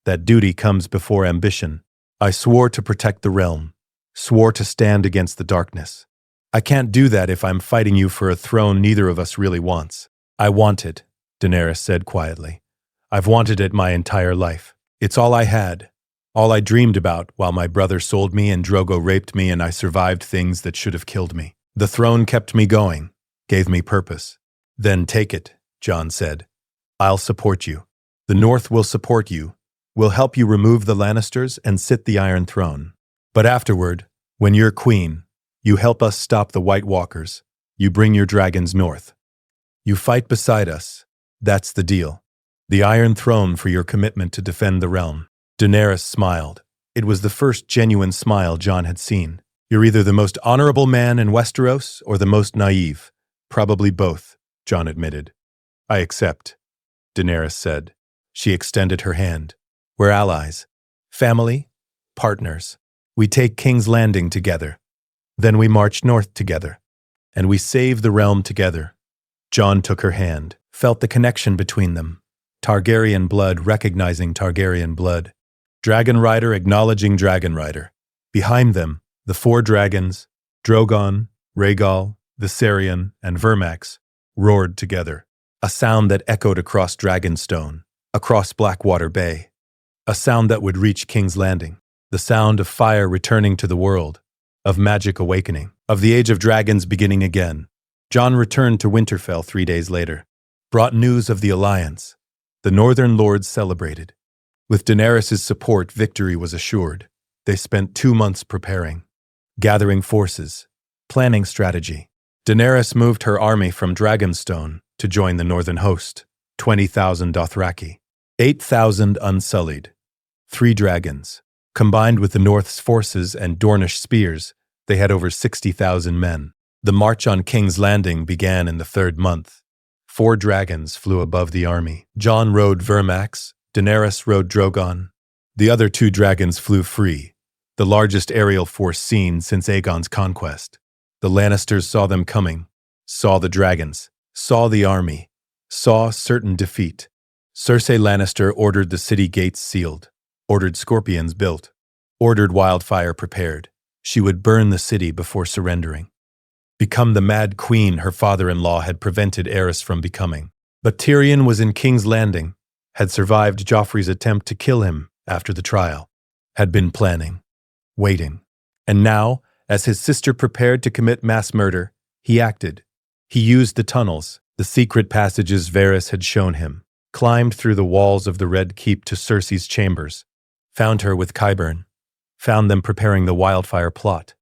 that duty comes before ambition. I swore to protect the realm, swore to stand against the darkness. I can't do that if I'm fighting you for a throne neither of us really wants." "I want it," Daenerys said quietly. "I've wanted it my entire life. It's all I had. All I dreamed about while my brother sold me and Drogo raped me and I survived things that should have killed me. The throne kept me going, gave me purpose." "Then take it," Jon said. "I'll support you. The North will support you. We'll help you remove the Lannisters and sit the Iron Throne. But afterward, when you're queen, you help us stop the White Walkers. You bring your dragons north. You fight beside us. That's the deal. The Iron Throne for your commitment to defend the realm." Daenerys smiled. It was the first genuine smile Jon had seen. "You're either the most honorable man in Westeros or the most naive. Probably both," Jon admitted. "I accept," Daenerys said. She extended her hand. We're allies. Family. Partners. We take King's Landing together. Then we march north together. And we save the realm together. Jon took her hand, felt the connection between them. Targaryen blood recognizing Targaryen blood. Dragonrider acknowledging Dragonrider. Behind them, the 4 dragons, Drogon, Rhaegal, Viserion, and Vermax, roared together. A sound that echoed across Dragonstone, across Blackwater Bay. A sound that would reach King's Landing. The sound of fire returning to the world, of magic awakening, of the Age of Dragons beginning again. Jon returned to Winterfell 3 days later, brought news of the alliance. The Northern Lords celebrated. With Daenerys' support, victory was assured. They spent 2 months preparing, gathering forces, planning strategy. Daenerys moved her army from Dragonstone to join the northern host, 20,000 Dothraki, 8,000 unsullied, 3 dragons. Combined with the North's forces and Dornish spears, they had over 60,000 men. The march on King's Landing began in the 3rd month. 4 dragons flew above the army. Jon rode Vermax, Daenerys rode Drogon. The other 2 dragons flew free, the largest aerial force seen since Aegon's conquest. The Lannisters saw them coming, saw the dragons, saw the army, saw certain defeat. Cersei Lannister ordered the city gates sealed, ordered scorpions built, ordered wildfire prepared. She would burn the city before surrendering. Become the mad queen her father-in-law had prevented Aerys from becoming. But Tyrion was in King's Landing, had survived Joffrey's attempt to kill him after the trial, had been planning, waiting. And now, as his sister prepared to commit mass murder, he acted. He used the tunnels, the secret passages Varys had shown him, climbed through the walls of the Red Keep to Cersei's chambers, found her with Qyburn, found them preparing the wildfire plot.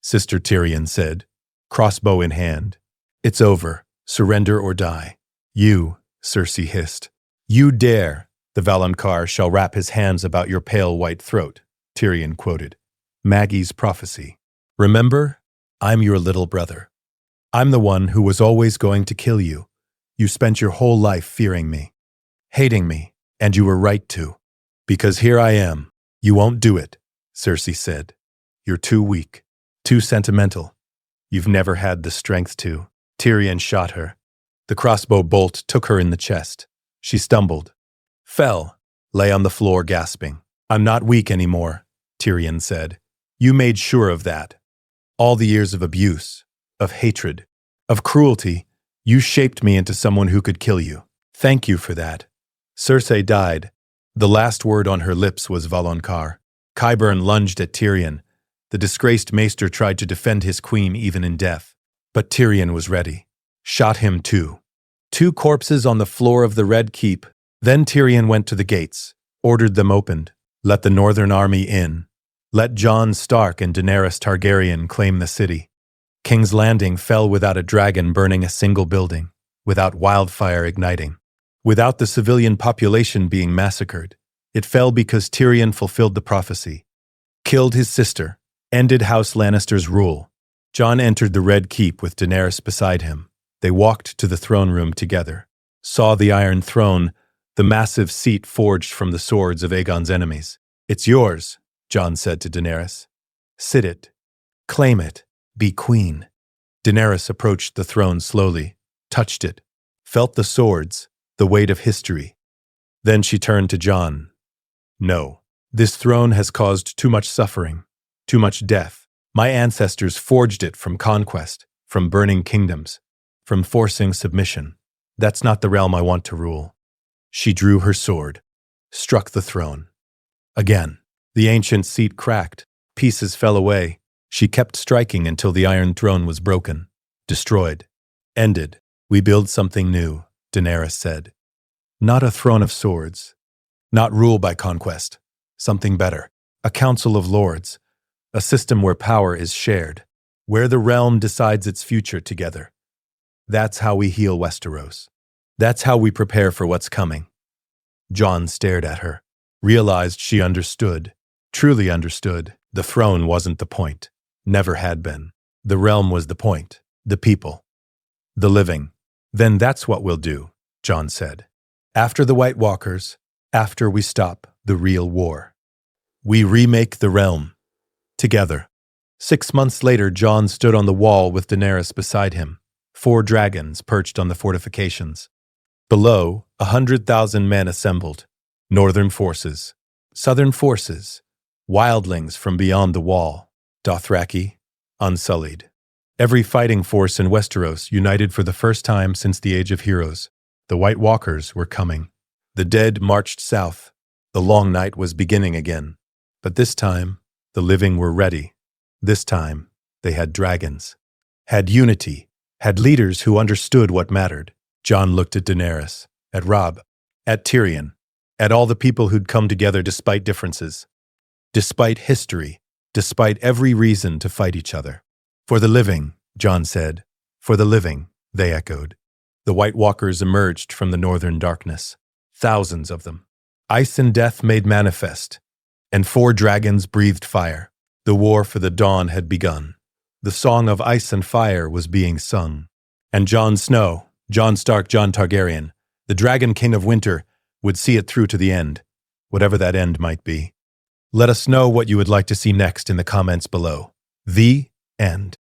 Sister Tyrion said, crossbow in hand, "It's over. Surrender or die." "You," Cersei hissed. "You dare. The Valonqar shall wrap his hands about your pale white throat," Tyrion quoted. Maggie's prophecy. "Remember, I'm your little brother. I'm the one who was always going to kill you. You spent your whole life fearing me, hating me, and you were right to. Because here I am. You won't do it," Cersei said. "You're too weak, too sentimental. You've never had the strength to." Tyrion shot her. The crossbow bolt took her in the chest. She stumbled, fell, lay on the floor gasping. "I'm not weak anymore," Tyrion said. "You made sure of that. All the years of abuse, of hatred, of cruelty, you shaped me into someone who could kill you. Thank you for that." Cersei died. The last word on her lips was Valonqar. Qyburn lunged at Tyrion. The disgraced maester tried to defend his queen even in death. But Tyrion was ready. Shot him too. 2 corpses on the floor of the Red Keep. Then Tyrion went to the gates, ordered them opened. Let the Northern Army in. Let Jon Stark and Daenerys Targaryen claim the city. King's Landing fell without a dragon burning a single building, without wildfire igniting, without the civilian population being massacred. It fell because Tyrion fulfilled the prophecy. Killed his sister, ended House Lannister's rule. Jon entered the Red Keep with Daenerys beside him. They walked to the throne room together, saw the Iron Throne, the massive seat forged from the swords of Aegon's enemies. "It's yours," Jon said to Daenerys. "Sit it. Claim it. Be queen." Daenerys approached the throne slowly, touched it, felt the swords, the weight of history. Then she turned to Jon. "No, this throne has caused too much suffering, too much death. My ancestors forged it from conquest, from burning kingdoms, from forcing submission. That's not the realm I want to rule." She drew her sword, struck the throne. Again, the ancient seat cracked, pieces fell away. She kept striking until the Iron Throne was broken, destroyed, ended. "We build something new," Daenerys said. "Not a throne of swords, not rule by conquest, something better. A council of lords, a system where power is shared, where the realm decides its future together. That's how we heal Westeros. That's how we prepare for what's coming." Jon stared at her, realized she understood, truly understood. The throne wasn't the point, never had been. The realm was the point, the people, the living. "Then that's what we'll do," Jon said. "After the White Walkers, after we stop the real war. We remake the realm. Together. 6 months later, Jon stood on the wall with Daenerys beside him, 4 dragons perched on the fortifications. Below, 100,000 men assembled. Northern forces, southern forces, wildlings from beyond the wall, Dothraki, unsullied. Every fighting force in Westeros united for the first time since the Age of Heroes. The White Walkers were coming. The dead marched south. The long night was beginning again. But this time, the living were ready. This time, they had dragons, had unity, had leaders who understood what mattered. Jon looked at Daenerys, at Robb, at Tyrion, at all the people who'd come together despite differences, despite history, despite every reason to fight each other. For the living, Jon said. For the living, they echoed. The White Walkers emerged from the northern darkness, thousands of them. Ice and death made manifest, and 4 dragons breathed fire. The war for the dawn had begun. The song of ice and fire was being sung. And Jon Snow, Jon Stark, Jon Targaryen, the Dragon King of Winter, would see it through to the end, whatever that end might be. Let us know what you would like to see next in the comments below. The end.